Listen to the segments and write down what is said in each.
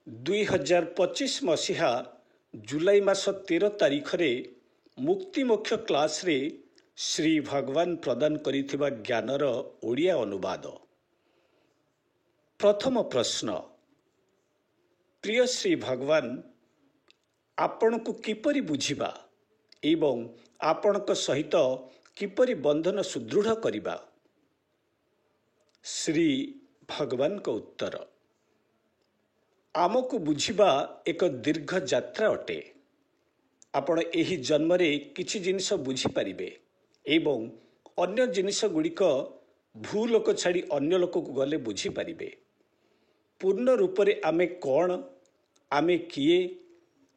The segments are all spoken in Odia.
2025 ମସିହା ଜୁଲାଇ ମାସ 13 ତାରିଖରେ ମୁକ୍ତିମୋକ୍ଷ କ୍ଲାସରେ ଶ୍ରୀ ଭଗବାନ ପ୍ରଦାନ କରିଥିବା ଜ୍ଞାନର ଓଡ଼ିଆ ଅନୁବାଦ। ପ୍ରଥମ ପ୍ରଶ୍ନ, ପ୍ରିୟ ଶ୍ରୀ ଭଗବାନ, ଆପଣଙ୍କୁ କିପରି ବୁଝିବା ଏବଂ ଆପଣଙ୍କ ସହିତ କିପରି ବନ୍ଧନ ସୁଦୃଢ଼ କରିବା? ଶ୍ରୀ ଭଗବାନଙ୍କ ଉତ୍ତର, ଆମକୁ ବୁଝିବା ଏକ ଦୀର୍ଘ ଯାତ୍ରା ଅଟେ। ଆପଣ ଏହି ଜନ୍ମରେ କିଛି ଜିନିଷ ବୁଝିପାରିବେ ଏବଂ ଅନ୍ୟ ଜିନିଷ ଗୁଡ଼ିକ ଭୂଲୋକ ଛାଡ଼ି ଅନ୍ୟ ଲୋକକୁ ଗଲେ ବୁଝିପାରିବେ। ପୂର୍ଣ୍ଣ ରୂପରେ ଆମେ କ'ଣ, ଆମେ କିଏ,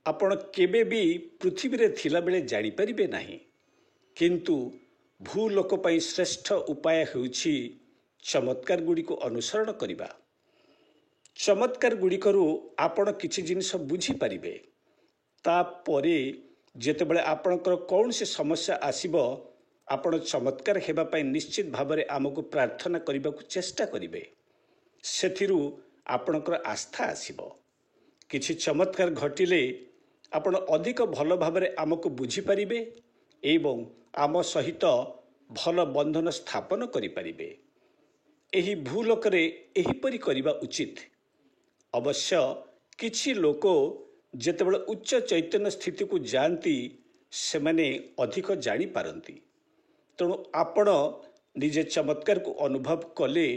ଆପଣ କେବେ ବି ପୃଥିବୀରେ ଥିଲାବେଳେ ଜାଣିପାରିବେ ନାହିଁ। କିନ୍ତୁ ଭୂଲୋକ ପାଇଁ ଶ୍ରେଷ୍ଠ ଉପାୟ ହେଉଛି ଚମତ୍କାର ଗୁଡ଼ିକୁ ଅନୁସରଣ କରିବା। ଚମତ୍କାର ଗୁଡ଼ିକରୁ ଆପଣ କିଛି ଜିନିଷ ବୁଝିପାରିବେ। ତାପରେ ଯେତେବେଳେ ଆପଣଙ୍କର କୌଣସି ସମସ୍ୟା ଆସିବ, ଆପଣ ଚମତ୍କାର ହେବା ପାଇଁ ନିଶ୍ଚିତ ଭାବରେ ଆମକୁ ପ୍ରାର୍ଥନା କରିବାକୁ ଚେଷ୍ଟା କରିବେ। ସେଥିରୁ ଆପଣଙ୍କର ଆସ୍ଥା ଆସିବ। କିଛି ଚମତ୍କାର ଘଟିଲେ ଆପଣ ଅଧିକ ଭଲ ଭାବରେ ଆମକୁ ବୁଝିପାରିବେ ଏବଂ ଆମ ସହିତ ଭଲ ବନ୍ଧନ ସ୍ଥାପନ କରିପାରିବେ। ଏହି ଭୂଲୋକରେ ଏହିପରି କରିବା ଉଚିତ। ଅବଶ୍ୟ କିଛି ଲୋକ ଯେତେବେଳେ ଉଚ୍ଚ ଚୈତନ୍ୟ ସ୍ଥିତିକୁ ଯାଆନ୍ତି, ସେମାନେ ଅଧିକ ଜାଣିପାରନ୍ତି। ତେଣୁ ଆପଣ ନିଜେ ଚମତ୍କାରକୁ ଅନୁଭବ କଲେ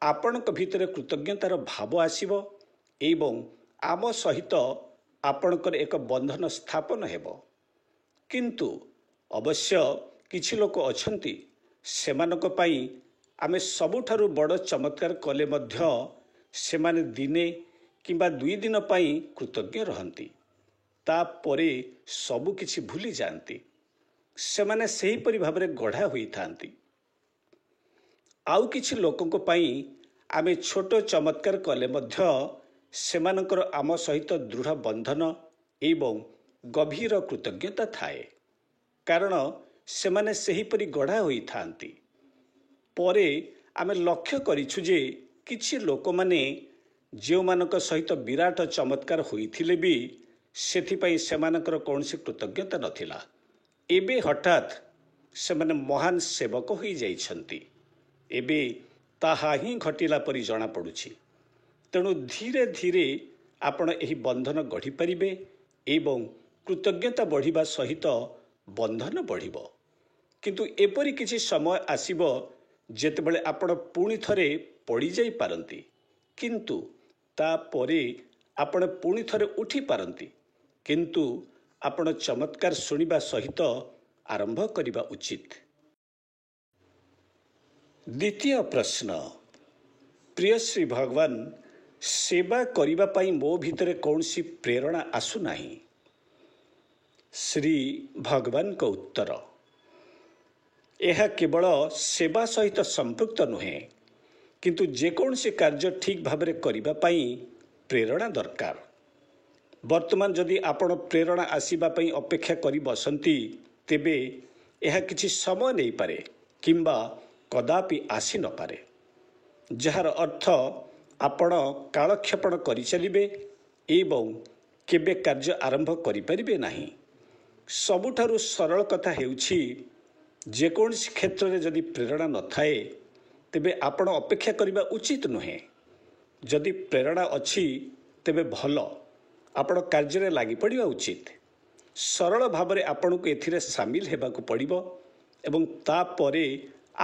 ଆପଣଙ୍କ ଭିତରେ କୃତଜ୍ଞତାର ଭାବ ଆସିବ ଏବଂ ଆମ ସହିତ ଆପଣଙ୍କର ଏକ ବନ୍ଧନ ସ୍ଥାପନ ହେବ। କିନ୍ତୁ ଅବଶ୍ୟ କିଛି ଲୋକ ଅଛନ୍ତି, ସେମାନଙ୍କ ପାଇଁ ଆମେ ସବୁଠାରୁ ବଡ଼ ଚମତ୍କାର କଲେ ମଧ୍ୟ ସେମାନେ ଦିନେ କିମ୍ବା 2 ଦିନ ପାଇଁ କୃତଜ୍ଞ ରହନ୍ତି। ତାପରେ ସବୁ କିଛି ଭୁଲି ଯାଆନ୍ତି। ସେମାନେ ସେହିପରି ଭାବରେ ଗଢ଼ା ହୋଇଥାନ୍ତି। ଆଉ କିଛି ଲୋକଙ୍କ ପାଇଁ ଆମେ ଛୋଟ ଚମତ୍କାର କଲେ ମଧ୍ୟ ସେମାନଙ୍କର ଆମ ସହିତ ଦୃଢ଼ ବନ୍ଧନ ଏବଂ ଗଭୀର କୃତଜ୍ଞତା ଥାଏ, କାରଣ ସେମାନେ ସେହିପରି ଗଢ଼ା ହୋଇଥାନ୍ତି। ପରେ ଆମେ ଲକ୍ଷ୍ୟ କରିଛୁ ଯେ କିଛି ଲୋକମାନେ ଯେଉଁମାନଙ୍କ ସହିତ ବିରାଟ ଚମତ୍କାର ହୋଇଥିଲେ ବି ସେଥିପାଇଁ ସେମାନଙ୍କର କୌଣସି କୃତଜ୍ଞତା ନଥିଲା, ଏବେ ହଠାତ୍ ସେମାନେ ମହାନ ସେବକ ହୋଇଯାଇଛନ୍ତି। ଏବେ ତାହା ହିଁ ଘଟିଲା ପରି ଜଣାପଡ଼ୁଛି। ତେଣୁ ଧୀରେ ଧୀରେ ଆପଣ ଏହି ବନ୍ଧନ ଗଢ଼ିପାରିବେ ଏବଂ କୃତଜ୍ଞତା ବଢ଼ିବା ସହିତ ବନ୍ଧନ ବଢ଼ିବ। କିନ୍ତୁ ଏପରି କିଛି ସମୟ ଆସିବ ଯେତେବେଳେ ଆପଣ ପୁଣି ଥରେ ପଡ଼ିଯାଇପାରନ୍ତି, କିନ୍ତୁ ତାପରେ ଆପଣ ପୁଣି ଥରେ ଉଠିପାରନ୍ତି। କିନ୍ତୁ ଆପଣ ଚମତ୍କାର ଶୁଣିବା ସହିତ ଆରମ୍ଭ କରିବା ଉଚିତ। ଦ୍ୱିତୀୟ ପ୍ରଶ୍ନ, ପ୍ରିୟ ଶ୍ରୀ ଭଗବାନ, ସେବା କରିବା ପାଇଁ ମୋ ଭିତରେ କୌଣସି ପ୍ରେରଣା ଆସୁନାହିଁ। ଶ୍ରୀ ଭଗବାନଙ୍କ ଉତ୍ତର, ଏହା କେବଳ ସେବା ସହିତ ସମ୍ପୃକ୍ତ ନୁହେଁ, କିନ୍ତୁ ଯେକୌଣସି କାର୍ଯ୍ୟ ଠିକ୍ ଭାବରେ କରିବା ପାଇଁ ପ୍ରେରଣା ଦରକାର। ବର୍ତ୍ତମାନ ଯଦି ଆପଣ ପ୍ରେରଣା ଆସିବା ପାଇଁ ଅପେକ୍ଷା କରି ବସନ୍ତି, ତେବେ ଏହା କିଛି ସମୟ ନେଇପାରେ କିମ୍ବା କଦାପି ଆସିନପାରେ, ଯାହାର ଅର୍ଥ ଆପଣ କାଳକ୍ଷେପଣ କରିଚାଲିବେ ଏବଂ କେବେ କାର୍ଯ୍ୟ ଆରମ୍ଭ କରିପାରିବେ ନାହିଁ। ସବୁଠାରୁ ସରଳ କଥା ହେଉଛି, ଯେକୌଣସି କ୍ଷେତ୍ରରେ ଯଦି ପ୍ରେରଣା ନଥାଏ, ତେବେ ଆପଣ ଅପେକ୍ଷା କରିବା ଉଚିତ ନୁହେଁ। ଯଦି ପ୍ରେରଣା ଅଛି, ତେବେ ଭଲ, ଆପଣ କାର୍ଯ୍ୟରେ ଲାଗିପଡ଼ିବା ଉଚିତ। ସରଳ ଭାବରେ ଆପଣଙ୍କୁ ଏଥିରେ ସାମିଲ ହେବାକୁ ପଡ଼ିବ ଏବଂ ତାପରେ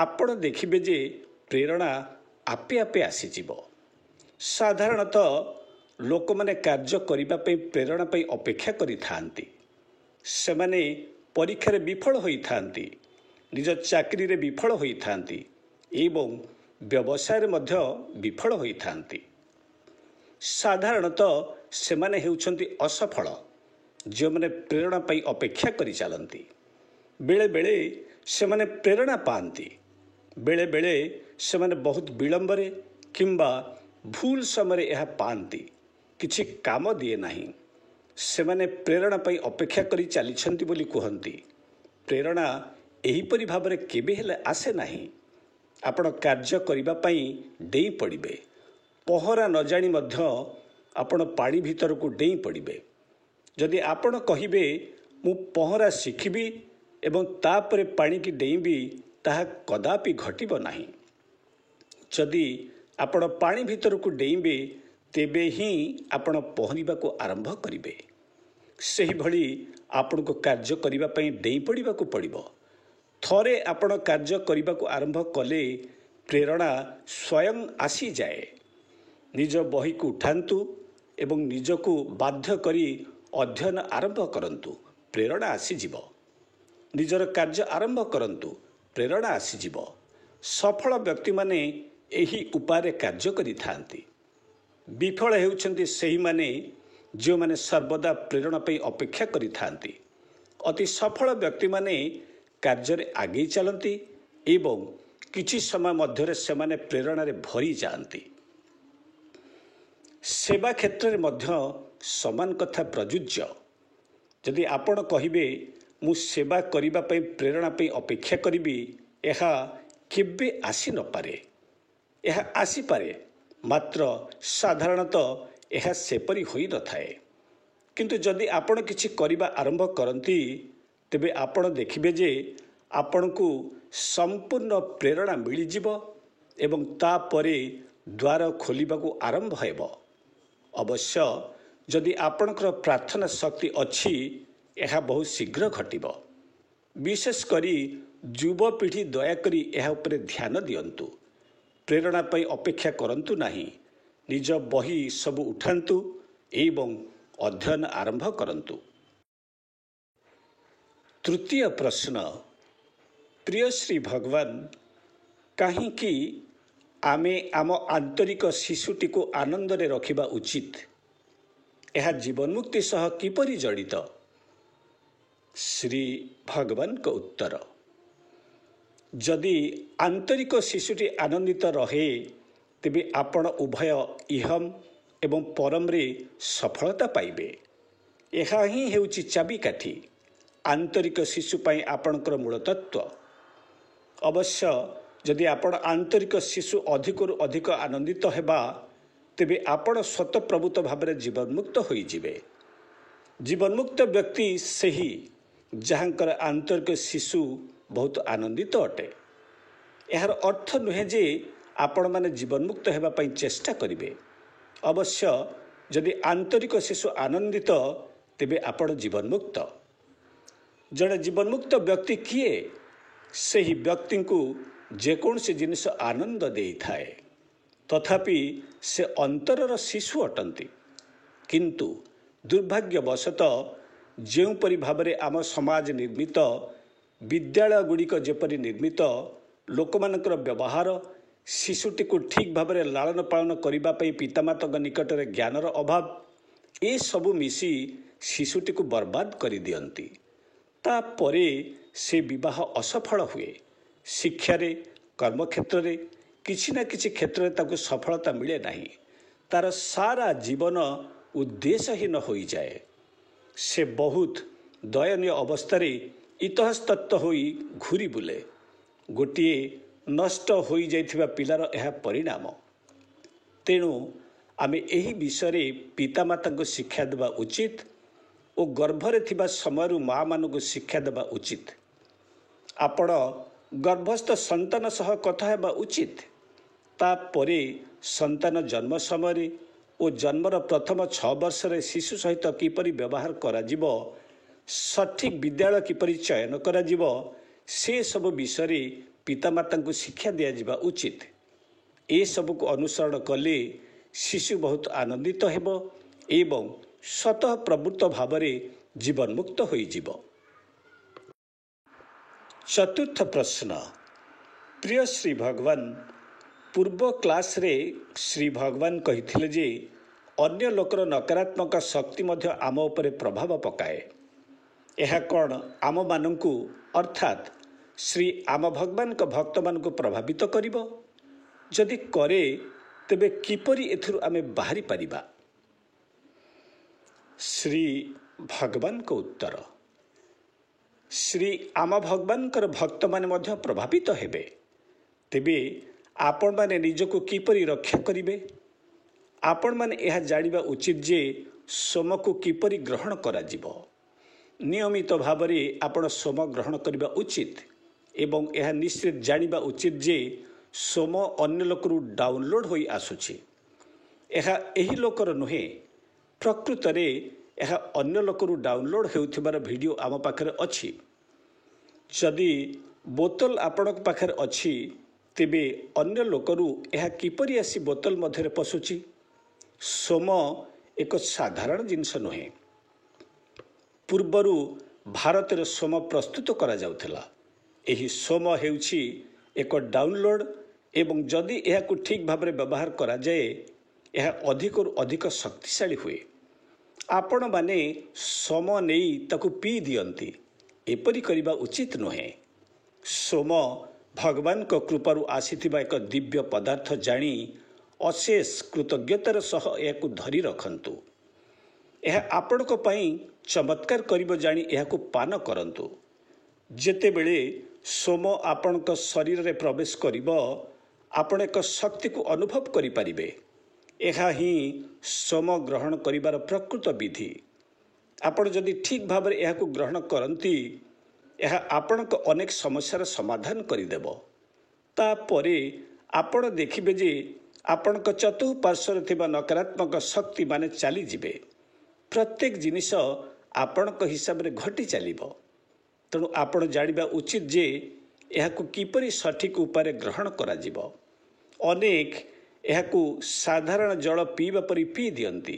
ଆପଣ ଦେଖିବେ ଯେ ପ୍ରେରଣା ଆପେ ଆପେ ଆସିଯିବ। ସାଧାରଣତଃ ଲୋକମାନେ କାର୍ଯ୍ୟ କରିବା ପାଇଁ ପ୍ରେରଣା ପାଇଁ ଅପେକ୍ଷା କରିଥାନ୍ତି। ସେମାନେ ପରୀକ୍ଷାରେ ବିଫଳ ହୋଇଥାନ୍ତି, ନିଜ ଚାକିରିରେ ବିଫଳ ହୋଇଥାନ୍ତି ଏବଂ ବ୍ୟବସାୟରେ ମଧ୍ୟ ବିଫଳ ହୋଇଥାନ୍ତି। ସାଧାରଣତଃ ସେମାନେ ହେଉଛନ୍ତି ଅସଫଳ, ଯେଉଁମାନେ ପ୍ରେରଣା ପାଇଁ ଅପେକ୍ଷା କରିଚାଲନ୍ତି। ବେଳେବେଳେ ସେମାନେ ପ୍ରେରଣା ପାଆନ୍ତି, ବେଳେବେଳେ ସେମାନେ ବହୁତ ବିଳମ୍ବରେ କିମ୍ବା ଭୁଲ ସମୟରେ ଏହା ପାଆନ୍ତି। କିଛି କାମ ଦିଏ ନାହିଁ। ସେମାନେ ପ୍ରେରଣା ପାଇଁ ଅପେକ୍ଷା କରି ଚାଲିଛନ୍ତି ବୋଲି କୁହନ୍ତି। ପ୍ରେରଣା ଏହିପରି ଭାବରେ କେବେ ହେଲେ ଆସେ ନାହିଁ। ଆପଣ କାର୍ଯ୍ୟ କରିବା ପାଇଁ ଡେଇଁ ପଡ଼ିବେ। ପହଁରା ନ ଜାଣି ମଧ୍ୟ ଆପଣ ପାଣି ଭିତରକୁ ଡେଇଁ ପଡ଼ିବେ। ଯଦି ଆପଣ କହିବେ ମୁଁ ପହଁରା ଶିଖିବି ଏବଂ ତାପରେ ପାଣିକି ଡେଇଁବି, ତାହା କଦାପି ଘଟିବ ନାହିଁ। ଯଦି ଆପଣ ପାଣି ଭିତରକୁ ଡେଇଁବେ, ତେବେ ହିଁ ଆପଣ ପହଁରିବାକୁ ଆରମ୍ଭ କରିବେ। ସେହିଭଳି ଆପଣଙ୍କୁ କାର୍ଯ୍ୟ କରିବା ପାଇଁ ଡେଇଁ ପଡ଼ିବାକୁ ପଡ଼ିବ। ଥରେ ଆପଣ କାର୍ଯ୍ୟ କରିବାକୁ ଆରମ୍ଭ କଲେ ପ୍ରେରଣା ସ୍ୱୟଂ ଆସିଯାଏ। ନିଜ ବହିକୁ ଉଠାନ୍ତୁ ଏବଂ ନିଜକୁ ବାଧ୍ୟ କରି ଅଧ୍ୟୟନ ଆରମ୍ଭ କରନ୍ତୁ, ପ୍ରେରଣା ଆସିଯିବ। ନିଜର କାର୍ଯ୍ୟ ଆରମ୍ଭ କରନ୍ତୁ, ପ୍ରେରଣା ଆସିଯିବ। ସଫଳ ବ୍ୟକ୍ତିମାନେ ଏହି ଉପାୟରେ କାର୍ଯ୍ୟ କରିଥାନ୍ତି। ବିଫଳ ହେଉଛନ୍ତି ସେହିମାନେ ଯେଉଁମାନେ ସର୍ବଦା ପ୍ରେରଣା ପାଇଁ ଅପେକ୍ଷା କରିଥାନ୍ତି। ଅତି ସଫଳ ବ୍ୟକ୍ତିମାନେ କାର୍ଯ୍ୟରେ ଆଗେଇ ଚାଲନ୍ତି ଏବଂ କିଛି ସମୟ ମଧ୍ୟରେ ସେମାନେ ପ୍ରେରଣାରେ ଭରି ଯାଆନ୍ତି। ସେବା କ୍ଷେତ୍ରରେ ମଧ୍ୟ ସମାନ କଥା ପ୍ରଯୁଜ୍ୟ। ଯଦି ଆପଣ କହିବେ ମୁଁ ସେବା କରିବା ପାଇଁ ପ୍ରେରଣା ପାଇଁ ଅପେକ୍ଷା କରିବି, ଏହା କେବେ ଆସିନପାରେ। ଏହା ଆସିପାରେ, ମାତ୍ର ସାଧାରଣତଃ ଏହା ସେପରି ହୋଇନଥାଏ। କିନ୍ତୁ ଯଦି ଆପଣ କିଛି କରିବା ଆରମ୍ଭ କରନ୍ତି, ତେବେ ଆପଣ ଦେଖିବେ ଯେ ଆପଣଙ୍କୁ ସମ୍ପୂର୍ଣ୍ଣ ପ୍ରେରଣା ମିଳିଯିବ ଏବଂ ତାପରେ ଦ୍ୱାର ଖୋଲିବାକୁ ଆରମ୍ଭ ହେବ। ଅବଶ୍ୟ ଯଦି ଆପଣଙ୍କର ପ୍ରାର୍ଥନା ଶକ୍ତି ଅଛି, ଏହା ବହୁ ଶୀଘ୍ର ଘଟିବ। ବିଶେଷ କରି ଯୁବପିଢ଼ି ଦୟାକରି ଏହା ଉପରେ ଧ୍ୟାନ ଦିଅନ୍ତୁ। ପ୍ରେରଣା ପାଇଁ ଅପେକ୍ଷା କରନ୍ତୁ ନାହିଁ। ନିଜ ବହି ସବୁ ଉଠାନ୍ତୁ ଏବଂ ଅଧ୍ୟୟନ ଆରମ୍ଭ କରନ୍ତୁ। ତୃତୀୟ ପ୍ରଶ୍ନ, ପ୍ରିୟ ଶ୍ରୀ ଭଗବାନ, କାହିଁକି ଆମେ ଆମ ଆନ୍ତରିକ ଶିଶୁଟିକୁ ଆନନ୍ଦରେ ରଖିବା ଉଚିତ? ଏହା ଜୀବନମୁକ୍ତି ସହ କିପରି ଜଡ଼ିତ? ଶ୍ରୀ ଭଗବାନଙ୍କ ଉତ୍ତର, ଯଦି ଆନ୍ତରିକ ଶିଶୁଟି ଆନନ୍ଦିତ ରହେ, ତେବେ ଆପଣ ଉଭୟ ଇହମ୍ ଏବଂ ପରମରେ ସଫଳତା ପାଇବେ। ଏହା ହିଁ ହେଉଛି ଚାବିକାଠି ଆନ୍ତରିକ ଶିଶୁ ପାଇଁ ଆପଣଙ୍କର ମୂଳ ତତ୍ତ୍ୱ। ଅବଶ୍ୟ ଯଦି ଆପଣ ଆନ୍ତରିକ ଶିଶୁ ଅଧିକରୁ ଅଧିକ ଆନନ୍ଦିତ ହେବା, ତେବେ ଆପଣ ସ୍ୱତଃପ୍ରବୃତ୍ତ ଭାବରେ ଜୀବନମୁକ୍ତ ହୋଇଯିବେ। ଜୀବନମୁକ୍ତ ବ୍ୟକ୍ତି ସେହି ଯାହାଙ୍କର ଆନ୍ତରିକ ଶିଶୁ ବହୁତ ଆନନ୍ଦିତ ଅଟେ। ଏହାର ଅର୍ଥ ନୁହେଁ ଯେ ଆପଣମାନେ ଜୀବନମୁକ୍ତ ହେବା ପାଇଁ ଚେଷ୍ଟା କରିବେ। ଅବଶ୍ୟ ଯଦି ଆନ୍ତରିକ ଶିଶୁ ଆନନ୍ଦିତ, ତେବେ ଆପଣ ଜୀବନମୁକ୍ତ। ଜଣେ ଜୀବନମୁକ୍ତ ବ୍ୟକ୍ତି କିଏ? ସେହି ବ୍ୟକ୍ତିଙ୍କୁ ଯେକୌଣସି ଜିନିଷ ଆନନ୍ଦ ଦେଇଥାଏ, ତଥାପି ସେ ଅନ୍ତରର ଶିଶୁ ଅଟନ୍ତି। କିନ୍ତୁ ଦୁର୍ଭାଗ୍ୟବଶତଃ ଯେଉଁପରି ଭାବରେ ଆମ ସମାଜ ନିର୍ମିତ, ବିଦ୍ୟାଳୟ ଗୁଡ଼ିକ ଯେପରି ନିର୍ମିତ, ଲୋକମାନଙ୍କର ବ୍ୟବହାର, ଶିଶୁଟିକୁ ଠିକ୍ ଭାବରେ ଲାଳନ ପାଳନ କରିବା ପାଇଁ ପିତାମାତାଙ୍କ ନିକଟରେ ଜ୍ଞାନର ଅଭାବ, ଏସବୁ ମିଶି ଶିଶୁଟିକୁ ବର୍ବାଦ କରିଦିଅନ୍ତି। ତାପରେ ସେ ବିବାହ ଅସଫଳ ହୁଏ। ଶିକ୍ଷାରେ, କର୍ମକ୍ଷେତ୍ରରେ, କିଛି ନା କିଛି କ୍ଷେତ୍ରରେ ତାକୁ ସଫଳତା ମିଳେ ନାହିଁ। ତାର ସାରା ଜୀବନ ଉଦ୍ଦେଶ୍ୟହୀନ ହୋଇଯାଏ। ସେ ବହୁତ ଦୟନୀୟ ଅବସ୍ଥାରେ ଇତଃସ୍ତତ ହୋଇ ଘୂରି ବୁଲେ। ଗୋଟିଏ ନଷ୍ଟ ହୋଇଯାଇଥିବା ପିଲାର ଏହା ପରିଣାମ। ତେଣୁ ଆମେ ଏହି ବିଷୟରେ ପିତାମାତାଙ୍କୁ ଶିକ୍ଷା ଦେବା ଉଚିତ ଓ ଗର୍ଭରେ ଥିବା ସମୟରୁ ମା'ମାନଙ୍କୁ ଶିକ୍ଷା ଦେବା ଉଚିତ। ଆପଣ ଗର୍ଭସ୍ଥ ସନ୍ତାନ ସହ କଥା ହେବା ଉଚିତ। ତାପରେ ସନ୍ତାନ ଜନ୍ମ ସମୟରେ ଓ ଜନ୍ମର ପ୍ରଥମ 6 ବର୍ଷରେ ଶିଶୁ ସହିତ କିପରି ବ୍ୟବହାର କରାଯିବ, ସଠିକ୍ ବିଦ୍ୟାଳୟ କିପରି ଚୟନ କରାଯିବ, ସେସବୁ ବିଷୟରେ ପିତାମାତାଙ୍କୁ ଶିକ୍ଷା ଦିଆଯିବା ଉଚିତ। ଏସବୁକୁ ଅନୁସରଣ କଲେ ଶିଶୁ ବହୁତ ଆନନ୍ଦିତ ହେବ ଏବଂ ସ୍ୱତଃପ୍ରବୃତ୍ତ ଭାବରେ ଜୀବନମୁକ୍ତ ହୋଇଯିବ। ଚତୁର୍ଥ ପ୍ରଶ୍ନ, ପ୍ରିୟ ଶ୍ରୀ ଭଗବାନ, ପୂର୍ବ କ୍ଲାସରେ ଶ୍ରୀ ଭଗବାନ କହିଥିଲେ ଯେ ଅନ୍ୟ ଲୋକର ନକାରାତ୍ମକ ଶକ୍ତି ମଧ୍ୟ ଆମ ଉପରେ ପ୍ରଭାବ ପକାଏ। ଏହା କ'ଣ ଆମମାନଙ୍କୁ ଅର୍ଥାତ୍ ଶ୍ରୀ ଆମ ଭଗବାନଙ୍କ ଭକ୍ତମାନଙ୍କୁ ପ୍ରଭାବିତ କରିବ? ଯଦି କରେ, ତେବେ କିପରି ଏଥିରୁ ଆମେ ବାହାରି ପାରିବା? ଶ୍ରୀ ଭଗବାନଙ୍କ ଉତ୍ତର, ଶ୍ରୀ ଆମ ଭଗବାନଙ୍କର ଭକ୍ତମାନେ ମଧ୍ୟ ପ୍ରଭାବିତ ହେବେ। ତେବେ ଆପଣମାନେ ନିଜକୁ କିପରି ରକ୍ଷା କରିବେ? आपण माने यह जानिबा उचित जे सोम को किपरि ग्रहण कराजिब। नियमित भाव में आपण सोम ग्रहण करने उचित एवं यह निश्चित जानिबा उचित जे सोम अन्य लोकरू डाउनलोड होई आसुछि। एही लोकर नुहे, प्रकृत रे यह अन्य लोकरू डाउनलोड हेउथिबार वीडियो आम पाखरे अछि। जदि बोतल आपणक पाखरे अछि तेबे अन्य लोकरू यह किपरि आसी बोतल मध्यरे पशुछि। सोम एक साधारण जिनस नुहे। पूर्वरु भारत सोम प्रस्तुत करा जाउथला। एही सोम हेउछि एक डाउनलोड एवं जदि यह ठीक भाव में व्यवहार करा जाए यह अधिक अधिक शक्तिशाली हुए। आपण माने सोम नहीं ताकू पी दियंती, एपरि करिबा उचित नुहे। सोम भगवान को कृपारु आसीथिबा एक दिव्य पदार्थ जानी अशेष कृतज्ञतार सह यह धरी रखंतु। यह आपण को पई चमत्कार करिबो जानी यह पान करंतु। जेतेबेले सोम आपण को शरीर रे प्रवेश करिबो आपण एक शक्ति को अनुभव करि परिबे। यह ही सोम ग्रहण करिबार प्रकृत विधि। आपण जदि ठीक भाव में यह ग्रहण करती यह आपण को अनेक समस्यार समाधान करदेव। तापरे आपण देखिबे जे आपण को चतुःपार्श्वर थिबा नकारात्मक शक्ति माने चली जिबे। प्रत्येक जिनिस आपण को हिसाब रे घटी चलिबो। तेणु आपण जानिबा उचित जे यह किपरि सठिक उपाय ग्रहण करा जिवो। अनेक यह साधारण जल पीवा परि पी दियंती,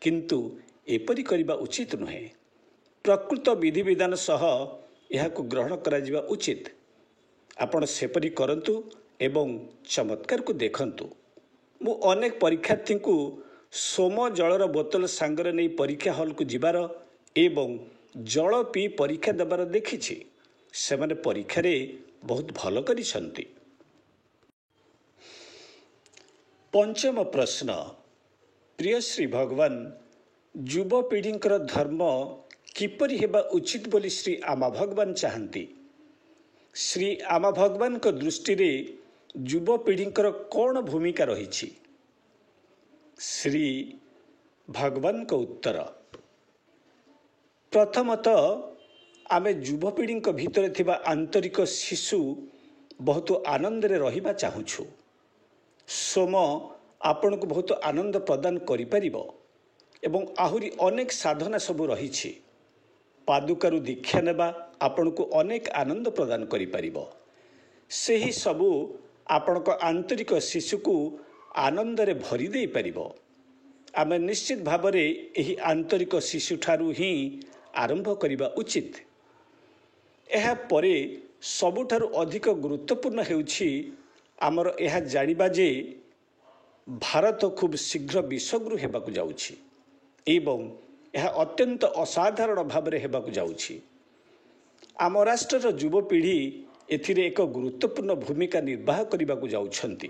किंतु एपरि करिबा उचित नुहे। प्रकृत विधि विधान सह यह ग्रहण करा जिबा उचित। आपण सेपरि करंतु एवं चमत्कार को देखंतु। मु अनेक परीक्षार्थी को सोम जलर बोतल सांगरे नहीं परीक्षा हॉल को जिबार एवं जल पी परीक्षा देबार देखिछि। सेमाने परीक्षा रे बहुत भल करिसंती। पंचम प्रश्न, प्रिय श्री भगवान, युवपीढ़ींकर धर्म किपरि हेबा उचित बोली श्री आमा भगवान चाहती। श्री आमा भगवान को दृष्टि रे युवपीढ़ींकर कौन भूमिका रही? श्री भगवान को उत्तर, प्रथमतः आमे युवपीढ़ी भितर थिबा आंतरिक शिशु बहुत आनंद रे रहिबा चाहुछु। सोम आपण को बहुत आनंद प्रदान करि परिबो एवं आहुरी अनेक साधना सबु रहिछि। पादुकारु दीक्षा नेबा आपण को अनेक आनंद प्रदान करि परिबो। सेही सबु आपण को आंतरिक शिशु को आनंद रे भरी देई परिबो। आमे निश्चित भाव रे एही आंतरिक शिशु ठारू ही आरंभ करिबा उचित। एहा परे सबुठारु अधिक गुरुत्वपूर्ण हेउछि आमर यह जानिबा जे भारत खूब शीघ्र विश्वगुरु हेबाकु जाउछि एवं यह अत्यंत असाधारण भाव में हेबाकु जाउछि। आम राष्ट्रर युवपीढ़ी एथिरे एक गुरुत्वपूर्ण भूमिका निर्वाह करबाकु जाउछंती।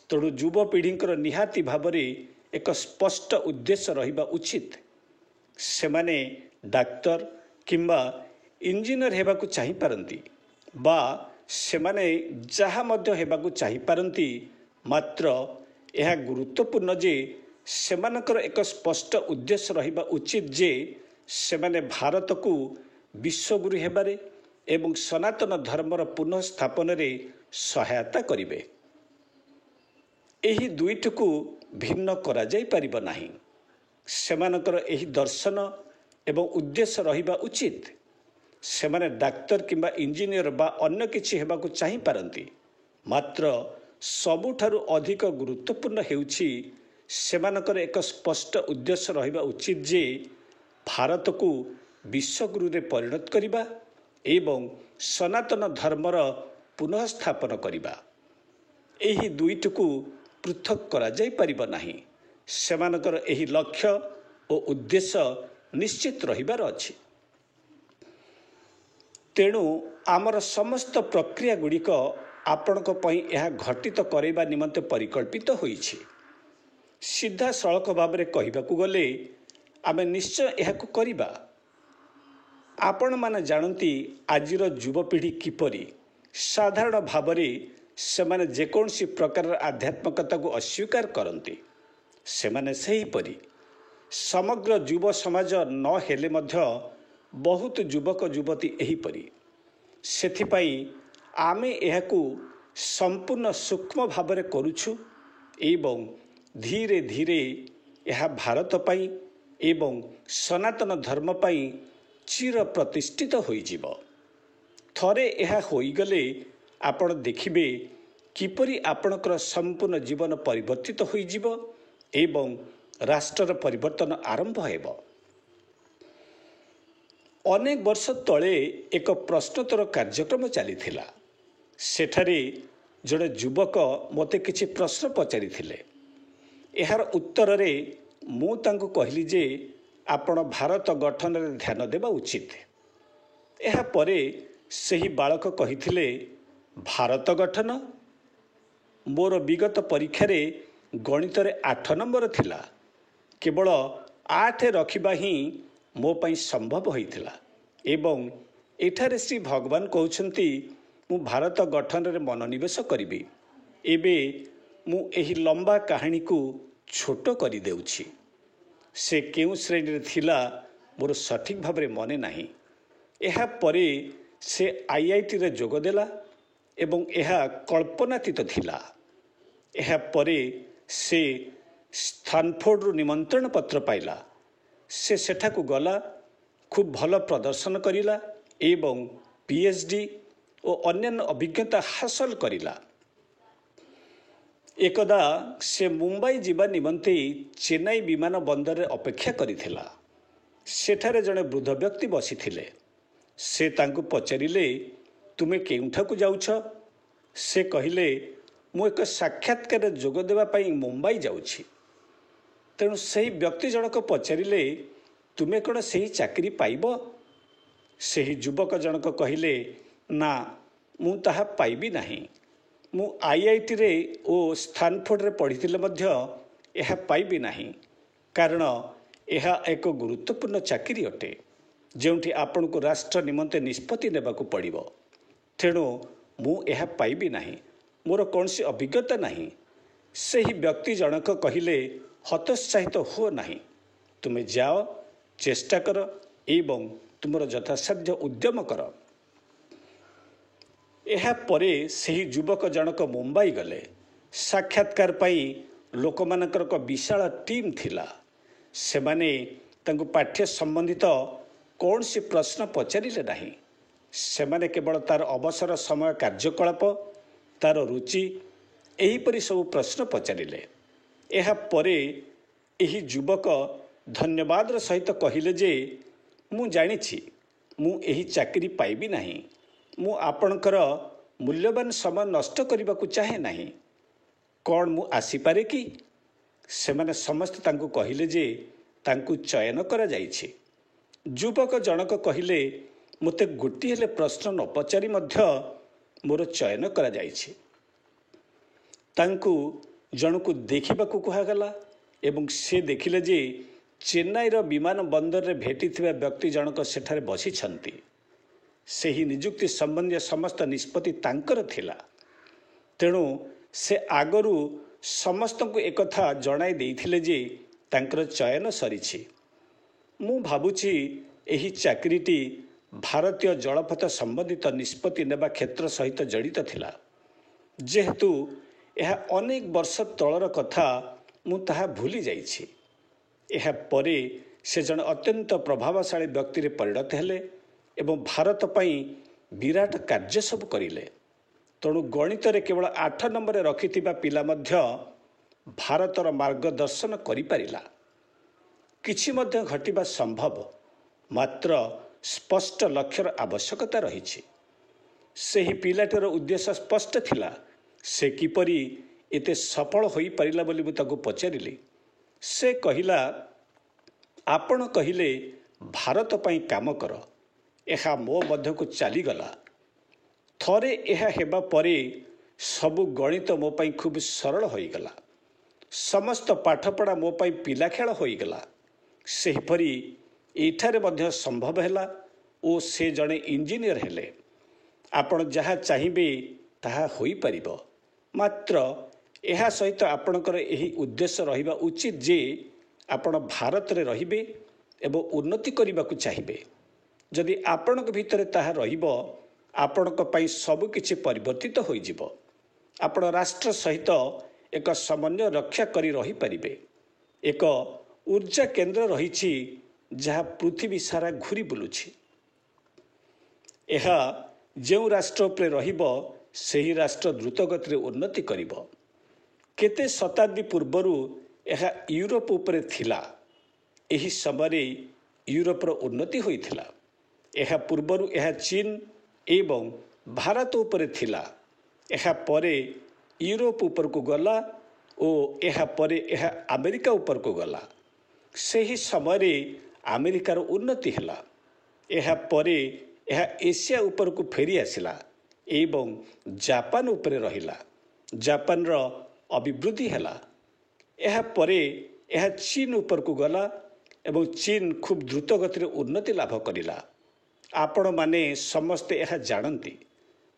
तेणु युवपीढ़ींकर निहाती भाव में एक स्पष्ट उद्देश्य रहिबा उचित। सेमाने डाक्तर किंबा इंजीनियर हेबाकु चाहि पारंती बा सेमाने जहा मध्य हेबाकु चाहि पारंती, मात्र यह गुरुत्वपूर्ण जे सेमानकर एक स्पष्ट उद्देश्य रहिबा उचित जे सेमाने भारत को विश्वगुरु हेबारे एवं सनातन धर्मर पुनः स्थापन रे सहायता करिवे। एही दुईटुकु भिन्न करा जाई परिबो नाही। सेमानकर एही दर्शन एवं उद्देश्य रहिबा उचित। सेमाने डाक्तर किंबा इंजीनियर बा अन्य किछि हेबाकु चाहि पारंती, मात्र सबुठारु अधिक गुरुत्वपूर्ण हेउछि सेमानकर एक स्पष्ट उद्देश्य रहिबा उचित जे भारत को विश्वगुरु रे परिणत करिबा एवं सनातन धर्मर पुनः स्थापन करिबा। एही दुईटुकु पृथक करा जाई परिबो नाही। सेमानकर एही लक्ष्य और उद्देश्य निश्चित रहिबार अछि। तेणु आमर समस्त प्रक्रिया गुड़िक आपण यह घटित करैबा निमंते परिकल्पित होइछि। सीधा सड़क भाव में कहबाकू गले आमे निश्चय यह करिबा। आपण माने जानती आजिर युवपीढ़ी किपरि साधारण भाव में सेमाने जेकोसी प्रकार आध्यात्मिकता को अस्वीकार करती। ସେମାନେ ସେହିପରି ସମଗ୍ର ଯୁବ ସମାଜ ନ ହେଲେ ମଧ୍ୟ ବହୁତ ଯୁବକ ଯୁବତୀ ଏହିପରି। ସେଥିପାଇଁ ଆମେ ଏହାକୁ ସମ୍ପୂର୍ଣ୍ଣ ସୂକ୍ଷ୍ମ ଭାବରେ କରୁଛୁ ଏବଂ ଧୀରେ ଧୀରେ ଏହା ଭାରତ ପାଇଁ ଏବଂ ସନାତନ ଧର୍ମ ପାଇଁ ଚିର ପ୍ରତିଷ୍ଠିତ ହୋଇଯିବ। ଥରେ ଏହା ହୋଇଗଲେ ଆପଣ ଦେଖିବେ କିପରି ଆପଣଙ୍କର ସମ୍ପୂର୍ଣ୍ଣ ଜୀବନ ପରିବର୍ତ୍ତିତ ହୋଇଯିବ ଏବଂ ରାଷ୍ଟ୍ରର ପରିବର୍ତ୍ତନ ଆରମ୍ଭ ହେବ। ଅନେକ ବର୍ଷ ତଳେ ଏକ ପ୍ରଶ୍ନୋତ୍ତର କାର୍ଯ୍ୟକ୍ରମ ଚାଲିଥିଲା। ସେଠାରେ ଜଣେ ଯୁବକ ମୋତେ କିଛି ପ୍ରଶ୍ନ ପଚାରିଥିଲେ। ଏହାର ଉତ୍ତରରେ ମୁଁ ତାଙ୍କୁ କହିଲି ଯେ ଆପଣ ଭାରତ ଗଠନରେ ଧ୍ୟାନ ଦେବା ଉଚିତ। ଏହାପରେ ସେହି ବାଳକ କହିଥିଲେ, ଭାରତ ଗଠନ? ମୋର ବିଗତ ପରୀକ୍ଷାରେ ଗଣିତରେ 8 ନମ୍ବର ଥିଲା। କେବଳ 8 ରଖିବା ହିଁ ମୋ ପାଇଁ ସମ୍ଭବ ହୋଇଥିଲା ଏବଂ ଏଠାରେ ଶ୍ରୀ ଭଗବାନ କହୁଛନ୍ତି ମୁଁ ଭାରତ ଗଠନରେ ମନୋନିବେଶ କରିବି। ଏବେ ମୁଁ ଏହି ଲମ୍ବା କାହାଣୀକୁ ଛୋଟ କରିଦେଉଛି। ସେ କେଉଁ ଶ୍ରେଣୀରେ ଥିଲା ମୋର ସଠିକ ଭାବରେ ମନେ ନାହିଁ। ଏହାପରେ ସେ IITରେ ଯୋଗ ଦେଲା ଏବଂ ଏହା କଳ୍ପନାତୀତ ଥିଲା। ଏହାପରେ ସେ ଷ୍ଟାନଫୋର୍ଡରୁ ନିମନ୍ତ୍ରଣ ପତ୍ର ପାଇଲା। ସେ ସେଠାକୁ ଗଲା, ଖୁବ୍ ଭଲ ପ୍ରଦର୍ଶନ କରିଲା ଏବଂ PhD ଓ ଅନ୍ୟାନ୍ୟ ଅଭିଜ୍ଞତା ହାସଲ କରିଲା। ଏକଦା ସେ ମୁମ୍ବାଇ ଯିବା ନିମନ୍ତେ ଚେନ୍ନାଇ ବିମାନ ବନ୍ଦରରେ ଅପେକ୍ଷା କରିଥିଲା। ସେଠାରେ ଜଣେ ବୃଦ୍ଧ ବ୍ୟକ୍ତି ବସିଥିଲେ। ସେ ତାଙ୍କୁ ପଚାରିଲେ, ତୁମେ କେଉଁଠାକୁ ଯାଉଛ? ସେ କହିଲେ, ମୁଁ ଏକ ସାକ୍ଷାତକାରରେ ଯୋଗ ଦେବା ପାଇଁ ମୁମ୍ବାଇ ଯାଉଛି। ତେଣୁ ସେହି ବ୍ୟକ୍ତି ଜଣକ ପଚାରିଲେ, ତୁମେ କ'ଣ ସେହି ଚାକିରି ପାଇବ? ସେହି ଯୁବକ ଜଣକ କହିଲେ, ନା, ମୁଁ ତାହା ପାଇବି ନାହିଁ। ମୁଁ IITରେ ଓ ଷ୍ଟାନଫୋର୍ଡରେ ପଢ଼ିଥିଲେ ମଧ୍ୟ ଏହା ପାଇବି ନାହିଁ, କାରଣ ଏହା ଏକ ଗୁରୁତ୍ୱପୂର୍ଣ୍ଣ ଚାକିରି ଅଟେ ଯେଉଁଠି ଆପଣଙ୍କୁ ରାଷ୍ଟ୍ର ନିମନ୍ତେ ନିଷ୍ପତ୍ତି ନେବାକୁ ପଡ଼ିବ। ତେଣୁ ମୁଁ ଏହା ପାଇବି ନାହିଁ। ମୋର କୌଣସି ଅଭିଜ୍ଞତା ନାହିଁ। ସେହି ବ୍ୟକ୍ତି ଜଣକ କହିଲେ, ହତୋତ୍ସାହିତ ହୁଅ ନାହିଁ। ତୁମେ ଯାଅ, ଚେଷ୍ଟା କର ଏବଂ ତୁମର ଯଥାସାଧ୍ୟ ଉଦ୍ୟମ କର। ଏହାପରେ ସେହି ଯୁବକ ଜଣକ ମୁମ୍ବାଇ ଗଲେ। ସାକ୍ଷାତକାର ପାଇଁ ଲୋକମାନଙ୍କର ଏକ ବିଶାଳ ଟିମ୍ ଥିଲା। ସେମାନେ ତାଙ୍କୁ ପାଠ୍ୟ ସମ୍ବନ୍ଧିତ କୌଣସି ପ୍ରଶ୍ନ ପଚାରିଲେ ନାହିଁ। ସେମାନେ କେବଳ ତାର ଅବସର ସମୟ କାର୍ଯ୍ୟକଳାପ, ତାର ରୁଚି, ଏହିପରି ସବୁ ପ୍ରଶ୍ନ ପଚାରିଲେ। ଏହାପରେ ଏହି ଯୁବକ ଧନ୍ୟବାଦର ସହିତ କହିଲେ ଯେ ମୁଁ ଜାଣିଛି ମୁଁ ଏହି ଚାକିରି ପାଇବି ନାହିଁ। ମୁଁ ଆପଣଙ୍କର ମୂଲ୍ୟବାନ ସମୟ ନଷ୍ଟ କରିବାକୁ ଚାହେଁ ନାହିଁ। କ'ଣ ମୁଁ ଆସିପାରେ କି? ସେମାନେ ସମସ୍ତେ ତାଙ୍କୁ କହିଲେ ଯେ ତାଙ୍କୁ ଚୟନ କରାଯାଇଛି। ଯୁବକ ଜଣକ କହିଲେ, ମୋତେ ଗୋଟିଏ ହେଲେ ପ୍ରଶ୍ନ ନ ପଚାରି ମଧ୍ୟ ମୋର ଚୟନ କରାଯାଇଛି। ତାଙ୍କୁ ଜଣକୁ ଦେଖିବାକୁ କୁହାଗଲା ଏବଂ ସେ ଦେଖିଲେ ଯେ ଚେନ୍ନାଇର ବିମାନ ବନ୍ଦରରେ ଭେଟିଥିବା ବ୍ୟକ୍ତି ଜଣକ ସେଠାରେ ବସିଛନ୍ତି। ସେହି ନିଯୁକ୍ତି ସମ୍ବନ୍ଧୀୟ ସମସ୍ତ ନିଷ୍ପତ୍ତି ତାଙ୍କର ଥିଲା। ତେଣୁ ସେ ଆଗରୁ ସମସ୍ତଙ୍କୁ ଏକଥା ଜଣାଇ ଦେଇଥିଲେ ଯେ ତାଙ୍କର ଚୟନ ସରିଛି। ମୁଁ ଭାବୁଛି ଏହି ଚାକିରିଟି ଭାରତୀୟ ଜଳପଥ ସମ୍ବନ୍ଧିତ ନିଷ୍ପତ୍ତି ନେବା କ୍ଷେତ୍ର ସହିତ ଜଡ଼ିତ ଥିଲା। ଯେହେତୁ ଏହା ଅନେକ ବର୍ଷ ତଳର କଥା, ମୁଁ ତାହା ଭୁଲି ଯାଇଛି। ଏହାପରେ ସେ ଜଣେ ଅତ୍ୟନ୍ତ ପ୍ରଭାବଶାଳୀ ବ୍ୟକ୍ତିରେ ପରିଣତ ହେଲେ ଏବଂ ଭାରତ ପାଇଁ ବିରାଟ କାର୍ଯ୍ୟ ସବୁ କରିଲେ। ତେଣୁ ଗଣିତରେ କେବଳ 8 ନମ୍ବର ରଖିଥିବା ପିଲା ମଧ୍ୟ ଭାରତର ମାର୍ଗଦର୍ଶନ କରିପାରିଲା। କିଛି ମଧ୍ୟ ଘଟିବା ସମ୍ଭବ, ମାତ୍ର ସ୍ପଷ୍ଟ ଲକ୍ଷ୍ୟର ଆବଶ୍ୟକତା ରହିଛି। ସେହି ପିଲାଟିର ଉଦ୍ଦେଶ୍ୟ ସ୍ପଷ୍ଟ ଥିଲା। ସେ କିପରି ଏତେ ସଫଳ ହୋଇପାରିଲା ବୋଲି ମୁଁ ତାକୁ ପଚାରିଲି। ସେ କହିଲା, ଆପଣ କହିଲେ ଭାରତ ପାଇଁ କାମ କର। ଏହା ମୋ ମଧ୍ୟକୁ ଚାଲିଗଲା। ଥରେ ଏହା ହେବା ପରେ ସବୁ ଗଣିତ ମୋ ପାଇଁ ଖୁବ୍ ସରଳ ହୋଇଗଲା। ସମସ୍ତ ପାଠପଢ଼ା ମୋ ପାଇଁ ପିଲା ଖେଳ ହୋଇଗଲା। ସେହିପରି ଏଠାରେ ମଧ୍ୟ ସମ୍ଭବ ହେଲା ଓ ସେ ଜଣେ ଇଞ୍ଜିନିୟର ହେଲେ। ଆପଣ ଯାହା ଚାହିଁବେ ତାହା ହୋଇପାରିବ। ମାତ୍ର ଏହା ସହିତ ଆପଣଙ୍କର ଏହି ଉଦ୍ଦେଶ୍ୟ ରହିବା ଉଚିତ ଯେ ଆପଣ ଭାରତରେ ରହିବେ ଏବଂ ଉନ୍ନତି କରିବାକୁ ଚାହିଁବେ। ଯଦି ଆପଣଙ୍କ ଭିତରେ ତାହା ରହିବ, ଆପଣଙ୍କ ପାଇଁ ସବୁକିଛି ପରିବର୍ତ୍ତିତ ହୋଇଯିବ। ଆପଣ ରାଷ୍ଟ୍ର ସହିତ ଏକ ସମନ୍ୱୟ ରକ୍ଷା କରି ରହିପାରିବେ। ଏକ ଉର୍ଜା କେନ୍ଦ୍ର ରହିଛି ଯାହା ପୃଥିବୀ ସାରା ଘୁରି ବୁଲୁଛି। ଏହା ଯେଉଁ ରାଷ୍ଟ୍ର ଉପରେ ରହିବ, ସେହି ରାଷ୍ଟ୍ର ଦ୍ରୁତ ଗତିରେ ଉନ୍ନତି କରିବ। କେତେ ଶତାବ୍ଦୀ ପୂର୍ବରୁ ଏହା ୟୁରୋପ ଉପରେ ଥିଲା। ଏହି ସମୟରେ ୟୁରୋପର ଉନ୍ନତି ହୋଇଥିଲା। ଏହା ପୂର୍ବରୁ ଏହା ଚୀନ ଏବଂ ଭାରତ ଉପରେ ଥିଲା। ଏହା ପରେ ୟୁରୋପ ଉପରକୁ ଗଲା ଓ ଏହା ପରେ ଏହା ଆମେରିକା ଉପରକୁ ଗଲା। ସେହି ସମୟରେ ଆମେରିକାର ଉନ୍ନତି ହେଲା। ଏହା ପରେ ଏହା ଏସିଆ ଉପରକୁ ଫେରି ଆସିଲା ଏବଂ ଜାପାନ ଉପରେ ରହିଲା। ଜାପାନର ଅଭିବୃଦ୍ଧି ହେଲା। ଏହା ପରେ ଏହା ଚୀନ ଉପରକୁ ଗଲା ଏବଂ ଚୀନ ଖୁବ୍ ଦ୍ରୁତ ଗତିରେ ଉନ୍ନତି ଲାଭ କରିଲା। ଆପଣମାନେ ସମସ୍ତେ ଏହା ଜାଣନ୍ତି।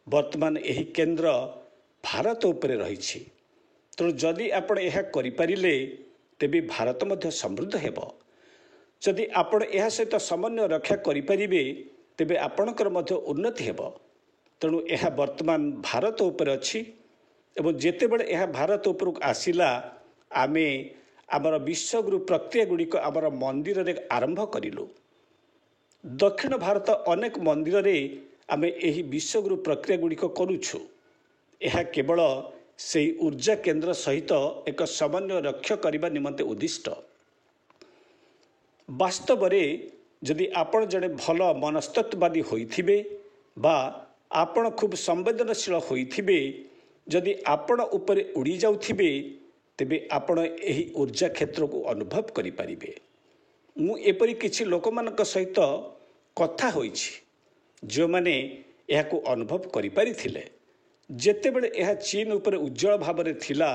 ବର୍ତ୍ତମାନ ଏହି କେନ୍ଦ୍ର ଭାରତ ଉପରେ ରହିଛି। ତେଣୁ ଯଦି ଆପଣ ଏହା କରିପାରିଲେ, ତେବେ ଭାରତ ମଧ୍ୟ ସମୃଦ୍ଧ ହେବ। ଯଦି ଆପଣ ଏହା ସହିତ ସମନ୍ୱୟ ରକ୍ଷା କରିପାରିବେ, ତେବେ ଆପଣଙ୍କର ମଧ୍ୟ ଉନ୍ନତି ହେବ। ତେଣୁ ଏହା ବର୍ତ୍ତମାନ ଭାରତ ଉପରେ ଅଛି ଏବଂ ଯେତେବେଳେ ଏହା ଭାରତ ଉପରକୁ ଆସିଲା, ଆମେ ଆମର ବିଶ୍ୱଗୁରୁ ପ୍ରକ୍ରିୟା ଗୁଡ଼ିକ ଆମର ମନ୍ଦିରରେ ଆରମ୍ଭ କରିଲୁ। ଦକ୍ଷିଣ ଭାରତ ଅନେକ ମନ୍ଦିରରେ ଆମେ ଏହି ବିଶ୍ୱଗୁରୁ ପ୍ରକ୍ରିୟା ଗୁଡ଼ିକ କରୁଛୁ। ଏହା କେବଳ ସେହି ଉର୍ଜା କେନ୍ଦ୍ର ସହିତ ଏକ ସମନ୍ୱୟ ରକ୍ଷା କରିବା ନିମନ୍ତେ ଉଦ୍ଦିଷ୍ଟ। ବାସ୍ତବରେ ଯଦି ଆପଣ ଜଣେ ଭଲ ମନସ୍ତତ୍ତ୍ୱବାଦୀ ହୋଇଥିବେ ବା ଆପଣ ଖୁବ୍ ସମ୍ବେଦନଶୀଳ ହୋଇଥିବେ, ଯଦି ଆପଣ ଉପରେ ଉଡ଼ି ଯାଉଥିବେ, ତେବେ ଆପଣ ଏହି ଉର୍ଜା କ୍ଷେତ୍ରକୁ ଅନୁଭବ କରିପାରିବେ। ମୁଁ ଏପରି କିଛି ଲୋକମାନଙ୍କ ସହିତ କଥା ହୋଇଛି ଯେଉଁମାନେ ଏହାକୁ ଅନୁଭବ କରିପାରିଥିଲେ। ଯେତେବେଳେ ଏହା ଚୀନ ଉପରେ ଉଜ୍ଜଳ ଭାବରେ ଥିଲା,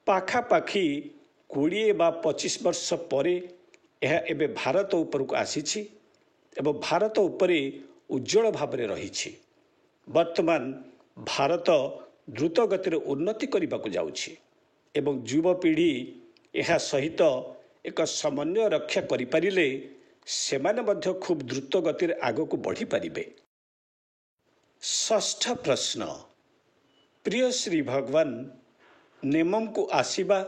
ପାଖାପାଖି 20 ବା 25 ବର୍ଷ ପରେ ଏହା ଏବେ ଭାରତ ଉପରକୁ ଆସିଛି ଏବଂ ଭାରତ ଉପରେ ଉଜ୍ଜଳ ଭାବରେ ରହିଛି। ବର୍ତ୍ତମାନ ଭାରତ ଦ୍ରୁତ ଗତିରେ ଉନ୍ନତି କରିବାକୁ ଯାଉଛି ଏବଂ ଯୁବପିଢ଼ି ଏହା ସହିତ ଏକ ସମନ୍ୱୟ ରକ୍ଷା କରିପାରିଲେ ସେମାନେ ମଧ୍ୟ ଖୁବ୍ ଦ୍ରୁତ ଗତିରେ ଆଗକୁ ବଢ଼ିପାରିବେ। ଷଷ୍ଠ ପ୍ରଶ୍ନ, ପ୍ରିୟ ଶ୍ରୀ ଭଗବାନ, ନେମମକୁ ଆସିବା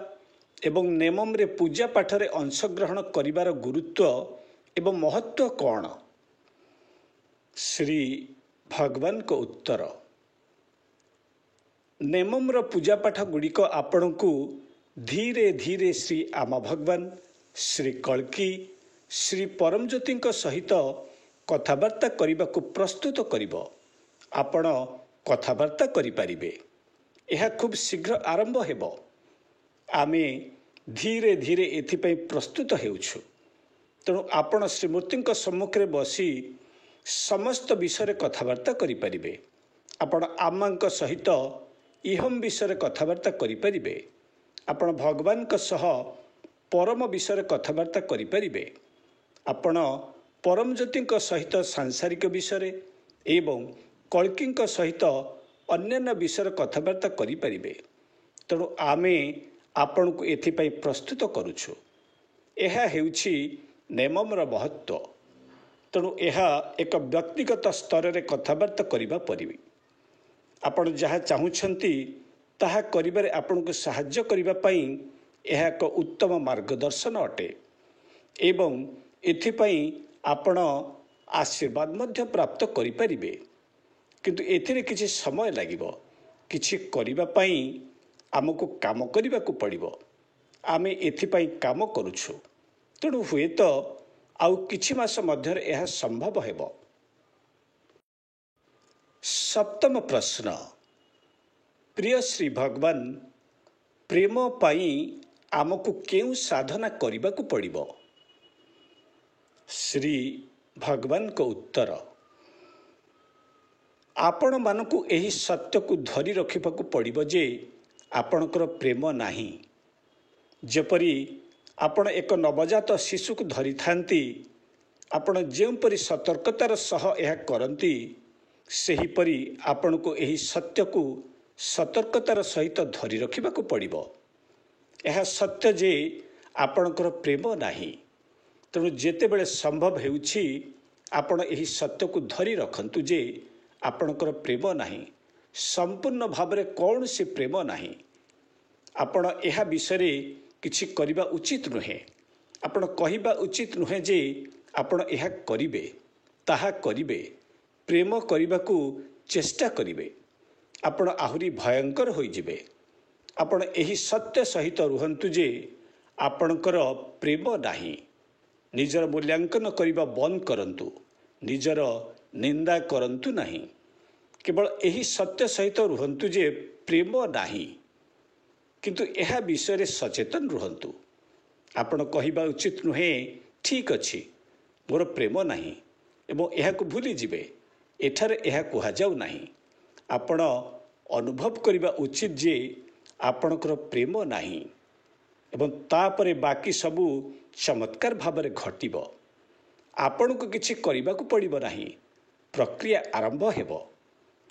ଏବଂ ନେମମରେ ପୂଜା ପାଠରେ ଅଂଶଗ୍ରହଣ କରିବାର ଗୁରୁତ୍ୱ ଏବଂ ମହତ୍ତ୍ୱ କ'ଣ? ଶ୍ରୀ ଭଗବାନଙ୍କ ଉତ୍ତର, ନେମମର ପୂଜାପାଠ ଗୁଡ଼ିକ ଆପଣଙ୍କୁ ଧୀରେ ଧୀରେ ଶ୍ରୀ ଆମ ଭଗବାନ, ଶ୍ରୀ କଳ୍କି, ଶ୍ରୀ ପରମଜ୍ୟୋତିଙ୍କ ସହିତ କଥାବାର୍ତ୍ତା କରିବାକୁ ପ୍ରସ୍ତୁତ କରିବ। ଆପଣ କଥାବାର୍ତ୍ତା କରିପାରିବେ। ଏହା ଖୁବ୍ ଶୀଘ୍ର ଆରମ୍ଭ ହେବ। ଆମେ ଧୀରେ ଧୀରେ ଏଥିପାଇଁ ପ୍ରସ୍ତୁତ ହେଉଛୁ। ତେଣୁ ଆପଣ ଶ୍ରୀମୂର୍ତ୍ତିଙ୍କ ସମ୍ମୁଖରେ ବସି ସମସ୍ତ ବିଷୟରେ କଥାବାର୍ତ୍ତା କରିପାରିବେ। ଆପଣ ଆମାଙ୍କ ସହିତ ଇହମ୍ ବିଷୟରେ କଥାବାର୍ତ୍ତା କରିପାରିବେ। ଆପଣ ଭଗବାନଙ୍କ ସହ ପରମ ବିଷୟରେ କଥାବାର୍ତ୍ତା କରିପାରିବେ। ଆପଣ ପରମଜ୍ୟୋତିଙ୍କ ସହିତ ସାଂସାରିକ ବିଷୟରେ ଏବଂ କଳ୍କିଙ୍କ ସହିତ ଅନ୍ୟାନ୍ୟ ବିଷୟରେ କଥାବାର୍ତ୍ତା କରିପାରିବେ। ତେଣୁ ଆମେ ଆପଣଙ୍କୁ ଏଥିପାଇଁ ପ୍ରସ୍ତୁତ କରୁଛୁ। ଏହା ହେଉଛି ନେମମର ମହତ୍ତ୍ୱ। ତେଣୁ ଏହା ଏକ ବ୍ୟକ୍ତିଗତ ସ୍ତରରେ କଥାବାର୍ତ୍ତା କରିବା ପରି। ଆପଣ ଯାହା ଚାହୁଁଛନ୍ତି ତାହା କରିବାରେ ଆପଣଙ୍କୁ ସାହାଯ୍ୟ କରିବା ପାଇଁ ଏହା ଏକ ଉତ୍ତମ ମାର୍ଗଦର୍ଶନ ଅଟେ ଏବଂ ଏଥିପାଇଁ ଆପଣ ଆଶୀର୍ବାଦ ମଧ୍ୟ ପ୍ରାପ୍ତ କରିପାରିବେ। କିନ୍ତୁ ଏଥିରେ କିଛି ସମୟ ଲାଗିବ। କିଛି କରିବା ପାଇଁ ଆମକୁ କାମ କରିବାକୁ ପଡ଼ିବ। ଆମେ ଏଥିପାଇଁ କାମ କରୁଛୁ। ତେଣୁ ହୁଏତ ଆଉ କିଛି ମାସ ମଧ୍ୟରେ ଏହା ସମ୍ଭବ ହେବ। ସପ୍ତମ ପ୍ରଶ୍ନ, ପ୍ରିୟ ଶ୍ରୀ ଭଗବାନ, ପ୍ରେମ ପାଇଁ ଆମକୁ କେଉଁ ସାଧନା କରିବାକୁ ପଡ଼ିବ? ଶ୍ରୀ ଭଗବାନଙ୍କ ଉତ୍ତର, ଆପଣମାନଙ୍କୁ ଏହି ସତ୍ୟକୁ ଧରି ରଖିବାକୁ ପଡ଼ିବ ଯେ ଆପଣଙ୍କର ପ୍ରେମ ନାହିଁ। ଯେପରି ଆପଣ ଏକ ନବଜାତ ଶିଶୁକୁ ଧରିଥାନ୍ତି, ଆପଣ ଯେଉଁପରି ସତର୍କତାର ସହ ଏହା କରନ୍ତି, ସେହିପରି ଆପଣଙ୍କୁ ଏହି ସତ୍ୟକୁ ସତର୍କତାର ସହିତ ଧରି ରଖିବାକୁ ପଡ଼ିବ। ଏହା ସତ୍ୟ ଯେ ଆପଣଙ୍କର ପ୍ରେମ ନାହିଁ। ତେଣୁ ଯେତେବେଳେ ସମ୍ଭବ ହେଉଛି ଆପଣ ଏହି ସତ୍ୟକୁ ଧରି ରଖନ୍ତୁ ଯେ ଆପଣଙ୍କର ପ୍ରେମ ନାହିଁ, ସମ୍ପୂର୍ଣ୍ଣ ଭାବରେ କୌଣସି ପ୍ରେମ ନାହିଁ। ଆପଣ ଏହା ବିଷୟରେ କିଛି କରିବା ଉଚିତ ନୁହେଁ। ଆପଣ କହିବା ଉଚିତ ନୁହେଁ ଯେ ଆପଣ ଏହା କରିବେ, ତାହା କରିବେ, ପ୍ରେମ କରିବାକୁ ଚେଷ୍ଟା କରିବେ। ଆପଣ ଆହୁରି ଭୟଙ୍କର ହୋଇଯିବେ। ଆପଣ ଏହି ସତ୍ୟ ସହିତ ରୁହନ୍ତୁ ଯେ ଆପଣଙ୍କର ପ୍ରେମ ନାହିଁ। ନିଜର ମୂଲ୍ୟାଙ୍କନ କରିବା ବନ୍ଦ କରନ୍ତୁ। ନିଜର ନିନ୍ଦା କରନ୍ତୁ ନାହିଁ। କେବଳ ଏହି ସତ୍ୟ ସହିତ ରୁହନ୍ତୁ ଯେ ପ୍ରେମ ନାହିଁ, କିନ୍ତୁ ଏହା ବିଷୟରେ ସଚେତନ ରୁହନ୍ତୁ। ଆପଣ କହିବା ଉଚିତ ନୁହେଁ, ଠିକ୍ ଅଛି, ମୋର ପ୍ରେମ ନାହିଁ ଏବଂ ଏହାକୁ ଭୁଲିଯିବେ। ଏଠାରେ ଏହା କୁହାଯାଉ ନାହିଁ। ଆପଣ ଅନୁଭବ କରିବା ଉଚିତ ଯେ ଆପଣଙ୍କର ପ୍ରେମ ନାହିଁ ଏବଂ ତାପରେ ବାକି ସବୁ ଚମତ୍କାର ଭାବରେ ଘଟିବ। ଆପଣଙ୍କୁ କିଛି କରିବାକୁ ପଡ଼ିବ ନାହିଁ। ପ୍ରକ୍ରିୟା ଆରମ୍ଭ ହେବ।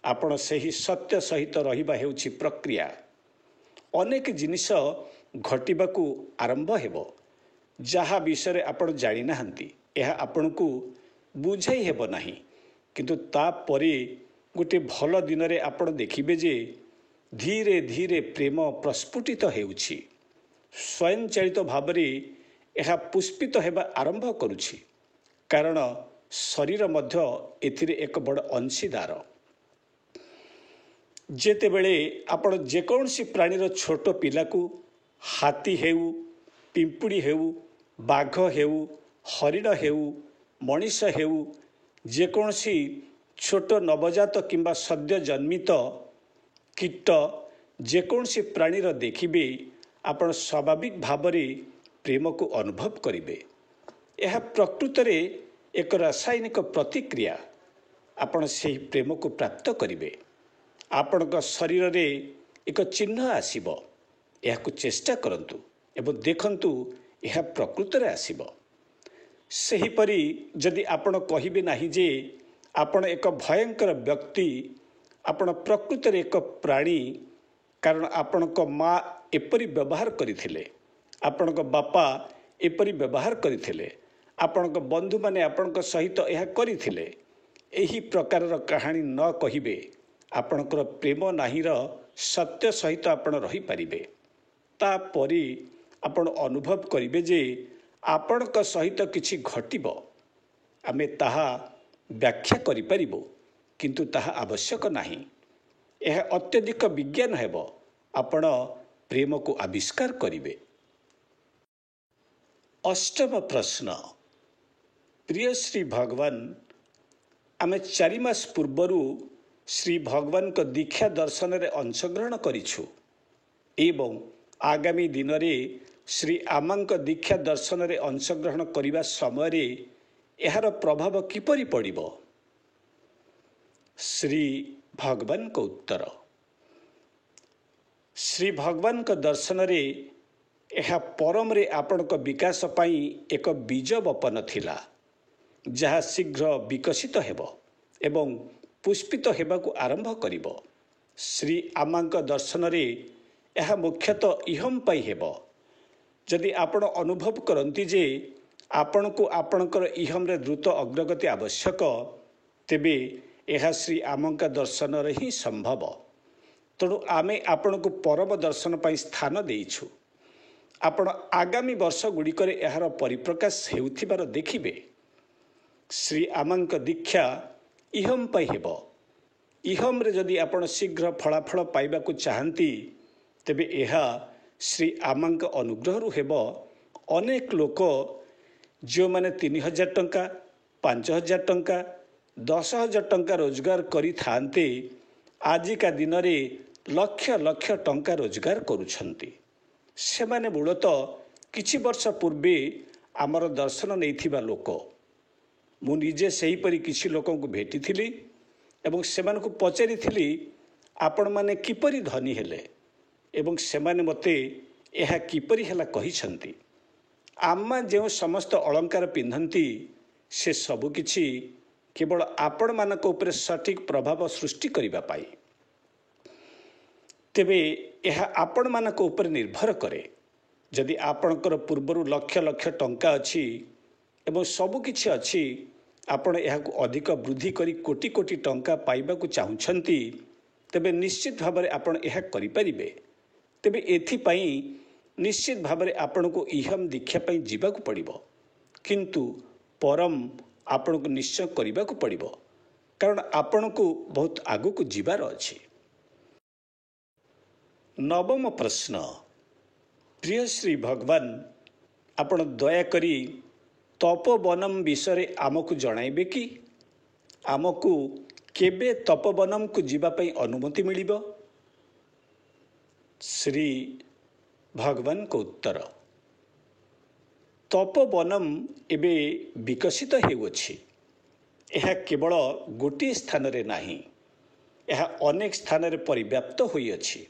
ଆପଣ ସେହି ସତ୍ୟ ସହିତ ରହିବା ହେଉଛି ପ୍ରକ୍ରିୟା। ଅନେକ ଜିନିଷ ଘଟିବାକୁ ଆରମ୍ଭ ହେବ ଯାହା ବିଷୟରେ ଆପଣ ଜାଣିନାହାନ୍ତି। ଏହା ଆପଣଙ୍କୁ ବୁଝାଇ ହେବ ନାହିଁ, କିନ୍ତୁ ତାପରେ ଗୋଟିଏ ଭଲ ଦିନରେ ଆପଣ ଦେଖିବେ ଯେ ଧୀରେ ଧୀରେ ପ୍ରେମ ପ୍ରସ୍ଫୁଟିତ ହେଉଛି। ସ୍ୱୟଂଚାଳିତ ଭାବରେ ଏହା ପୁଷ୍ପିତ ହେବା ଆରମ୍ଭ କରୁଛି, କାରଣ ଶରୀର ମଧ୍ୟ ଏଥିରେ ଏକ ବଡ଼ ଅଂଶୀଦାର। ଯେତେବେଳେ ଆପଣ ଯେକୌଣସି ପ୍ରାଣୀର ଛୋଟ ପିଲାକୁ, ହାତୀ ହେଉ, ପିମ୍ପୁଡ଼ି ହେଉ, ବାଘ ହେଉ, ହରିଣ ହେଉ, ମଣିଷ ହେଉ, ଯେକୌଣସି ଛୋଟ ନବଜାତ କିମ୍ବା ସଦ୍ୟ ଜନ୍ମିତ କୀଟ, ଯେକୌଣସି ପ୍ରାଣୀର ଦେଖିବେ, ଆପଣ ସ୍ୱାଭାବିକ ଭାବରେ ପ୍ରେମକୁ ଅନୁଭବ କରିବେ। ଏହା ପ୍ରକୃତରେ ଏକ ରାସାୟନିକ ପ୍ରତିକ୍ରିୟା। ଆପଣ ସେହି ପ୍ରେମକୁ ପ୍ରାପ୍ତ କରିବେ। ଆପଣଙ୍କ ଶରୀରରେ ଏକ ଚିହ୍ନ ଆସିବ। ଏହାକୁ ଚେଷ୍ଟା କରନ୍ତୁ ଏବଂ ଦେଖନ୍ତୁ ଏହା ପ୍ରକୃତରେ ଆସିବ। ସେହିପରି ଯଦି ଆପଣ କହିବେ ନାହିଁ ଯେ ଆପଣ ଏକ ଭୟଙ୍କର ବ୍ୟକ୍ତି, ଆପଣ ପ୍ରକୃତରେ ଏକ ପ୍ରାଣୀ, କାରଣ ଆପଣଙ୍କ ମା ଏପରି ବ୍ୟବହାର କରିଥିଲେ, ଆପଣଙ୍କ ବାପା ଏପରି ବ୍ୟବହାର କରିଥିଲେ, ଆପଣଙ୍କ ବନ୍ଧୁମାନେ ଆପଣଙ୍କ ସହିତ ଏହା କରିଥିଲେ। ଏହି ପ୍ରକାରର କାହାଣୀ ନ କହିବେ ଆପଣଙ୍କର ପ୍ରେମ ନାହିଁର ସତ୍ୟ ସହିତ ଆପଣ ରହିପାରିବେ। ତାପରେ ଆପଣ ଅନୁଭବ କରିବେ ଯେ ଆପଣଙ୍କ ସହିତ କିଛି ଘଟିବ। ଆମେ ତାହା ବ୍ୟାଖ୍ୟା କରିପାରିବୁ, କିନ୍ତୁ ତାହା ଆବଶ୍ୟକ ନାହିଁ। ଏହା ଅତ୍ୟଧିକ ବିଜ୍ଞାନ ହେବ। ଆପଣ ପ୍ରେମକୁ ଆବିଷ୍କାର କରିବେ। ଅଷ୍ଟମ ପ୍ରଶ୍ନ। ପ୍ରିୟ ଶ୍ରୀ ଭଗବାନ, ଆମେ 4 ମାସ ପୂର୍ବରୁ ଶ୍ରୀ ଭଗବାନଙ୍କ ଦୀକ୍ଷା ଦର୍ଶନରେ ଅଂଶଗ୍ରହଣ କରିଛୁ ଏବଂ ଆଗାମୀ ଦିନରେ ଶ୍ରୀ ଆମାଙ୍କ ଦୀକ୍ଷା ଦର୍ଶନରେ ଅଂଶଗ୍ରହଣ କରିବା ସମୟରେ ଏହାର ପ୍ରଭାବ କିପରି ପଡ଼ିବ? ଶ୍ରୀ ଭଗବାନଙ୍କ ଉତ୍ତର। ଶ୍ରୀ ଭଗବାନଙ୍କ ଦର୍ଶନରେ ଏହା ପରମରେ ଆପଣଙ୍କ ବିକାଶ ପାଇଁ ଏକ ବୀଜ ବପନ ଥିଲା, ଯାହା ଶୀଘ୍ର ବିକଶିତ ହେବ ଏବଂ ପୁଷ୍ପିତ ହେବାକୁ ଆରମ୍ଭ କରିବ। ଶ୍ରୀ ଆମାଙ୍କ ଦର୍ଶନରେ ଏହା ମୁଖ୍ୟତଃ ଇହମ୍ ପାଇଁ ହେବ। ଯଦି ଆପଣ ଅନୁଭବ କରନ୍ତି ଯେ ଆପଣଙ୍କୁ ଆପଣଙ୍କର ଇହମ୍ରେ ଦ୍ରୁତ ଅଗ୍ରଗତି ଆବଶ୍ୟକ, ତେବେ ଏହା ଶ୍ରୀ ଆମଙ୍କ ଦର୍ଶନରେ ହିଁ ସମ୍ଭବ। ତେଣୁ ଆମେ ଆପଣଙ୍କୁ ପରମ ଦର୍ଶନ ପାଇଁ ସ୍ଥାନ ଦେଇଛୁ। ଆପଣ ଆଗାମୀ ବର୍ଷ ଗୁଡ଼ିକରେ ଏହାର ପରିପ୍ରକାଶ ହେଉଥିବାର ଦେଖିବେ। ଶ୍ରୀ ଆମଙ୍କ ଦୀକ୍ଷା ଇହମ୍ ପାଇଁ ହେବ। ଇହମ୍ରେ ଯଦି ଆପଣ ଶୀଘ୍ର ଫଳାଫଳ ପାଇବାକୁ ଚାହାନ୍ତି, ତେବେ ଏହା ଶ୍ରୀ ଆମଙ୍କ ଅନୁଗ୍ରହରୁ ହେବ। ଅନେକ ଲୋକ ଯେଉଁମାନେ 3000 ଟଙ୍କା, 5000 ଟଙ୍କା, 10,000 ଟଙ୍କା ରୋଜଗାର କରିଥାନ୍ତେ, ଆଜିକା ଦିନରେ ଲକ୍ଷ ଲକ୍ଷ ଟଙ୍କା ରୋଜଗାର କରୁଛନ୍ତି। ସେମାନେ ମୂଳତଃ କିଛି ବର୍ଷ ପୂର୍ବେ ଆମର ଦର୍ଶନ ନେଇଥିବା ଲୋକ। ମୁଁ ନିଜେ ସେହିପରି କିଛି ଲୋକଙ୍କୁ ଭେଟିଥିଲି ଏବଂ ସେମାନଙ୍କୁ ପଚାରିଥିଲି, ଆପଣମାନେ କିପରି ଧନୀ ହେଲେ? ଏବଂ ସେମାନେ ମୋତେ ଏହା କିପରି ହେଲା କହିଛନ୍ତି। ଆମା ଯେଉଁ ସମସ୍ତ ଅଳଙ୍କାର ପିନ୍ଧନ୍ତି, ସେ ସବୁକିଛି କେବଳ ଆପଣମାନଙ୍କ ଉପରେ ସଠିକ୍ ପ୍ରଭାବ ସୃଷ୍ଟି କରିବା ପାଇଁ। ତେବେ ଏହା ଆପଣମାନଙ୍କ ଉପରେ ନିର୍ଭର କରେ। ଯଦି ଆପଣଙ୍କର ପୂର୍ବରୁ ଲକ୍ଷ ଲକ୍ଷ ଟଙ୍କା ଅଛି ଏବଂ ସବୁକିଛି ଅଛି, ଆପଣ ଏହାକୁ ଅଧିକ ବୃଦ୍ଧି କରି କୋଟି କୋଟି ଟଙ୍କା ପାଇବାକୁ ଚାହୁଁଛନ୍ତି, ତେବେ ନିଶ୍ଚିତ ଭାବରେ ଆପଣ ଏହା କରିପାରିବେ। ତେବେ ଏଥିପାଇଁ ନିଶ୍ଚିତ ଭାବରେ ଆପଣଙ୍କୁ ଇହମ୍ ଦୀକ୍ଷା ପାଇଁ ଯିବାକୁ ପଡ଼ିବ, କିନ୍ତୁ ପରମ୍ ଆପଣଙ୍କୁ ନିଶ୍ଚୟ କରିବାକୁ ପଡ଼ିବ, କାରଣ ଆପଣଙ୍କୁ ବହୁତ ଆଗକୁ ଯିବାର ଅଛି। ନବମ ପ୍ରଶ୍ନ, ପ୍ରିୟ ଶ୍ରୀ ଭଗବାନ, ଆପଣ ଦୟାକରି ତପୋବନମ୍ ବିଷୟରେ ଆମକୁ ଜଣାଇବେ କି? ଆମକୁ କେବେ ତପୋବନମକୁ ଯିବା ପାଇଁ ଅନୁମତି ମିଳିବ? ଶ୍ରୀ ଭଗବାନଙ୍କ ଉତ୍ତର, ତପୋବନମ୍ ଏବେ ବିକଶିତ ହେଉଅଛି। ଏହା କେବଳ ଗୋଟିଏ ସ୍ଥାନରେ ନାହିଁ, ଏହା ଅନେକ ସ୍ଥାନରେ ପରିବ୍ୟାପ୍ତ ହୋଇଅଛି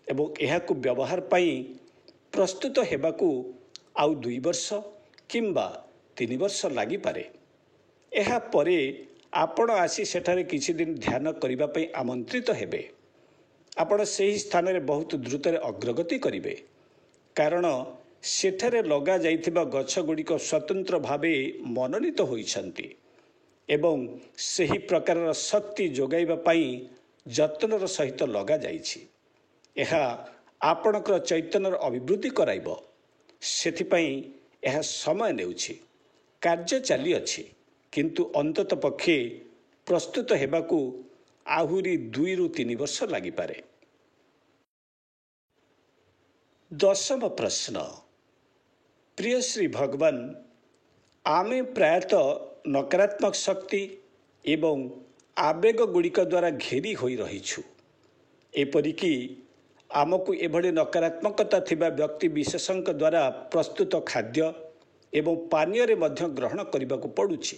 ଏବଂ ଏହାକୁ ବ୍ୟବହାର ପାଇଁ ପ୍ରସ୍ତୁତ ହେବାକୁ ଆଉ 2 ବର୍ଷ କିମ୍ବା 3 ବର୍ଷ ଲାଗିପାରେ। ଏହାପରେ ଆପଣ ଆସି ସେଠାରେ କିଛି ଦିନ ଧ୍ୟାନ କରିବା ପାଇଁ ଆମନ୍ତ୍ରିତ ହେବେ। ଆପଣ ସେହି ସ୍ଥାନରେ ବହୁତ ଦ୍ରୁତରେ ଅଗ୍ରଗତି କରିବେ, କାରଣ ସେଠାରେ ଲଗାଯାଇଥିବା ଗଛଗୁଡ଼ିକ ସ୍ୱତନ୍ତ୍ର ଭାବେ ମନୋନୀତ ହୋଇଛନ୍ତି ଏବଂ ସେହି ପ୍ରକାରର ଶକ୍ତି ଯୋଗାଇବା ପାଇଁ ଯତ୍ନର ସହିତ ଲଗାଯାଇଛି। ଏହା ଆପଣଙ୍କର ଚୈତନ୍ୟର ଅଭିବୃଦ୍ଧି କରାଇବ। ସେଥିପାଇଁ ଏହା ସମୟ ନେଉଛି। କାର୍ଯ୍ୟ ଚାଲିଅଛି, କିନ୍ତୁ ଅନ୍ତତଃ ପକ୍ଷେ ପ୍ରସ୍ତୁତ ହେବାକୁ ଆହୁରି 2ରୁ 3 ବର୍ଷ ଲାଗିପାରେ। ଦଶମ ପ୍ରଶ୍ନ, ପ୍ରିୟ ଶ୍ରୀ ଭଗବାନ, ଆମେ ପ୍ରାୟତଃ ନକାରାତ୍ମକ ଶକ୍ତି ଏବଂ ଆବେଗ ଗୁଡ଼ିକ ଦ୍ୱାରା ଘେରି ହୋଇ ରହିଛୁ। ଏପରିକି ଆମକୁ ଏଭଳି ନକାରାତ୍ମକତା ଥିବା ବ୍ୟକ୍ତି ବିଶେଷଙ୍କ ଦ୍ୱାରା ପ୍ରସ୍ତୁତ ଖାଦ୍ୟ ଏବଂ ପାନୀୟରେ ମଧ୍ୟ ଗ୍ରହଣ କରିବାକୁ ପଡ଼ୁଛି।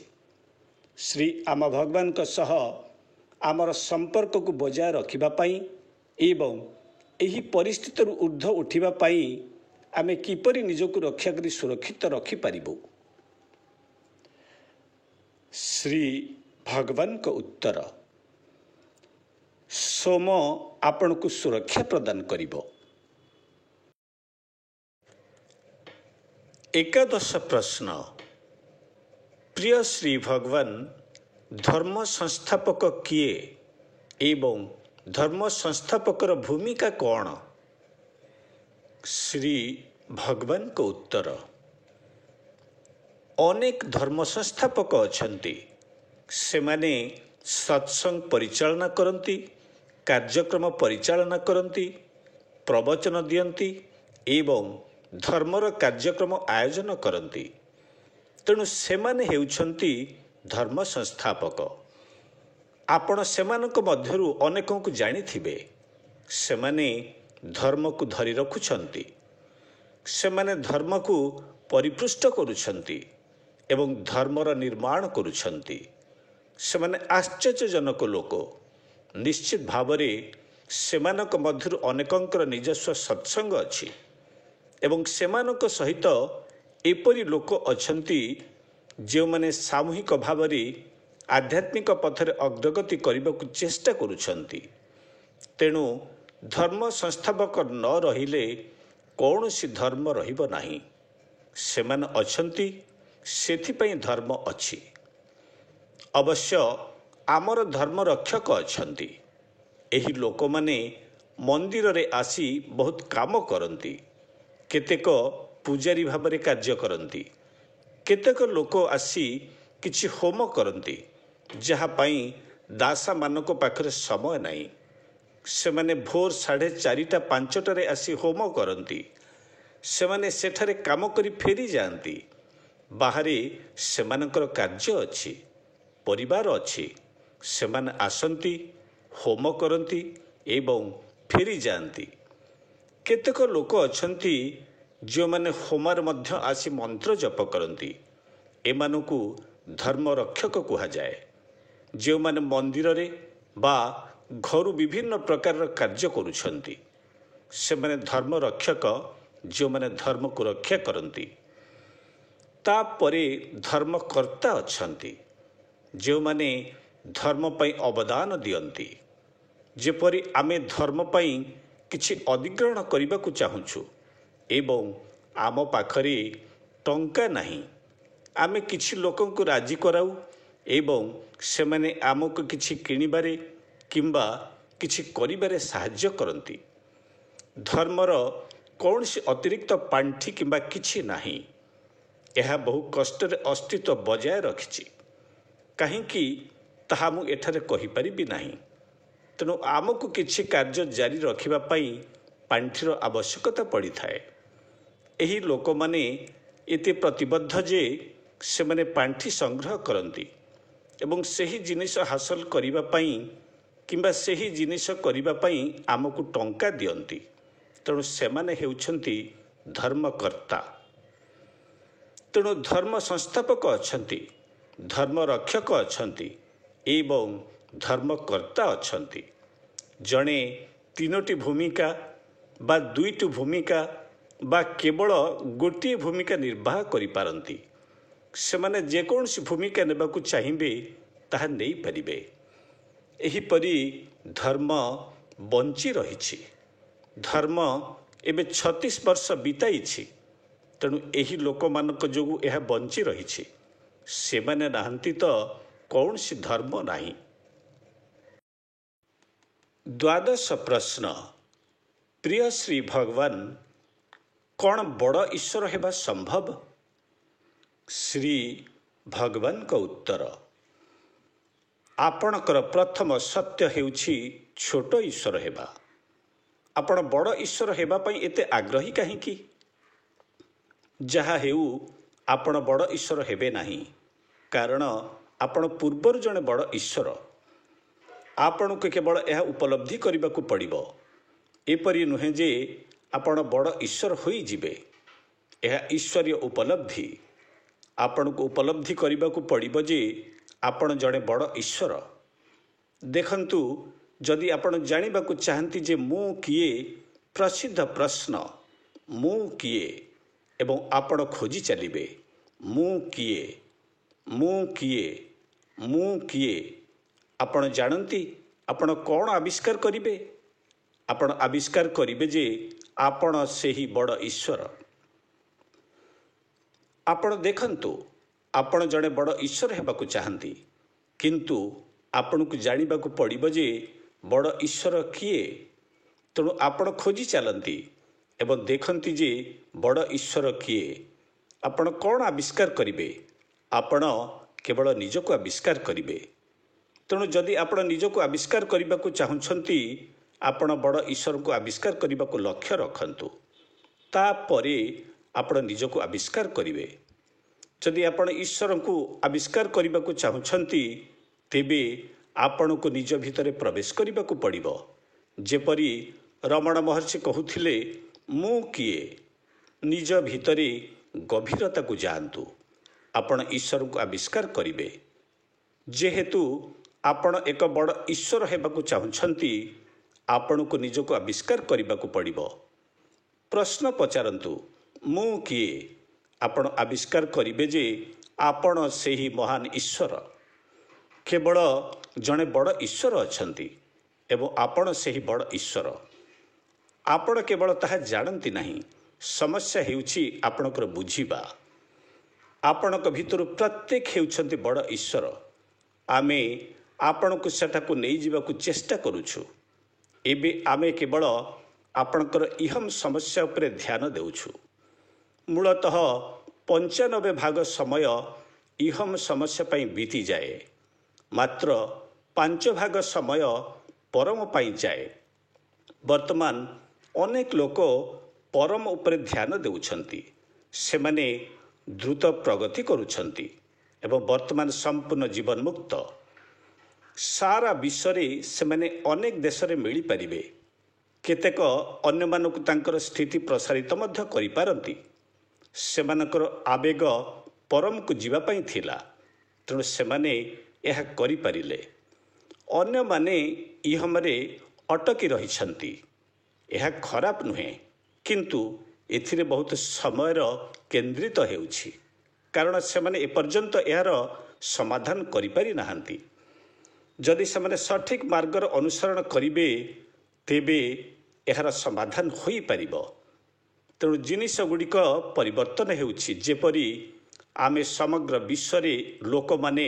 ଶ୍ରୀ ଆମ ଭଗବାନଙ୍କ ସହ ଆମର ସମ୍ପର୍କକୁ ବଜାୟ ରଖିବା ପାଇଁ ଏବଂ ଏହି ପରିସ୍ଥିତିରୁ ଉର୍ଦ୍ଧ୍ୱ ଉଠିବା ପାଇଁ ଆମେ କିପରି ନିଜକୁ ରକ୍ଷା କରି ସୁରକ୍ଷିତ ରଖିପାରିବୁ? ଶ୍ରୀ ଭଗବାନଙ୍କ ଉତ୍ତର, ସୋମ ଆପଣଙ୍କୁ ସୁରକ୍ଷା ପ୍ରଦାନ କରିବ। ଏକାଦଶ ପ୍ରଶ୍ନ, ପ୍ରିୟ ଶ୍ରୀ ଭଗବାନ, ଧର୍ମ ସଂସ୍ଥାପକ କିଏ ଏବଂ ଧର୍ମ ସଂସ୍ଥାପକର ଭୂମିକା କ'ଣ? ଶ୍ରୀ ଭଗବାନଙ୍କ ଉତ୍ତର, ଅନେକ ଧର୍ମ ସଂସ୍ଥାପକ ଅଛନ୍ତି। ସେମାନେ ସତ୍ସଙ୍ଗ ପରିଚାଳନା କରନ୍ତି, କାର୍ଯ୍ୟକ୍ରମ ପରିଚାଳନା କରନ୍ତି, ପ୍ରବଚନ ଦିଅନ୍ତି ଏବଂ ଧର୍ମର କାର୍ଯ୍ୟକ୍ରମ ଆୟୋଜନ କରନ୍ତି। ତେଣୁ ସେମାନେ ହେଉଛନ୍ତି ଧର୍ମ ସଂସ୍ଥାପକ। ଆପଣ ସେମାନଙ୍କ ମଧ୍ୟରୁ ଅନେକଙ୍କୁ ଜାଣିଥିବେ। ସେମାନେ ଧର୍ମକୁ ଧରି ରଖୁଛନ୍ତି। ସେମାନେ ଧର୍ମକୁ ପରିପୃଷ୍ଟ କରୁଛନ୍ତି ଏବଂ ଧର୍ମର ନିର୍ମାଣ କରୁଛନ୍ତି। ସେମାନେ ଆଶ୍ଚର୍ଯ୍ୟଜନକ ଲୋକ। ନିଶ୍ଚିତ ଭାବରେ ସେମାନଙ୍କ ମଧ୍ୟରୁ ଅନେକଙ୍କର ନିଜସ୍ୱ ସତ୍ସଙ୍ଗ ଅଛି ଏବଂ ସେମାନଙ୍କ ସହିତ ଏପରି ଲୋକ ଅଛନ୍ତି ଯେଉଁମାନେ ସାମୂହିକ ଭାବରେ ଆଧ୍ୟାତ୍ମିକ ପଥରେ ଅଗ୍ରଗତି କରିବାକୁ ଚେଷ୍ଟା କରୁଛନ୍ତି। ତେଣୁ ଧର୍ମ ସଂସ୍ଥାପକ ନ ରହିଲେ କୌଣସି ଧର୍ମ ରହିବ ନାହିଁ। ସେମାନେ ଅଛନ୍ତି, ସେଥିପାଇଁ ଧର୍ମ ଅଛି। ଅବଶ୍ୟ ଆମର ଧର୍ମ ରକ୍ଷକ ଅଛନ୍ତି। ଏହି ଲୋକମାନେ ମନ୍ଦିରରେ ଆସି ବହୁତ କାମ କରନ୍ତି। କେତେକ ପୂଜାରୀ ଭାବରେ କାର୍ଯ୍ୟ କରନ୍ତି। କେତେକ ଲୋକ ଆସି କିଛି ହୋମ କରନ୍ତି, ଯାହା ପାଇଁ ଦାସମାନଙ୍କ ପାଖରେ ସମୟ ନାହିଁ। ସେମାନେ ଭୋର 4:30 5ଟାରେ ଆସି ହୋମ କରନ୍ତି। ସେମାନେ ସେଠାରେ କାମ କରି ଫେରିଯାଆନ୍ତି। ବାହାରେ ସେମାନଙ୍କର କାର୍ଯ୍ୟ ଅଛି, ପରିବାର ଅଛି। ସେମାନେ ଆସନ୍ତି, ହୋମ କରନ୍ତି ଏବଂ ଫେରିଯାଆନ୍ତି। କେତେକ ଲୋକ ଅଛନ୍ତି ଯେଉଁମାନେ ହୋମରେ ମଧ୍ୟ ଆସି ମନ୍ତ୍ର ଜପ କରନ୍ତି। ଏମାନଙ୍କୁ ଧର୍ମ ରକ୍ଷକ କୁହାଯାଏ। ଯେଉଁମାନେ ମନ୍ଦିରରେ ବା ଘରୁ ବିଭିନ୍ନ ପ୍ରକାରର କାର୍ଯ୍ୟ କରୁଛନ୍ତି, ସେମାନେ ଧର୍ମ ରକ୍ଷକ, ଯେଉଁମାନେ ଧର୍ମକୁ ରକ୍ଷା କରନ୍ତି। ତାପରେ ଧର୍ମକର୍ତ୍ତା ଅଛନ୍ତି, ଯେଉଁମାନେ ଧର୍ମ ପାଇଁ ଅବଦାନ ଦିଅନ୍ତି। ଯେପରି ଆମେ ଧର୍ମ ପାଇଁ କିଛି ଅଧିଗ୍ରହଣ କରିବାକୁ ଚାହୁଁଛୁ ଏବଂ ଆମ ପାଖରେ ଟଙ୍କା ନାହିଁ। ଆମେ କିଛି ଲୋକଙ୍କୁ ରାଜି କରାଉ ଏବଂ ସେମାନେ ଆମକୁ କିଛି କିଣିବାରେ କିମ୍ବା କିଛି କରିବାରେ ସାହାଯ୍ୟ କରନ୍ତି। ଧର୍ମର କୌଣସି ଅତିରିକ୍ତ ପାଣ୍ଠି କିମ୍ବା କିଛି ନାହିଁ। ଏହା ବହୁ କଷ୍ଟରେ ଅସ୍ତିତ୍ୱ ବଜାୟ ରଖିଛି। କାହିଁକି ତାହା ମୁଁ ଏଠାରେ କହିପାରିବି ନାହିଁ। ତେଣୁ ଆମକୁ କିଛି କାର୍ଯ୍ୟ ଜାରି ରଖିବା ପାଇଁ ପାଣ୍ଠିର ଆବଶ୍ୟକତା ପଡ଼ିଥାଏ। ଏହି ଲୋକମାନେ ଏତେ ପ୍ରତିବଦ୍ଧ ଯେ ସେମାନେ ପାଣ୍ଠି ସଂଗ୍ରହ କରନ୍ତି ଏବଂ ସେହି ଜିନିଷ ହାସଲ କରିବା ପାଇଁ କିମ୍ବା ସେହି ଜିନିଷ କରିବା ପାଇଁ ଆମକୁ ଟଙ୍କା ଦିଅନ୍ତି। ତେଣୁ ସେମାନେ ହେଉଛନ୍ତି ଧର୍ମକର୍ତ୍ତା। ତେଣୁ ଧର୍ମ ସଂସ୍ଥାପକ ଅଛନ୍ତି, ଧର୍ମ ରକ୍ଷକ ଅଛନ୍ତି ଏବଂ ଧର୍ମକର୍ତ୍ତା ଅଛନ୍ତି। ଜଣେ ତିନୋଟି ଭୂମିକା ବା ଦୁଇଟି ଭୂମିକା ବା କେବଳ ଗୋଟିଏ ଭୂମିକା ନିର୍ବାହ କରିପାରନ୍ତି। ସେମାନେ ଯେକୌଣସି ଭୂମିକା ନେବାକୁ ଚାହିଁବେ ତାହା ନେଇପାରିବେ। ଏହିପରି ଧର୍ମ ବଞ୍ଚି ରହିଛି। ଧର୍ମ ଏବେ 36 ବର୍ଷ ବିତାଇଛି। ତେଣୁ ଏହି ଲୋକମାନଙ୍କ ଯୋଗୁଁ ଏହା ବଞ୍ଚି ରହିଛି। ସେମାନେ ନାହାନ୍ତି ତ କୌଣସି ଧର୍ମ ନାହିଁ। ଦ୍ୱାଦଶ ପ୍ରଶ୍ନ, ପ୍ରିୟ ଶ୍ରୀ ଭଗବାନ, କ'ଣ ବଡ଼ ଈଶ୍ୱର ହେବା ସମ୍ଭବ? ଶ୍ରୀ ଭଗବାନଙ୍କ ଉତ୍ତର, ଆପଣଙ୍କର ପ୍ରଥମ ସତ୍ୟ ହେଉଛି ଛୋଟ ଈଶ୍ୱର ହେବା। ଆପଣ ବଡ଼ ଈଶ୍ୱର ହେବା ପାଇଁ ଏତେ ଆଗ୍ରହୀ କାହିଁକି? ଯାହା ହେଉ, ଆପଣ ବଡ଼ ଈଶ୍ୱର ହେବେ ନାହିଁ, କାରଣ ଆପଣ ପୂର୍ବରୁ ଜଣେ ବଡ଼ ଈଶ୍ୱର। ଆପଣଙ୍କୁ କେବଳ ଏହା ଉପଲବ୍ଧି କରିବାକୁ ପଡ଼ିବ। ଏପରି ନୁହେଁ ଯେ ଆପଣ ବଡ଼ ଈଶ୍ୱର ହୋଇଯିବେ। ଏହା ଈଶ୍ୱରୀୟ ଉପଲବ୍ଧି। ଆପଣଙ୍କୁ ଉପଲବ୍ଧି କରିବାକୁ ପଡ଼ିବ ଯେ ଆପଣ ଜଣେ ବଡ଼ ଈଶ୍ୱର। ଦେଖନ୍ତୁ, ଯଦି ଆପଣ ଜାଣିବାକୁ ଚାହାନ୍ତି ଯେ ମୁଁ କିଏ, ପ୍ରସିଦ୍ଧ ପ୍ରଶ୍ନ ମୁଁ କିଏ, ଏବଂ ଆପଣ ଖୋଜି ଚାଲିବେ ମୁଁ କିଏ, ମୁଁ କିଏ, ମୁଁ କିଏ। ଆପଣ ଜାଣନ୍ତି ଆପଣ କ'ଣ ଆବିଷ୍କାର କରିବେ? ଆପଣ ଆବିଷ୍କାର କରିବେ ଯେ ଆପଣ ସେହି ବଡ଼ ଈଶ୍ୱର। ଆପଣ ଦେଖନ୍ତୁ, ଆପଣ ଜଣେ ବଡ଼ ଈଶ୍ୱର ହେବାକୁ ଚାହାନ୍ତି, କିନ୍ତୁ ଆପଣଙ୍କୁ ଜାଣିବାକୁ ପଡ଼ିବ ଯେ ବଡ଼ ଈଶ୍ୱର କିଏ। ତେଣୁ ଆପଣ ଖୋଜି ଚାଲନ୍ତି ଏବଂ ଦେଖନ୍ତି ଯେ ବଡ଼ ଈଶ୍ୱର କିଏ। ଆପଣ କ'ଣ ଆବିଷ୍କାର କରିବେ? ଆପଣ କେବଳ ନିଜକୁ ଆବିଷ୍କାର କରିବେ। ତେଣୁ ଯଦି ଆପଣ ନିଜକୁ ଆବିଷ୍କାର କରିବାକୁ ଚାହୁଁଛନ୍ତି, ଆପଣ ବଡ଼ ଈଶ୍ୱରଙ୍କୁ ଆବିଷ୍କାର କରିବାକୁ ଲକ୍ଷ୍ୟ ରଖନ୍ତୁ। ତାପରେ ଆପଣ ନିଜକୁ ଆବିଷ୍କାର କରିବେ। ଯଦି ଆପଣ ଈଶ୍ୱରଙ୍କୁ ଆବିଷ୍କାର କରିବାକୁ ଚାହୁଁଛନ୍ତି, ତେବେ ଆପଣଙ୍କୁ ନିଜ ଭିତରେ ପ୍ରବେଶ କରିବାକୁ ପଡ଼ିବ। ଯେପରି ରମଣ ମହର୍ଷି କହୁଥିଲେ, ମୁଁ କିଏ? ନିଜ ଭିତରେ ଗଭୀରତାକୁ ଯାଆନ୍ତୁ। ଆପଣ ଈଶ୍ୱରଙ୍କୁ ଆବିଷ୍କାର କରିବେ। ଯେହେତୁ ଆପଣ ଏକ ବଡ଼ ଈଶ୍ୱର ହେବାକୁ ଚାହୁଁଛନ୍ତି, ଆପଣଙ୍କୁ ନିଜକୁ ଆବିଷ୍କାର କରିବାକୁ ପଡ଼ିବ। ପ୍ରଶ୍ନ ପଚାରନ୍ତୁ, ମୁଁ କିଏ? ଆପଣ ଆବିଷ୍କାର କରିବେ ଯେ ଆପଣ ସେହି ମହାନ ଈଶ୍ୱର। କେବଳ ଜଣେ ବଡ଼ ଈଶ୍ୱର ଅଛନ୍ତି ଏବଂ ଆପଣ ସେହି ବଡ଼ ଈଶ୍ୱର। ଆପଣ କେବଳ ତାହା ଜାଣନ୍ତି ନାହିଁ। ସମସ୍ୟା ହେଉଛି ଆପଣଙ୍କର ବୁଝିବା। ଆପଣଙ୍କ ଭିତରୁ ପ୍ରତ୍ୟେକ ହେଉଛନ୍ତି ବଡ଼ ଈଶ୍ୱର। ଆମେ ଆପଣଙ୍କୁ ସେଠାକୁ ନେଇଯିବାକୁ ଚେଷ୍ଟା କରୁଛୁ। ଏବେ ଆମେ କେବଳ ଆପଣଙ୍କର ଇହମ୍ ସମସ୍ୟା ଉପରେ ଧ୍ୟାନ ଦେଉଛୁ। ମୂଳତଃ 95% ସମୟ ଇହମ୍ ସମସ୍ୟା ପାଇଁ ବିତିଯାଏ। ମାତ୍ର 5% ସମୟ ପରମ ପାଇଁ ଯାଏ। ବର୍ତ୍ତମାନ ଅନେକ ଲୋକ ପରମ ଉପରେ ଧ୍ୟାନ ଦେଉଛନ୍ତି। ସେମାନେ ଦ୍ରୁତ ପ୍ରଗତି କରୁଛନ୍ତି ଏବଂ ବର୍ତ୍ତମାନ ସମ୍ପୂର୍ଣ୍ଣ ଜୀବନମୁକ୍ତ। ସାରା ବିଶ୍ୱରେ ସେମାନେ ଅନେକ ଦେଶରେ ମିଳିପାରିବେ। କେତେକ ଅନ୍ୟମାନଙ୍କୁ ତାଙ୍କର ସ୍ଥିତି ପ୍ରସାରିତ ମଧ୍ୟ କରିପାରନ୍ତି। ସେମାନଙ୍କର ଆବେଗ ପରମକୁ ଯିବା ପାଇଁ ଥିଲା, ତେଣୁ ସେମାନେ ଏହା କରିପାରିଲେ। ଅନ୍ୟମାନେ ଇହମରେ ଅଟକି ରହିଛନ୍ତି। ଏହା ଖରାପ ନୁହେଁ, କିନ୍ତୁ ଏଥିରେ ବହୁତ ସମୟର କେନ୍ଦ୍ରିତ ହେଉଛି, କାରଣ ସେମାନେ ଏପର୍ଯ୍ୟନ୍ତ ଏହାର ସମାଧାନ କରିପାରି ନାହାନ୍ତି। ଯଦି ସେମାନେ ସଠିକ୍ ମାର୍ଗର ଅନୁସରଣ କରିବେ, ତେବେ ଏହାର ସମାଧାନ ହୋଇପାରିବ। ତେଣୁ ଜିନିଷଗୁଡ଼ିକ ପରିବର୍ତ୍ତନ ହେଉଛି, ଯେପରି ଆମେ ସମଗ୍ର ବିଶ୍ୱରେ ଲୋକମାନେ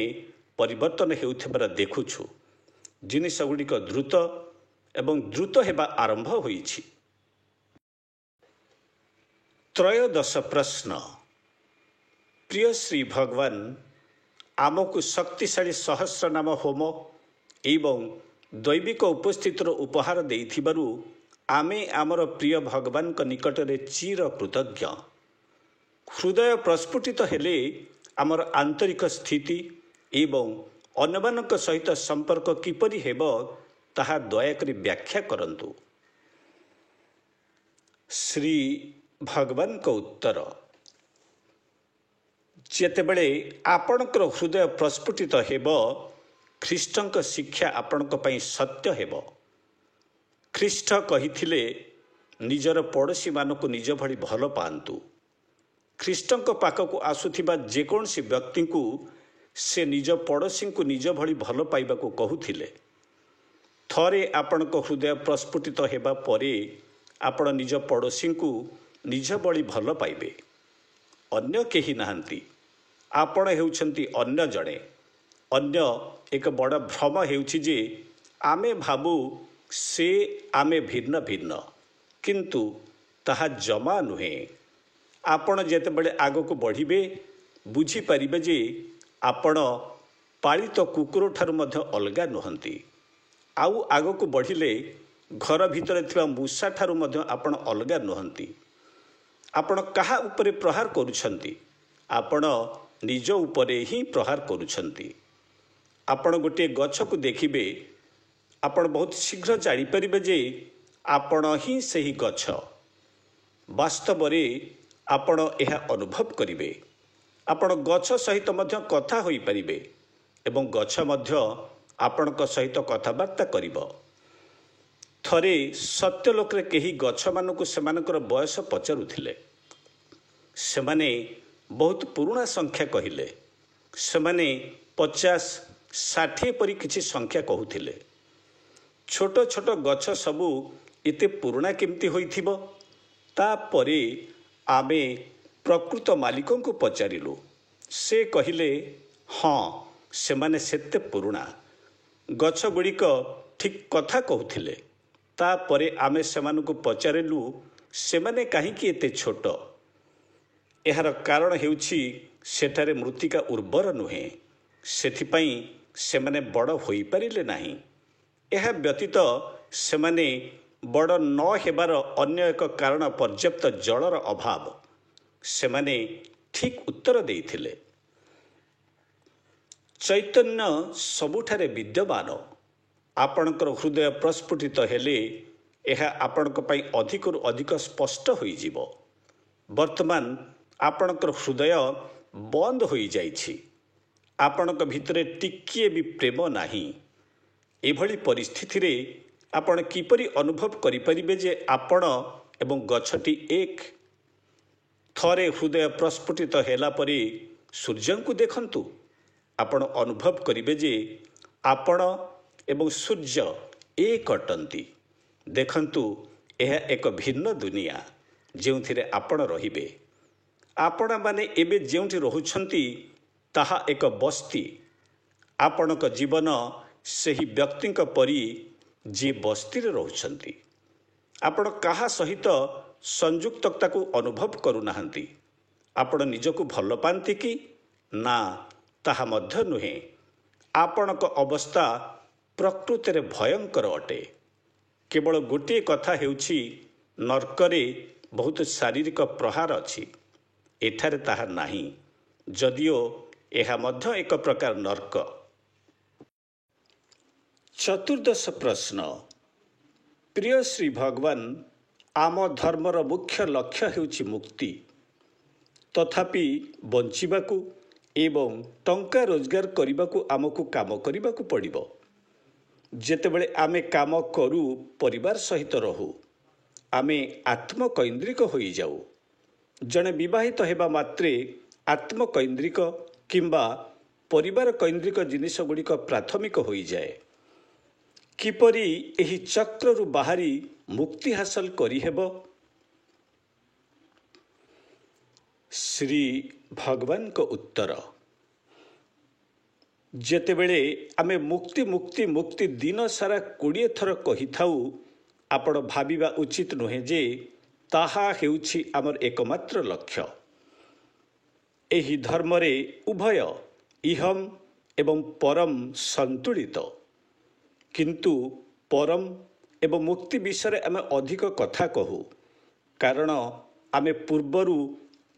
ପରିବର୍ତ୍ତନ ହେଉଥିବାର ଦେଖୁଛୁ। ଜିନିଷଗୁଡ଼ିକ ଦ୍ରୁତ ଏବଂ ଦ୍ରୁତ ହେବା ଆରମ୍ଭ ହୋଇଛି। ତ୍ରୟୋଦଶ ପ୍ରଶ୍ନ। ପ୍ରିୟ ଶ୍ରୀ ଭଗବାନ, ଆମକୁ ଶକ୍ତିଶାଳୀ ସହସ୍ରନାମ ହୋମ ଏବଂ ଦୈବିକ ଉପସ୍ଥିତିର ଉପହାର ଦେଇଥିବାରୁ ଆମେ ଆମର ପ୍ରିୟ ଭଗବାନଙ୍କ ନିକଟରେ ଚିର କୃତଜ୍ଞ। ହୃଦୟ ପ୍ରସ୍ଫୁଟିତ ହେଲେ ଆମର ଆନ୍ତରିକ ସ୍ଥିତି ଏବଂ ଅନ୍ୟମାନଙ୍କ ସହିତ ସମ୍ପର୍କ କିପରି ହେବ ତାହା ଦୟାକରି ବ୍ୟାଖ୍ୟା କରନ୍ତୁ। ଶ୍ରୀ ଭଗବାନଙ୍କ ଉତ୍ତର। ଯେତେବେଳେ ଆପଣଙ୍କର ହୃଦୟ ପ୍ରସ୍ଫୁଟିତ ହେବ, ଖ୍ରୀଷ୍ଟଙ୍କ ଶିକ୍ଷା ଆପଣଙ୍କ ପାଇଁ ସତ୍ୟ ହେବ। ଖ୍ରୀଷ୍ଟ କହିଥିଲେ, ନିଜର ପଡ଼ୋଶୀମାନଙ୍କୁ ନିଜ ଭଳି ଭଲ ପାଆନ୍ତୁ। ଖ୍ରୀଷ୍ଟଙ୍କ ପାଖକୁ ଆସୁଥିବା ଯେକୌଣସି ବ୍ୟକ୍ତିଙ୍କୁ ସେ ନିଜ ପଡ଼ୋଶୀଙ୍କୁ ନିଜ ଭଳି ଭଲ ପାଇବାକୁ କହୁଥିଲେ। ଥରେ ଆପଣଙ୍କ ହୃଦୟ ପ୍ରସ୍ଫୁଟିତ ହେବା ପରେ ଆପଣ ନିଜ ପଡ଼ୋଶୀଙ୍କୁ ନିଜ ଭଳି ଭଲ ପାଇବେ। ଅନ୍ୟ କେହି ନାହାନ୍ତି, ଆପଣ ହେଉଛନ୍ତି ଅନ୍ୟ ଜଣେ। ଅନ୍ୟ ଏକ ବଡ଼ ଭ୍ରମ ହେଉଛି ଯେ ଆମେ ଭାବୁ ସେ ଆମେ ଭିନ୍ନ ଭିନ୍ନ, କିନ୍ତୁ ତାହା ଜମା ନୁହେଁ। ଆପଣ ଯେତେବେଳେ ଆଗକୁ ବଢ଼ିବେ, ବୁଝିପାରିବେ ଯେ ଆପଣ ପାଳିତ କୁକୁରଠାରୁ ମଧ୍ୟ ଅଲଗା ନୁହନ୍ତି। ଆଉ ଆଗକୁ ବଢ଼ିଲେ ଘର ଭିତରେ ଥିବା ମୂଷାଠାରୁ ମଧ୍ୟ ଆପଣ ଅଲଗା ନୁହନ୍ତି। ଆପଣ କାହା ଉପରେ ପ୍ରହାର କରୁଛନ୍ତି? ଆପଣ ନିଜ ଉପରେ ହିଁ ପ୍ରହାର କରୁଛନ୍ତି। ଆପଣ ଗୋଟିଏ ଗଛକୁ ଦେଖିବେ, ଆପଣ ବହୁତ ଶୀଘ୍ର ଜାଣିପାରିବେ ଯେ ଆପଣ ହିଁ ସେହି ଗଛ। ବାସ୍ତବରେ ଆପଣ ଏହା ଅନୁଭବ କରିବେ। ଆପଣ ଗଛ ସହିତ ମଧ୍ୟ କଥା ହୋଇପାରିବେ ଏବଂ ଗଛ ମଧ୍ୟ ଆପଣଙ୍କ ସହିତ କଥାବାର୍ତ୍ତା କରିବ। ଥରେ ସତ୍ୟଲୋକରେ କେହି ଗଛମାନଙ୍କୁ ସେମାନଙ୍କର ବୟସ ପଚାରୁଥିଲେ। ସେମାନେ ବହୁତ ପୁରୁଣା ସଂଖ୍ୟା କହିଲେ। ସେମାନେ 50-60 ପରି କିଛି ସଂଖ୍ୟା କହୁଥିଲେ। ଛୋଟ ଛୋଟ ଗଛ ସବୁ ଏତେ ପୁରୁଣା କେମିତି ହୋଇଥିବ? ତାପରେ ଆମେ ପ୍ରକୃତ ମାଲିକଙ୍କୁ ପଚାରିଲୁ। ସେ କହିଲେ, ହଁ, ସେମାନେ ସେତେ ପୁରୁଣା। ଗଛଗୁଡ଼ିକ ଠିକ୍ କଥା କହୁଥିଲେ। ତାପରେ ଆମେ ସେମାନଙ୍କୁ ପଚାରିଲୁ, ସେମାନେ କାହିଁକି ଏତେ ଛୋଟ? ଏହାର କାରଣ ହେଉଛି ସେଠାରେ ମୃତ୍ତିକା ଉର୍ବର ନୁହେଁ, ସେଥିପାଇଁ ସେମାନେ ବଡ଼ ହୋଇପାରିଲେ ନାହିଁ। ଏହା ବ୍ୟତୀତ ସେମାନେ ବଡ଼ ନ ହେବାର ଅନ୍ୟ ଏକ କାରଣ ପର୍ଯ୍ୟାପ୍ତ ଜଳର ଅଭାବ। ସେମାନେ ଠିକ୍ ଉତ୍ତର ଦେଇଥିଲେ। ଚୈତନ୍ୟ ସବୁଠାରେ ବିଦ୍ୟମାନ। ଆପଣଙ୍କର ହୃଦୟ ପ୍ରସ୍ଫୁଟିତ ହେଲେ ଏହା ଆପଣଙ୍କ ପାଇଁ ଅଧିକରୁ ଅଧିକ ସ୍ପଷ୍ଟ ହୋଇଯିବ। ବର୍ତ୍ତମାନ ଆପଣଙ୍କର ହୃଦୟ ବନ୍ଦ ହୋଇଯାଇଛି। ଆପଣଙ୍କ ଭିତରେ ଟିକିଏ ବି ପ୍ରେମ ନାହିଁ। ଏଭଳି ପରିସ୍ଥିତିରେ ଆପଣ କିପରି ଅନୁଭବ କରିପାରିବେ ଯେ ଆପଣ ଏବଂ ଗଛଟି ଏକ? ଥରେ ହୃଦୟ ପ୍ରସ୍ଫୁଟିତ ହେଲା ପରେ ସୂର୍ଯ୍ୟଙ୍କୁ ଦେଖନ୍ତୁ। ଆପଣ ଅନୁଭବ କରିବେ ଯେ ଆପଣ ଏବଂ ସୂର୍ଯ୍ୟ ଏକ ଅଟନ୍ତି। ଦେଖନ୍ତୁ, ଏହା ଏକ ଭିନ୍ନ ଦୁନିଆ ଯେଉଁଥିରେ ଆପଣ ରହିବେ। ଆପଣମାନେ ଏବେ ଯେଉଁଠି ରହୁଛନ୍ତି ତାହା ଏକ ବସ୍ତି। ଆପଣଙ୍କ ଜୀବନ ସେହି ବ୍ୟକ୍ତିଙ୍କ ପରି ଯିଏ ବସ୍ତିରେ ରହୁଛନ୍ତି। ଆପଣ କାହା ସହିତ ସଂଯୁକ୍ତତାକୁ ଅନୁଭବ କରୁନାହାନ୍ତି। ଆପଣ ନିଜକୁ ଭଲ ପାଆନ୍ତି କି? ନା, ତାହା ମଧ୍ୟ ନୁହେଁ। ଆପଣଙ୍କ ଅବସ୍ଥା ପ୍ରକୃତରେ ଭୟଙ୍କର ଅଟେ। କେବଳ ଗୋଟିଏ କଥା ହେଉଛି, ନର୍କରେ ବହୁତ ଶାରୀରିକ ପ୍ରହାର ଅଛି। ଏଠାରେ ତାହା ନାହିଁ, ଯଦିଓ ଏହା ମଧ୍ୟ ଏକ ପ୍ରକାର ନର୍କ। ଚତୁର୍ଦ୍ଦଶ ପ୍ରଶ୍ନ। ପ୍ରିୟ ଶ୍ରୀ ଭଗବାନ, ଆମ ଧର୍ମର ମୁଖ୍ୟ ଲକ୍ଷ୍ୟ ହେଉଛି ମୁକ୍ତି। ତଥାପି ବଞ୍ଚିବାକୁ ଏବଂ ଟଙ୍କା ରୋଜଗାର କରିବାକୁ ଆମକୁ କାମ କରିବାକୁ ପଡ଼ିବ। ଯେତେବେଳେ ଆମେ କାମ କରୁ, ପରିବାର ସହିତ ରହୁ, ଆମେ ଆତ୍ମକୈନ୍ଦ୍ରିକ ହୋଇଯାଉ। ଜଣେ ବିବାହିତ ହେବା ମାତ୍ରେ ଆତ୍ମକୈନ୍ଦ୍ରିକ କିମ୍ବା ପରିବାର କୈନ୍ଦ୍ରିକ ଜିନିଷଗୁଡ଼ିକ ପ୍ରାଥମିକ ହୋଇଯାଏ। କିପରି ଏହି ଚକ୍ରରୁ ବାହାରି ମୁକ୍ତି ହାସଲ କରିହେବ? ଶ୍ରୀ ଭଗବାନଙ୍କ ଉତ୍ତର, ଯେତେବେଳେ ଆମେ ମୁକ୍ତି ମୁକ୍ତି ମୁକ୍ତି ଦିନ ସାରା 20 ଥର କହିଥାଉ, ଆପଣ ଭାବିବା ଉଚିତ ନୁହେଁ ଯେ ତାହା ହେଉଛି ଆମର ଏକମାତ୍ର ଲକ୍ଷ୍ୟ। ଏହି ଧର୍ମରେ ଉଭୟ ଇହମ୍ ଏବଂ ପରମ ସନ୍ତୁଳିତ, କିନ୍ତୁ ପରମ ଏବଂ ମୁକ୍ତି ବିଷୟରେ ଆମେ ଅଧିକ କଥା କହୁ, କାରଣ ଆମେ ପୂର୍ବରୁ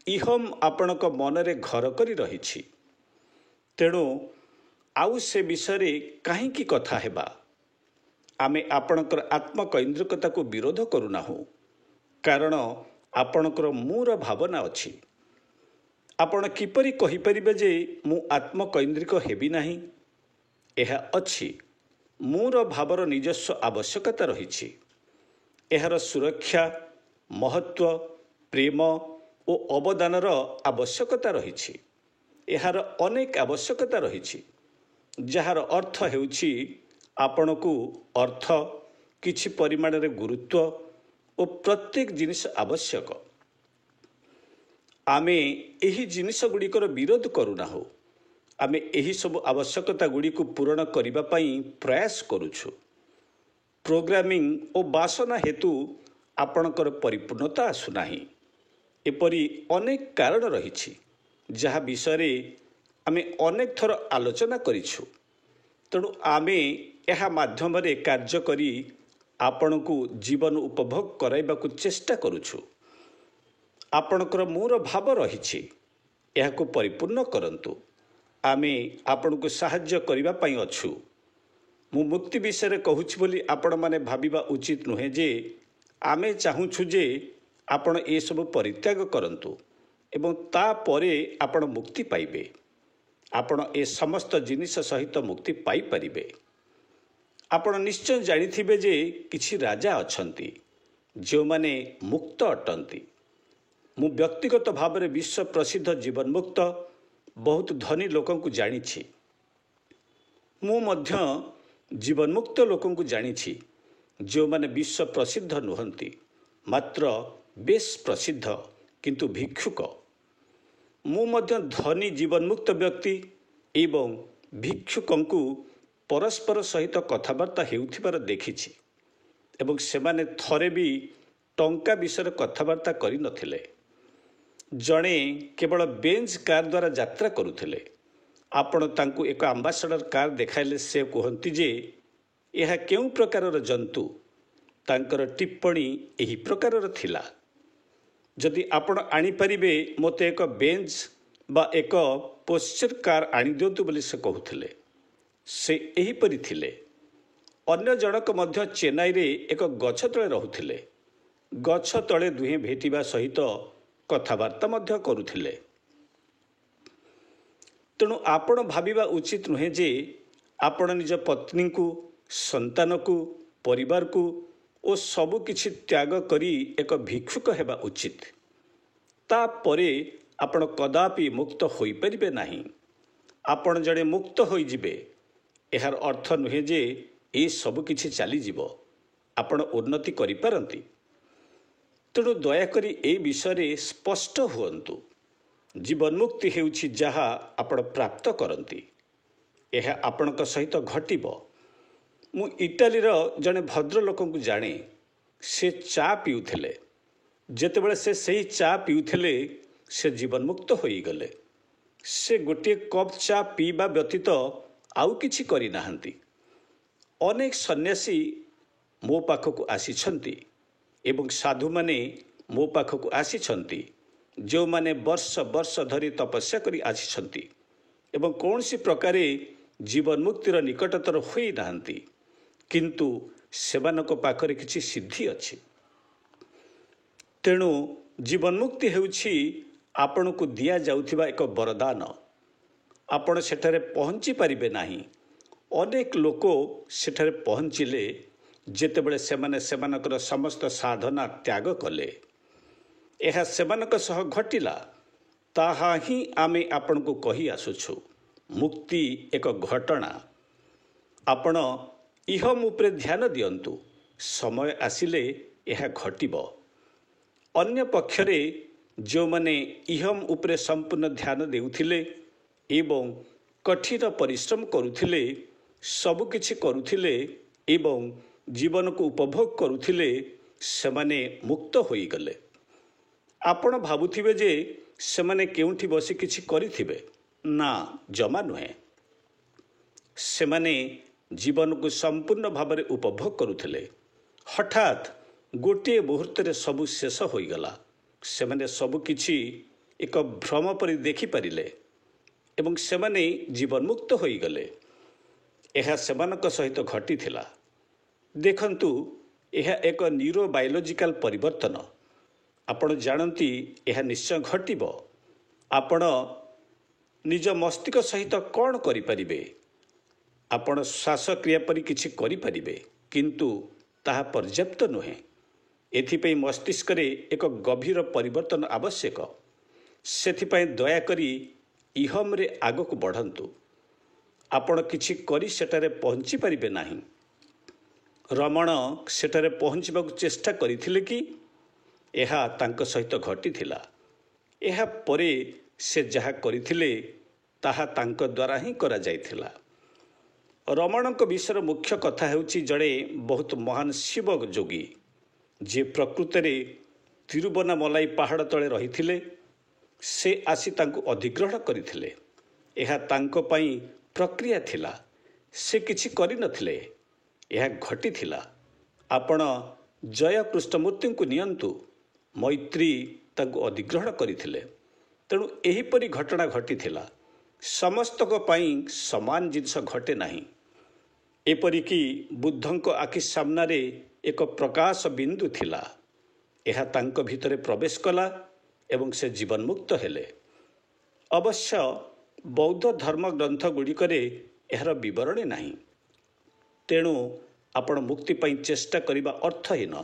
ଇହମ୍ ଆପଣଙ୍କ ମନରେ ଘର କରି ରହିଛି। ତେଣୁ ଆଉ ସେ ବିଷୟରେ କାହିଁକି କଥା ହେବା? ଆମେ ଆପଣଙ୍କର ଆତ୍ମକୈନ୍ଦ୍ରିକତାକୁ ବିରୋଧ କରୁନାହୁଁ, କାରଣ ଆପଣଙ୍କର ମୁଁର ଭାବନା ଅଛି। ଆପଣ କିପରି କହିପାରିବେ ଯେ ମୁଁ ଆତ୍ମକୈନ୍ଦ୍ରିକ ହେବି ନାହିଁ? ଏହା ଅଛି। ମୁଁର ଭାବର ନିଜସ୍ୱ ଆବଶ୍ୟକତା ରହିଛି। ଏହାର ସୁରକ୍ଷା, ମହତ୍ଵ, ପ୍ରେମ ଓ ଅବଦାନର ଆବଶ୍ୟକତା ରହିଛି। ଏହାର ଅନେକ ଆବଶ୍ୟକତା ରହିଛି, ଯାହାର ଅର୍ଥ ହେଉଛି ଆପଣଙ୍କୁ ଅର୍ଥ, କିଛି ପରିମାଣରେ ଗୁରୁତ୍ୱ ଓ ପ୍ରତ୍ୟେକ ଜିନିଷ ଆବଶ୍ୟକ। ଆମେ ଏହି ଜିନିଷ ଗୁଡ଼ିକର ବିରୋଧ କରୁନାହୁଁ। ଆମେ ଏହିସବୁ ଆବଶ୍ୟକତା ଗୁଡ଼ିକୁ ପୂରଣ କରିବା ପାଇଁ ପ୍ରୟାସ କରୁଛୁ। ପ୍ରୋଗ୍ରାମିଂ ଓ ବାସନା ହେତୁ ଆପଣଙ୍କର ପରିପୂର୍ଣ୍ଣତା ଆସୁନାହିଁ। ଏପରି ଅନେକ କାରଣ ରହିଛି, ଯାହା ବିଷୟରେ ଆମେ ଅନେକ ଥର ଆଲୋଚନା କରିଛୁ। ତେଣୁ ଆମେ ଏହା ମାଧ୍ୟମରେ କାର୍ଯ୍ୟ କରି ଆପଣଙ୍କୁ ଜୀବନ ଉପଭୋଗ କରାଇବାକୁ ଚେଷ୍ଟା କରୁଛୁ। ଆପଣଙ୍କର ମୁଁର ଭାବ ରହିଛି, ଏହାକୁ ପରିପୂର୍ଣ୍ଣ କରନ୍ତୁ। ଆମେ ଆପଣଙ୍କୁ ସାହାଯ୍ୟ କରିବା ପାଇଁ ଅଛୁ। ମୁଁ ମୁକ୍ତି ବିଷୟରେ କହୁଛି ବୋଲି ଆପଣମାନେ ଭାବିବା ଉଚିତ ନୁହେଁ ଯେ ଆମେ ଚାହୁଁଛୁ ଯେ ଆପଣ ଏସବୁ ପରିତ୍ୟାଗ କରନ୍ତୁ ଏବଂ ତାପରେ ଆପଣ ମୁକ୍ତି ପାଇବେ। ଆପଣ ଏ ସମସ୍ତ ଜିନିଷ ସହିତ ମୁକ୍ତି ପାଇପାରିବେ। ଆପଣ ନିଶ୍ଚୟ ଜାଣିଥିବେ ଯେ କିଛି ରାଜା ଅଛନ୍ତି ଯେଉଁମାନେ ମୁକ୍ତ ଅଟନ୍ତି। ମୁଁ ବ୍ୟକ୍ତିଗତ ଭାବରେ ବିଶ୍ୱ ପ୍ରସିଦ୍ଧ ଜୀବନମୁକ୍ତ ବହୁତ ଧନୀ ଲୋକଙ୍କୁ ଜାଣିଛି। ମୁଁ ମଧ୍ୟ ଜୀବନମୁକ୍ତ ଲୋକଙ୍କୁ ଜାଣିଛି ଯେଉଁମାନେ ବିଶ୍ୱ ପ୍ରସିଦ୍ଧ ନୁହନ୍ତି, ମାତ୍ର ବେଶ ପ୍ରସିଦ୍ଧ, କିନ୍ତୁ ଭିକ୍ଷୁକ। ମୁଁ ମଧ୍ୟ ଧନୀ ଜୀବନମୁକ୍ତ ବ୍ୟକ୍ତି ଏବଂ ଭିକ୍ଷୁକଙ୍କୁ ପରସ୍ପର ସହିତ କଥାବାର୍ତ୍ତା ହେଉଥିବାର ଦେଖିଛି ଏବଂ ସେମାନେ ଥରେ ବି ଟଙ୍କା ବିଷୟରେ କଥାବାର୍ତ୍ତା କରିନଥିଲେ। ଜଣେ କେବଳ ବେଞ୍ଜ କାର୍ ଦ୍ୱାରା ଯାତ୍ରା କରୁଥିଲେ। ଆପଣ ତାଙ୍କୁ ଏକ ଆମ୍ବାସାଡର କାର୍ ଦେଖାଇଲେ ସେ କୁହନ୍ତି ଯେ ଏହା କେଉଁ ପ୍ରକାରର ଜନ୍ତୁ? ତାଙ୍କର ଟିପ୍ପଣୀ ଏହି ପ୍ରକାରର ଥିଲା, ଯଦି ଆପଣ ଆଣିପାରିବେ ମୋତେ ଏକ ବେଞ୍ଜ ବା ଏକ ପୋର୍ସଚର କାର୍ ଆଣିଦିଅନ୍ତୁ ବୋଲି ସେ କହୁଥିଲେ। ସେ ଏହିପରି ଥିଲେ। ଅନ୍ୟ ଜଣକ ମଧ୍ୟ ଚେନ୍ନାଇରେ ଏକ ଗଛ ତଳେ ରହୁଥିଲେ। ଗଛ ତଳେ ଦୁହେଁ ଭେଟିବା ସହିତ କଥାବାର୍ତ୍ତା ମଧ୍ୟ କରୁଥିଲେ। ତେଣୁ ଆପଣ ଭାବିବା ଉଚିତ ନୁହେଁ ଯେ ଆପଣ ନିଜ ପତ୍ନୀଙ୍କୁ, ସନ୍ତାନକୁ, ପରିବାରକୁ ଓ ସବୁ କିଛି ତ୍ୟାଗ କରି ଏକ ଭିକ୍ଷୁକ ହେବା ଉଚିତ। ତାପରେ ଆପଣ କଦାପି ମୁକ୍ତ ହୋଇପାରିବେ ନାହିଁ। ଆପଣ ଜଣେ ମୁକ୍ତ ହୋଇଯିବେ, ଏହାର ଅର୍ଥ ନୁହେଁ ଯେ ଏ ସବୁ କିଛି ଚାଲିଯିବ। ଆପଣ ଉନ୍ନତି କରିପାରନ୍ତି। ତେଣୁ ଦୟାକରି ଏ ବିଷୟରେ ସ୍ପଷ୍ଟ ହୁଅନ୍ତୁ। ଜୀବନମୁକ୍ତି ହେଉଛି ଯାହା ଆପଣ ପ୍ରାପ୍ତ କରନ୍ତି। ଏହା ଆପଣଙ୍କ ସହିତ ଘଟିବ। ମୁଁ ଇଟାଲୀର ଜଣେ ଭଦ୍ରଲୋକଙ୍କୁ ଜାଣେ। ସେ ଚା ପିଉଥିଲେ। ଯେତେବେଳେ ସେ ସେହି ଚା ପିଉଥିଲେ, ସେ ଜୀବନମୁକ୍ତ ହୋଇଗଲେ। ସେ ଗୋଟିଏ କପ୍ ଚା ପିଇବା ବ୍ୟତୀତ ଆଉ କିଛି କରିନାହାନ୍ତି। ଅନେକ ସନ୍ନ୍ୟାସୀ ମୋ ପାଖକୁ ଆସିଛନ୍ତି ଏବଂ ସାଧୁମାନେ ମୋ ପାଖକୁ ଆସିଛନ୍ତି, ଯେଉଁମାନେ ବର୍ଷ ବର୍ଷ ଧରି ତପସ୍ୟା କରି ଆସିଛନ୍ତି ଏବଂ କୌଣସି ପ୍ରକାରେ ଜୀବନମୁକ୍ତିର ନିକଟତର ହୋଇନାହାନ୍ତି, କିନ୍ତୁ ସେମାନଙ୍କ ପାଖରେ କିଛି ସିଦ୍ଧି ଅଛି। ତେଣୁ ଜୀବନମୁକ୍ତି ହେଉଛି ଆପଣଙ୍କୁ ଦିଆଯାଉଥିବା ଏକ ବରଦାନ। ଆପଣ ସେଠାରେ ପହଞ୍ଚି ପାରିବେ ନାହିଁ। ଅନେକ ଲୋକ ସେଠାରେ ପହଞ୍ଚିଲେ ଯେତେବେଳେ ସେମାନେ ସେମାନଙ୍କର ସମସ୍ତ ସାଧନା ତ୍ୟାଗ କଲେ। ଏହା ସେମାନଙ୍କ ସହ ଘଟିଲା। ତାହା ହିଁ ଆମେ ଆପଣଙ୍କୁ କହି ଆସୁଛୁ। ମୁକ୍ତି ଏକ ଘଟଣା। ଆପଣ ଇହମ୍ ଉପରେ ଧ୍ୟାନ ଦିଅନ୍ତୁ, ସମୟ ଆସିଲେ ଏହା ଘଟିବ। ଅନ୍ୟ ପକ୍ଷରେ ଯେଉଁମାନେ ଇହମ୍ ଉପରେ ସମ୍ପୂର୍ଣ୍ଣ ଧ୍ୟାନ ଦେଉଥିଲେ ଏବଂ କଠିନ ପରିଶ୍ରମ କରୁଥିଲେ, ସବୁକିଛି କରୁଥିଲେ ଏବଂ ଜୀବନକୁ ଉପଭୋଗ କରୁଥିଲେ, ସେମାନେ ମୁକ୍ତ ହୋଇଗଲେ। ଆପଣ ଭାବୁଥିବେ ଯେ ସେମାନେ କେଉଁଠି ବସି କିଛି କରିଥିବେ? ନା, ଜମା ନୁହେଁ। ସେମାନେ ଜୀବନକୁ ସମ୍ପୂର୍ଣ୍ଣ ଭାବରେ ଉପଭୋଗ କରୁଥିଲେ। ହଠାତ୍ ଗୋଟିଏ ମୁହୂର୍ତ୍ତରେ ସବୁ ଶେଷ ହୋଇଗଲା। ସେମାନେ ସବୁକିଛି ଏକ ଭ୍ରମ ପରି ଦେଖିପାରିଲେ ଏବଂ ସେମାନେ ଜୀବନମୁକ୍ତ ହୋଇଗଲେ। ଏହା ସେମାନଙ୍କ ସହିତ ଘଟିଥିଲା। ଦେଖନ୍ତୁ, ଏହା ଏକ ନ୍ୟୁରୋବାୟୋଲୋଜିକାଲ ପରିବର୍ତ୍ତନ। ଆପଣ ଜାଣନ୍ତି ଏହା ନିଶ୍ଚୟ ଘଟିବ। ଆପଣ ନିଜ ମସ୍ତିଷ୍କ ସହିତ କ'ଣ କରିପାରିବେ? ଆପଣ ଶ୍ୱାସକ୍ରିୟା ପରି କିଛି କରିପାରିବେ, କିନ୍ତୁ ତାହା ପର୍ଯ୍ୟାପ୍ତ ନୁହେଁ। ଏଥିପାଇଁ ମସ୍ତିଷ୍କରେ ଏକ ଗଭୀର ପରିବର୍ତ୍ତନ ଆବଶ୍ୟକ। ସେଥିପାଇଁ ଦୟାକରି ଇହମ୍ରେ ଆଗକୁ ବଢ଼ନ୍ତୁ। ଆପଣ କିଛି କରି ସେଠାରେ ପହଞ୍ଚି ପାରିବେ ନାହିଁ। ରମଣ ସେଠାରେ ପହଞ୍ଚିବାକୁ ଚେଷ୍ଟା କରିଥିଲେ କି? ଏହା ତାଙ୍କ ସହିତ ଘଟିଥିଲା। ଏହା ପରେ ସେ ଯାହା କରିଥିଲେ ତାହା ତାଙ୍କ ଦ୍ୱାରା ହିଁ କରାଯାଇଥିଲା। ରମଣଙ୍କ ବିଷୟରେ ମୁଖ୍ୟ କଥା ହେଉଛି ଜଣେ ବହୁତ ମହାନ ଶିବ ଯୋଗୀ, ଯିଏ ପ୍ରକୃତରେ ତିରୁବନାମଲାଇ ପାହାଡ଼ ତଳେ ରହିଥିଲେ। ସେ ଆସି ତାଙ୍କୁ ଅଧିଗ୍ରହଣ କରିଥିଲେ। ଏହା ତାଙ୍କ ପାଇଁ ପ୍ରକ୍ରିୟା ଥିଲା। ସେ କିଛି କରିନଥିଲେ, ଏହା ଘଟିଥିଲା। ଆପଣ ଜୟ କୃଷ୍ଣମୂର୍ତ୍ତିଙ୍କୁ ନିଅନ୍ତୁ। ମୈତ୍ରୀ ତାଙ୍କୁ ଅଧିଗ୍ରହଣ କରିଥିଲେ। ତେଣୁ ଏହିପରି ଘଟଣା ଘଟିଥିଲା। ସମସ୍ତଙ୍କ ପାଇଁ ସମାନ ଜିନିଷ ଘଟେ ନାହିଁ। ଏପରିକି ବୁଦ୍ଧଙ୍କ ଆଖି ସାମ୍ନାରେ ଏକ ପ୍ରକାଶ ବିନ୍ଦୁ ଥିଲା। ଏହା ତାଙ୍କ ଭିତରେ ପ୍ରବେଶ କଲା ଏବଂ ସେ ଜୀବନମୁକ୍ତ ହେଲେ। ଅବଶ୍ୟ ବୌଦ୍ଧ ଧର୍ମ ଗ୍ରନ୍ଥଗୁଡ଼ିକରେ ଏହାର ବିବରଣୀ ନାହିଁ। ତେଣୁ ଆପଣ ମୁକ୍ତି ପାଇଁ ଚେଷ୍ଟା କରିବା ଅର୍ଥହୀନ।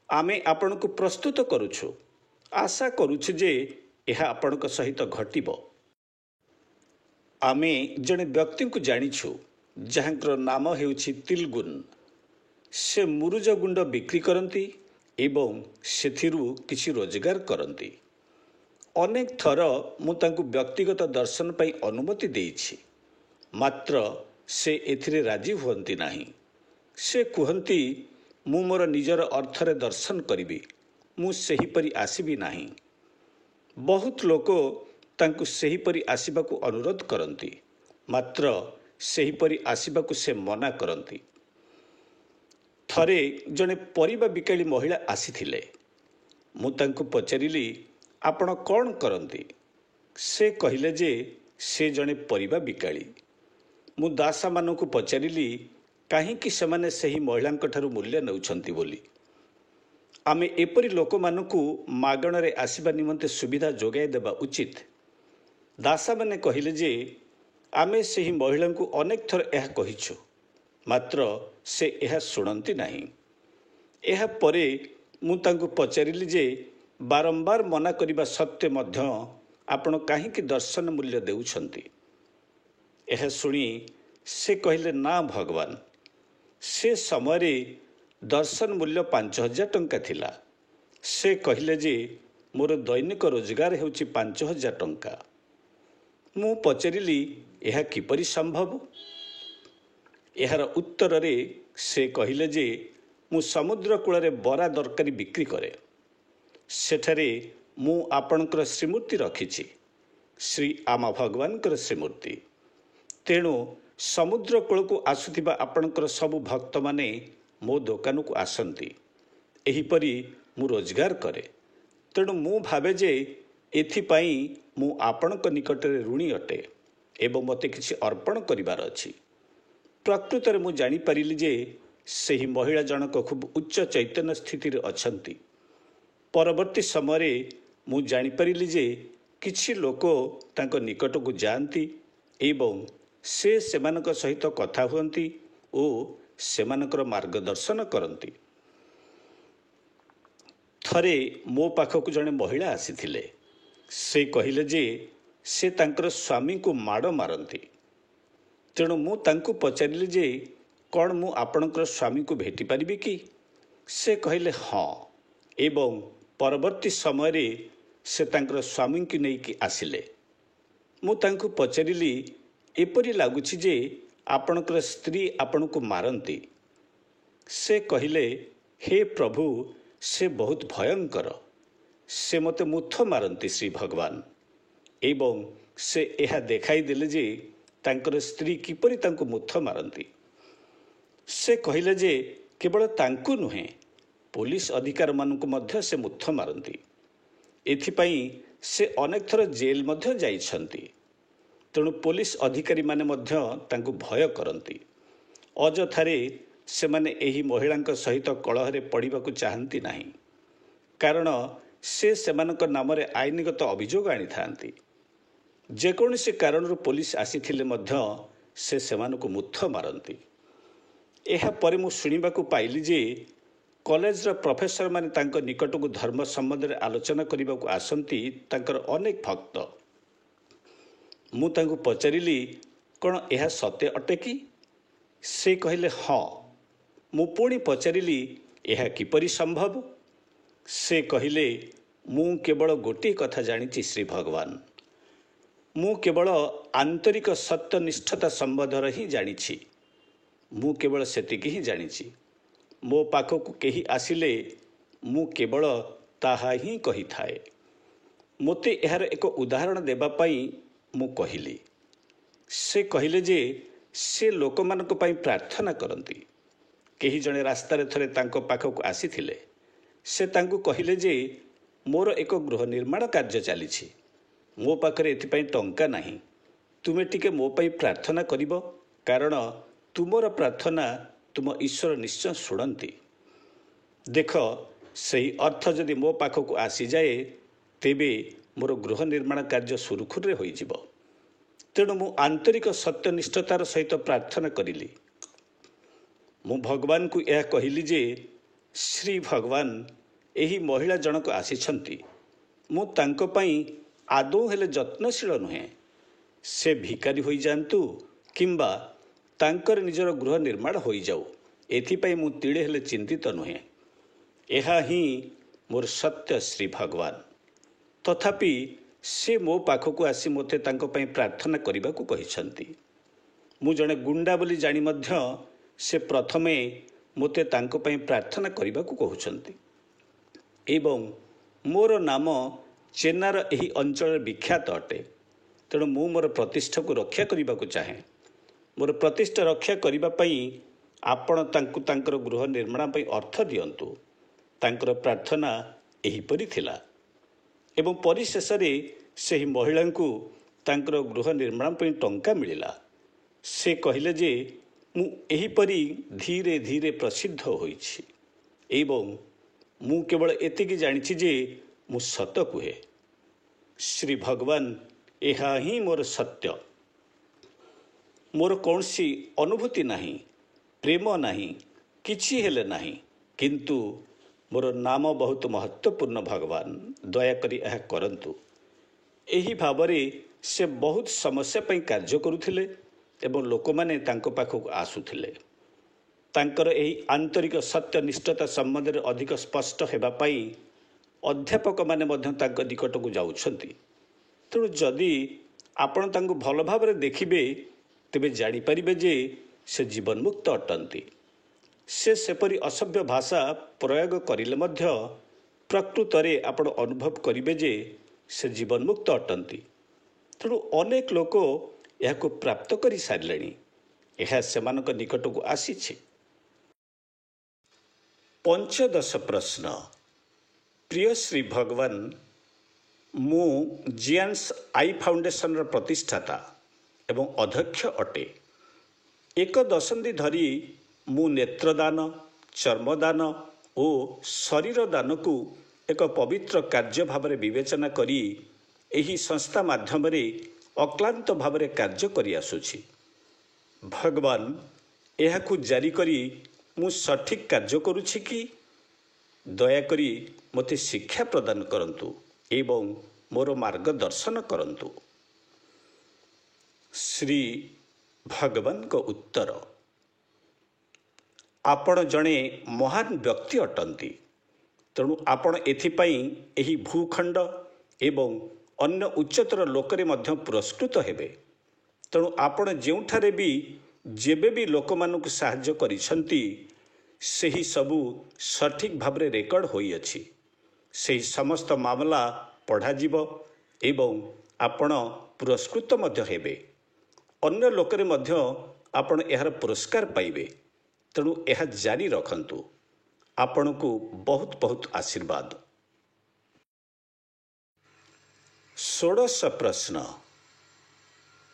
ଆମେ ଆପଣଙ୍କୁ ପ୍ରସ୍ତୁତ କରୁଛୁ। ଆଶା କରୁଛୁ ଯେ ଏହା ଆପଣଙ୍କ ସହିତ ଘଟିବ। ଆମେ ଜଣେ ବ୍ୟକ୍ତିଙ୍କୁ ଜାଣିଛୁ ଯାହାଙ୍କର ନାମ ହେଉଛି ତିଲଗୁନ୍। ସେ ମୁରୁଜ ଗୁଣ୍ଡ ବିକ୍ରି କରନ୍ତି ଏବଂ ସେଥିରୁ କିଛି ରୋଜଗାର କରନ୍ତି। ଅନେକ ଥର ମୁଁ ତାଙ୍କୁ ବ୍ୟକ୍ତିଗତ ଦର୍ଶନ ପାଇଁ ଅନୁମତି ଦେଇଛି, ମାତ୍ର ସେ ଏଥିରେ ରାଜି ହୁଅନ୍ତି ନାହିଁ। ସେ କୁହନ୍ତି, ମୁଁ ମୋର ନିଜର ଅର୍ଥରେ ଦର୍ଶନ କରିବି, ମୁଁ ସେହିପରି ଆସିବି ନାହିଁ। ବହୁତ ଲୋକ ତାଙ୍କୁ ସେହିପରି ଆସିବାକୁ ଅନୁରୋଧ କରନ୍ତି, ମାତ୍ର ସେହିପରି ଆସିବାକୁ ସେ ମନା କରନ୍ତି। ଥରେ ଜଣେ ପରିବା ବିକାଳି ମହିଳା ଆସିଥିଲେ। ମୁଁ ତାଙ୍କୁ ପଚାରିଲି, ଆପଣ କ'ଣ କରନ୍ତି? ସେ କହିଲେ ଯେ ସେ ଜଣେ ପରିବା ବିକାଳି। ମୁଁ ଦାସମାନଙ୍କୁ ପଚାରିଲି କାହିଁକି ସେମାନେ ସେହି ମହିଳାଙ୍କ ଠାରୁ ମୂଲ୍ୟ ନେଉଛନ୍ତି ବୋଲି। ଆମେ ଏପରି ଲୋକମାନଙ୍କୁ ମାଗଣାରେ ଆସିବା ନିମନ୍ତେ ସୁବିଧା ଯୋଗାଇ ଦେବା ଉଚିତ। ଦାସମାନେ କହିଲେ ଯେ ଆମେ ସେହି ମହିଳାଙ୍କୁ ଅନେକ ଥର ଏହା କହିଛୁ, ମାତ୍ର ସେ ଏହା ଶୁଣନ୍ତି ନାହିଁ। ଏହା ପରେ ମୁଁ ତାଙ୍କୁ ପଚାରିଲି ଯେ ବାରମ୍ବାର ମନା କରିବା ସତ୍ତ୍ୱେ ମଧ୍ୟ ଆପଣ କାହିଁକି ଦର୍ଶନ ମୂଲ୍ୟ ଦେଉଛନ୍ତି? ଏହା ଶୁଣି ସେ କହିଲେ, ନା ଭଗବାନ, ସେ ସମୟରେ ଦର୍ଶନ ମୂଲ୍ୟ 5,000 ଟଙ୍କା ଥିଲା। ସେ କହିଲେ ଯେ ମୋର ଦୈନିକ ରୋଜଗାର ହେଉଛି 5,000 ଟଙ୍କା। ମୁଁ ପଚାରିଲି, ଏହା କିପରି ସମ୍ଭବ? ଏହାର ଉତ୍ତରରେ ସେ କହିଲେ ଯେ ମୁଁ ସମୁଦ୍ର କୂଳରେ ବରା ତରକାରୀ ବିକ୍ରି କରେ। ସେଠାରେ ମୁଁ ଆପଣଙ୍କର ଶ୍ରୀମୂର୍ତ୍ତି ରଖିଛି, ଶ୍ରୀ ଆମା ଭଗବାନଙ୍କର ଶ୍ରୀମୂର୍ତ୍ତି। ତେଣୁ ସମୁଦ୍ର କୂଳକୁ ଆସୁଥିବା ଆପଣଙ୍କର ସବୁ ଭକ୍ତମାନେ ମୋ ଦୋକାନକୁ ଆସନ୍ତି। ଏହିପରି ମୁଁ ରୋଜଗାର କରେ। ତେଣୁ ମୁଁ ଭାବେ ଯେ ଏଥିପାଇଁ ମୁଁ ଆପଣଙ୍କ ନିକଟରେ ଋଣୀ ଅଟେ ଏବଂ ମୋତେ କିଛି ଅର୍ପଣ କରିବାର ଅଛି। ପ୍ରକୃତରେ ମୁଁ ଜାଣିପାରିଲି ଯେ ସେହି ମହିଳା ଜଣକ ଖୁବ୍ ଉଚ୍ଚ ଚୈତନ୍ୟ ସ୍ଥିତିରେ ଅଛନ୍ତି। ପରବର୍ତ୍ତୀ ସମୟରେ ମୁଁ ଜାଣିପାରିଲି ଯେ କିଛି ଲୋକ ତାଙ୍କ ନିକଟକୁ ଯାଆନ୍ତି ଏବଂ ସେ ସେମାନଙ୍କ ସହିତ କଥା ହୁଅନ୍ତି ଓ ସେମାନଙ୍କର ମାର୍ଗଦର୍ଶନ କରନ୍ତି। ଥରେ ମୋ ପାଖକୁ ଜଣେ ମହିଳା ଆସିଥିଲେ। ସେ କହିଲେ ଯେ ସେ ତାଙ୍କର ସ୍ୱାମୀଙ୍କୁ ମାଡ଼ ମାରନ୍ତି। ତେଣୁ ମୁଁ ତାଙ୍କୁ ପଚାରିଲି ଯେ କ'ଣ ମୁଁ ଆପଣଙ୍କର ସ୍ୱାମୀକୁ ଭେଟି ପାରିବି କି? ସେ କହିଲେ ହଁ, ଏବଂ ପରବର୍ତ୍ତୀ ସମୟରେ ସେ ତାଙ୍କର ସ୍ୱାମୀଙ୍କୁ ନେଇକି ଆସିଲେ। ମୁଁ ତାଙ୍କୁ ପଚାରିଲି, ଏପରି ଲାଗୁଛି ଯେ ଆପଣଙ୍କର ସ୍ତ୍ରୀ ଆପଣଙ୍କୁ ମାରନ୍ତି। ସେ କହିଲେ, ହେ ପ୍ରଭୁ, ସେ ବହୁତ ଭୟଙ୍କର। ସେ ମୋତେ ମୁଥ ମାରନ୍ତି ଶ୍ରୀ ଭଗବାନ। ଏବଂ ସେ ଏହା ଦେଖାଇ ଦେଲେ ଯେ ତାଙ୍କର ସ୍ତ୍ରୀ କିପରି ତାଙ୍କୁ ମୁଥ ମାରନ୍ତି। ସେ କହିଲେ ଯେ କେବଳ ତାଙ୍କୁ ନୁହେଁ, ପୋଲିସ ଅଧିକାରୀମାନଙ୍କୁ ମଧ୍ୟ ସେ ମୁଥ ମାରନ୍ତି। ଏଥିପାଇଁ ସେ ଅନେକ ଥର ଜେଲ ମଧ୍ୟ ଯାଇଛନ୍ତି। ତେଣୁ ପୋଲିସ ଅଧିକାରୀମାନେ ମଧ୍ୟ ତାଙ୍କୁ ଭୟ କରନ୍ତି। ଅଯଥାରେ ସେମାନେ ଏହି ମହିଳାଙ୍କ ସହିତ କଳହରେ ପଡ଼ିବାକୁ ଚାହାନ୍ତି ନାହିଁ, କାରଣ ସେ ସେମାନଙ୍କ ନାମରେ ଆଇନଗତ ଅଭିଯୋଗ ଆଣିଥାନ୍ତି। ଯେକୌଣସି କାରଣରୁ ପୋଲିସ ଆସିଥିଲେ ମଧ୍ୟ ସେ ସେମାନଙ୍କୁ ମୁଥ ମାରନ୍ତି। ଏହାପରେ ମୁଁ ଶୁଣିବାକୁ ପାଇଲି ଯେ କଲେଜର ପ୍ରଫେସରମାନେ ତାଙ୍କ ନିକଟକୁ ଧର୍ମ ସମ୍ବନ୍ଧରେ ଆଲୋଚନା କରିବାକୁ ଆସନ୍ତି ତାଙ୍କର ଅନେକ ଭକ୍ତ। ମୁଁ ତାଙ୍କୁ ପଚାରିଲି, କ'ଣ ଏହା ସତ୍ୟ ଅଟେ କି? ସେ କହିଲେ ହଁ। ମୁଁ ପୁଣି ପଚାରିଲି, ଏହା କିପରି ସମ୍ଭବ? ସେ କହିଲେ, ମୁଁ କେବଳ ଗୋଟିଏ କଥା ଜାଣିଛି ଶ୍ରୀ ଭଗବାନ। ମୁଁ କେବଳ ଆନ୍ତରିକ ସତ୍ୟନିଷ୍ଠତା ସମ୍ବନ୍ଧରେ ହିଁ ଜାଣିଛି। ମୁଁ କେବଳ ସେତିକି ହିଁ ଜାଣିଛି। ମୋ ପାଖକୁ କେହି ଆସିଲେ ମୁଁ କେବଳ ତାହା ହିଁ କହିଥାଏ। ମୋତେ ଏହାର ଏକ ଉଦାହରଣ ଦେବା ପାଇଁ ମୁଁ କହିଲି। ସେ କହିଲେ ଯେ ସେ ଲୋକମାନଙ୍କ ପାଇଁ ପ୍ରାର୍ଥନା କରନ୍ତି। କେହି ଜଣେ ରାସ୍ତାରେ ଥରେ ତାଙ୍କ ପାଖକୁ ଆସିଥିଲେ। ସେ ତାଙ୍କୁ କହିଲେ ଯେ ମୋର ଏକ ଗୃହ ନିର୍ମାଣ କାର୍ଯ୍ୟ ଚାଲିଛି। ମୋ ପାଖରେ ଏଥିପାଇଁ ଟଙ୍କା ନାହିଁ। ତୁମେ ଟିକେ ମୋ ପାଇଁ ପ୍ରାର୍ଥନା କରିବ, କାରଣ ତୁମର ପ୍ରାର୍ଥନା ତୁମ ଈଶ୍ୱର ନିଶ୍ଚୟ ଶୁଣନ୍ତି। ଦେଖ, ସେହି ଅର୍ଥ ଯଦି ମୋ ପାଖକୁ ଆସିଯାଏ, ତେବେ ମୋର ଗୃହ ନିର୍ମାଣ କାର୍ଯ୍ୟ ସୁରୁଖୁରୁରେ ହୋଇଯିବ। ତେଣୁ ମୁଁ ଆନ୍ତରିକ ସତ୍ୟନିଷ୍ଠତାର ସହିତ ପ୍ରାର୍ଥନା କରିଲି। ମୁଁ ଭଗବାନଙ୍କୁ ଏହା କହିଲି ଯେ ଶ୍ରୀ ଭଗବାନ, ଏହି ମହିଳା ଜଣକ ଆସିଛନ୍ତି। ମୁଁ ତାଙ୍କ ପାଇଁ ଆଦୌ ହେଲେ ଯତ୍ନଶୀଳ ନୁହେଁ। ସେ ଭିକାରୀ ହୋଇଯାଆନ୍ତୁ କିମ୍ବା ତାଙ୍କର ନିଜର ଗୃହ ନିର୍ମାଣ ହୋଇଯାଉ, ଏଥିପାଇଁ ମୁଁ ତିଳେ ହେଲେ ଚିନ୍ତିତ ନୁହେଁ। ଏହା ହିଁ ମୋର ସତ୍ୟ ଶ୍ରୀ ଭଗବାନ। ତଥାପି ସେ ମୋ ପାଖକୁ ଆସି ମୋତେ ତାଙ୍କ ପାଇଁ ପ୍ରାର୍ଥନା କରିବାକୁ କହିଛନ୍ତି। ମୁଁ ଜଣେ ଗୁଣ୍ଡା ବୋଲି ଜାଣି ମଧ୍ୟ ସେ ପ୍ରଥମେ ମୋତେ ତାଙ୍କ ପାଇଁ ପ୍ରାର୍ଥନା କରିବାକୁ କହୁଛନ୍ତି। ଏବଂ ମୋର ନାମ ଚେନ୍ନାର ଏହି ଅଞ୍ଚଳରେ ବିଖ୍ୟାତ ଅଟେ। ତେଣୁ ମୁଁ ମୋର ପ୍ରତିଷ୍ଠାକୁ ରକ୍ଷା କରିବାକୁ ଚାହେଁ। ମୋର ପ୍ରତିଷ୍ଠା ରକ୍ଷା କରିବା ପାଇଁ ଆପଣ ତାଙ୍କୁ ତାଙ୍କର ଗୃହ ନିର୍ମାଣ ପାଇଁ ଅର୍ଥ ଦିଅନ୍ତୁ। ତାଙ୍କର ପ୍ରାର୍ଥନା ଏହିପରି ଥିଲା। ଏବଂ ପରିଶେଷରେ ସେହି ମହିଳାଙ୍କୁ ତାଙ୍କର ଗୃହ ନିର୍ମାଣ ପାଇଁ ଟଙ୍କା ମିଳିଲା। ସେ କହିଲେ ଯେ ମୁଁ ଏହିପରି ଧୀରେ ଧୀରେ ପ୍ରସିଦ୍ଧ ହୋଇଛି ଏବଂ ମୁଁ କେବଳ ଏତିକି ଜାଣିଛି ଯେ ମୁଁ ସତ କୁହେ। ଶ୍ରୀ ଭଗବାନ, ଏହା ହିଁ ମୋର ସତ୍ୟ। ମୋର କୌଣସି ଅନୁଭୂତି ନାହିଁ, ପ୍ରେମ ନାହିଁ, କିଛି ହେଲେ ନାହିଁ, କିନ୍ତୁ ମୋର ନାମ ବହୁତ ମହତ୍ତ୍ୱପୂର୍ଣ୍ଣ। ଭଗବାନ, ଦୟାକରି ଏହା କରନ୍ତୁ। ଏହି ଭାବରେ ସେ ବହୁତ ସମସ୍ୟା ପାଇଁ କାର୍ଯ୍ୟ କରୁଥିଲେ ଏବଂ ଲୋକମାନେ ତାଙ୍କ ପାଖକୁ ଆସୁଥିଲେ। ତାଙ୍କର ଏହି ଆନ୍ତରିକ ସତ୍ୟନିଷ୍ଠତା ସମ୍ବନ୍ଧରେ ଅଧିକ ସ୍ପଷ୍ଟ ହେବା ପାଇଁ ଅଧ୍ୟାପକମାନେ ମଧ୍ୟ ତାଙ୍କ ନିକଟକୁ ଯାଉଛନ୍ତି। ତେଣୁ ଯଦି ଆପଣ ତାଙ୍କୁ ଭଲ ଭାବରେ ଦେଖିବେ, ତେବେ ଜାଣିପାରିବେ ଯେ ସେ ଜୀବନମୁକ୍ତ ଅଟନ୍ତି। ସେ ସେପରି ଅସଭ୍ୟ ଭାଷା ପ୍ରୟୋଗ କରିଲେ ମଧ୍ୟ ପ୍ରକୃତରେ ଆପଣ ଅନୁଭବ କରିବେ ଯେ ସେ ଜୀବନମୁକ୍ତ ଅଟନ୍ତି। ତେଣୁ ଅନେକ ଲୋକ ଏହାକୁ ପ୍ରାପ୍ତ କରିସାରିଲେଣି। ଏହା ସେମାନଙ୍କ ନିକଟକୁ ଆସିଛି। ପଞ୍ଚଦଶ ପ୍ରଶ୍ନ। ପ୍ରିୟ ଶ୍ରୀ ଭଗବାନ, ମୁଁ ଜିଆନ୍ସ ଆଇ ଫାଉଣ୍ଡେସନର ପ୍ରତିଷ୍ଠାତା ଏବଂ ଅଧ୍ୟକ୍ଷ ଅଟେ। ଏକ ଦଶନ୍ଧି ଧରି ମୁଁ ନେତ୍ରଦାନ, ଚର୍ମଦାନ ଓ ଶରୀର ଦାନକୁ ଏକ ପବିତ୍ର କାର୍ଯ୍ୟ ଭାବରେ ବିବେଚନା କରି ଏହି ସଂସ୍ଥା ମାଧ୍ୟମରେ ଅକ୍ଲାନ୍ତ ଭାବରେ କାର୍ଯ୍ୟ କରିଆସୁଛି। ଭଗବାନ, ଏହାକୁ ଜାରି କରି ମୁଁ ସଠିକ୍ କାର୍ଯ୍ୟ କରୁଛି କି? ଦୟାକରି ମୋତେ ଶିକ୍ଷା ପ୍ରଦାନ କରନ୍ତୁ ଏବଂ ମୋର ମାର୍ଗଦର୍ଶନ କରନ୍ତୁ। ଶ୍ରୀ ଭଗବାନଙ୍କ ଉତ୍ତର। ଆପଣ ଜଣେ ମହାନ ବ୍ୟକ୍ତି ଅଟନ୍ତି। ତେଣୁ ଆପଣ ଏଥିପାଇଁ ଏହି ଭୂଖଣ୍ଡ ଏବଂ ଅନ୍ୟ ଉଚ୍ଚତର ଲୋକରେ ମଧ୍ୟ ପୁରସ୍କୃତ ହେବେ। ତେଣୁ ଆପଣ ଯେଉଁଠାରେ ବି ଯେବେ ବି ଲୋକମାନଙ୍କୁ ସାହାଯ୍ୟ କରିଛନ୍ତି ସେହି ସବୁ ସଠିକ୍ ଭାବରେ ରେକର୍ଡ଼ ହୋଇଅଛି। ସେହି ସମସ୍ତ ମାମଲା ପଢ଼ାଯିବ ଏବଂ ଆପଣ ପୁରସ୍କୃତ ମଧ୍ୟ ହେବେ। ଅନ୍ୟ ଲୋକରେ ମଧ୍ୟ ଆପଣ ଏହାର ପୁରସ୍କାର ପାଇବେ। ତେଣୁ ଏହା ଜାରି ରଖନ୍ତୁ। ଆପଣଙ୍କୁ ବହୁତ ବହୁତ ଆଶୀର୍ବାଦ। 16 ପ୍ରଶ୍ନ।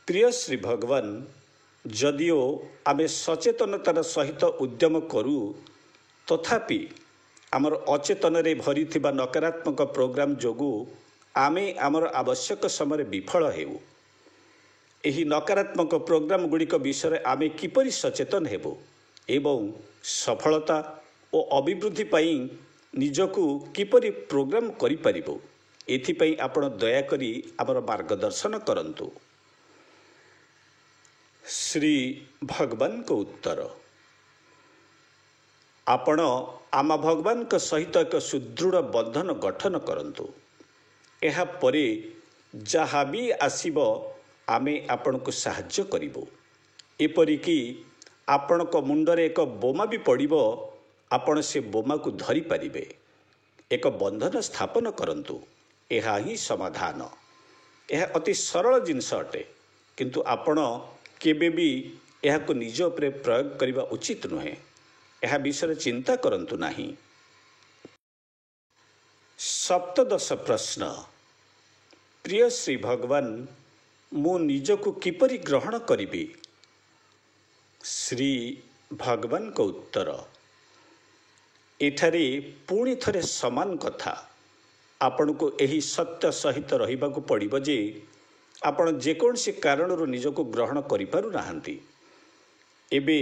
ପ୍ରିୟ ଶ୍ରୀ ଭଗବାନ, ଯଦିଓ ଆମେ ସଚେତନତାର ସହିତ ଉଦ୍ୟମ କରୁ ତଥାପି ଆମର ଅଚେତନରେ ଭରିଥିବା ନକାରାତ୍ମକ ପ୍ରୋଗ୍ରାମ ଯୋଗୁଁ ଆମେ ଆମର ଆବଶ୍ୟକ ସମୟରେ ବିଫଳ ହେଉ। ଏହି ନକାରାତ୍ମକ ପ୍ରୋଗ୍ରାମ ଗୁଡ଼ିକ ବିଷୟରେ ଆମେ କିପରି ସଚେତନ ହେବୁ ଏବଂ ସଫଳତା ଓ ଅଭିବୃଦ୍ଧି ପାଇଁ ନିଜକୁ କିପରି ପ୍ରୋଗ୍ରାମ କରିପାରିବୁ, ଏଥିପାଇଁ ଆପଣ ଦୟାକରି ଆମର ମାର୍ଗଦର୍ଶନ କରନ୍ତୁ। ଶ୍ରୀ ଭଗବାନଙ୍କ ଉତ୍ତର। ଆପଣ ଆମ ଭଗବାନଙ୍କ ସହିତ ଏକ ସୁଦୃଢ଼ ବନ୍ଧନ ଗଠନ କରନ୍ତୁ। ଏହାପରେ ଯାହା ବି ଆସିବ ଆମେ ଆପଣଙ୍କୁ ସାହାଯ୍ୟ କରିବୁ। ଏପରିକି ଆପଣଙ୍କ ମୁଣ୍ଡରେ ଏକ ବୋମା ବି ପଡ଼ିବ, ଆପଣ ସେ ବୋମାକୁ ଧରିପାରିବେ। ଏକ ବନ୍ଧନ ସ୍ଥାପନ କରନ୍ତୁ। ଏହା ହିଁ ସମାଧାନ। ଏହା ଅତି ସରଳ ଜିନିଷ ଅଟେ, କିନ୍ତୁ ଆପଣ କେବେ ବି ଏହାକୁ ନିଜ ଉପରେ ପ୍ରୟୋଗ କରିବା ଉଚିତ ନୁହେଁ। ଏହା ବିଷୟରେ ଚିନ୍ତା କରନ୍ତୁ ନାହିଁ। 17 ପ୍ରଶ୍ନ। ପ୍ରିୟ ଶ୍ରୀ ଭଗବାନ, ମୁଁ ନିଜକୁ କିପରି ଗ୍ରହଣ କରିବି? ଶ୍ରୀ ଭଗବାନଙ୍କ ଉତ୍ତର। ଏଠାରେ ପୁଣି ଥରେ ସମାନ କଥା। ଆପଣଙ୍କୁ ଏହି ସତ୍ୟ ସହିତ ରହିବାକୁ ପଡ଼ିବ ଯେ ଆପଣ ଯେକୌଣସି କାରଣରୁ ନିଜକୁ ଗ୍ରହଣ କରିପାରୁନାହାନ୍ତି। ଏବେ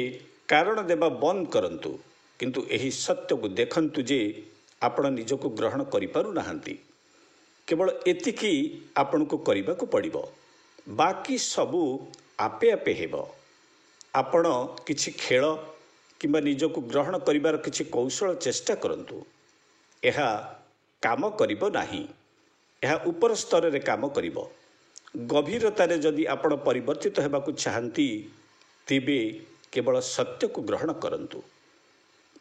କାରଣ ଦେବା ବନ୍ଦ କରନ୍ତୁ, କିନ୍ତୁ ଏହି ସତ୍ୟକୁ ଦେଖନ୍ତୁ ଯେ ଆପଣ ନିଜକୁ ଗ୍ରହଣ କରିପାରୁନାହାନ୍ତି। କେବଳ ଏତିକି ଆପଣଙ୍କୁ କରିବାକୁ ପଡ଼ିବ। ବାକି ସବୁ ଆପେ ଆପେ ହେବ। ଆପଣ କିଛି ଖେଳ କିମ୍ବା ନିଜକୁ ଗ୍ରହଣ କରିବାର କିଛି କୌଶଳ ଚେଷ୍ଟା କରନ୍ତୁ। ଏହା କାମ କରିବ ନାହିଁ। ଏହା ଉପର ସ୍ତରରେ କାମ କରିବ। ଗଭୀରତାରେ ଯଦି ଆପଣ ପରିବର୍ତ୍ତିତ ହେବାକୁ ଚାହାନ୍ତି ତେବେ କେବଳ ସତ୍ୟକୁ ଗ୍ରହଣ କରନ୍ତୁ।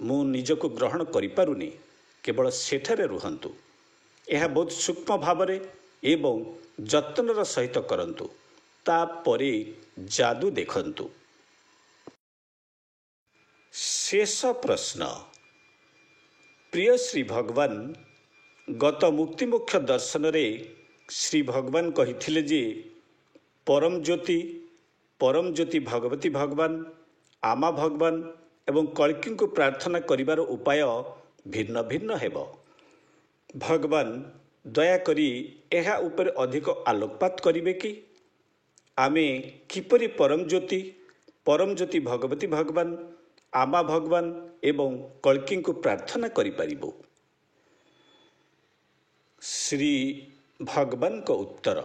ମୁଁ ନିଜକୁ ଗ୍ରହଣ କରିପାରୁନି, କେବଳ ସେଠାରେ ରୁହନ୍ତୁ। ଏହା ବହୁତ ସୂକ୍ଷ୍ମ ଭାବରେ ଏବଂ ଯତ୍ନର ସହିତ କରନ୍ତୁ। ତାପରେ ଯାଦୁ ଦେଖନ୍ତୁ। ଶେଷ ପ୍ରଶ୍ନ। ପ୍ରିୟ ଶ୍ରୀ ଭଗବାନ, ଗତ ମୁକ୍ତିମୋକ୍ଷ ଦର୍ଶନରେ ଶ୍ରୀ ଭଗବାନ କହିଥିଲେ ଯେ ପରମ ଜ୍ୟୋତି ଭଗବତୀ ଭଗବାନ, ଆମା ଭଗବାନ ଏବଂ କଳ୍କିଙ୍କୁ ପ୍ରାର୍ଥନା କରିବାର ଉପାୟ ଭିନ୍ନ ଭିନ୍ନ ହେବ। ଭଗବାନ ଦୟାକରି ଏହା ଉପରେ ଅଧିକ ଆଲୋକପାତ କରିବେ କି? ଆମେ କିପରି ପରମ ଜ୍ୟୋତି ଭଗବତୀ ଭଗବାନ, ଆମା ଭଗବାନ ଏବଂ କଳ୍କିଙ୍କୁ ପ୍ରାର୍ଥନା କରିପାରିବୁ? ଶ୍ରୀ ଭଗବାନଙ୍କ ଉତ୍ତର।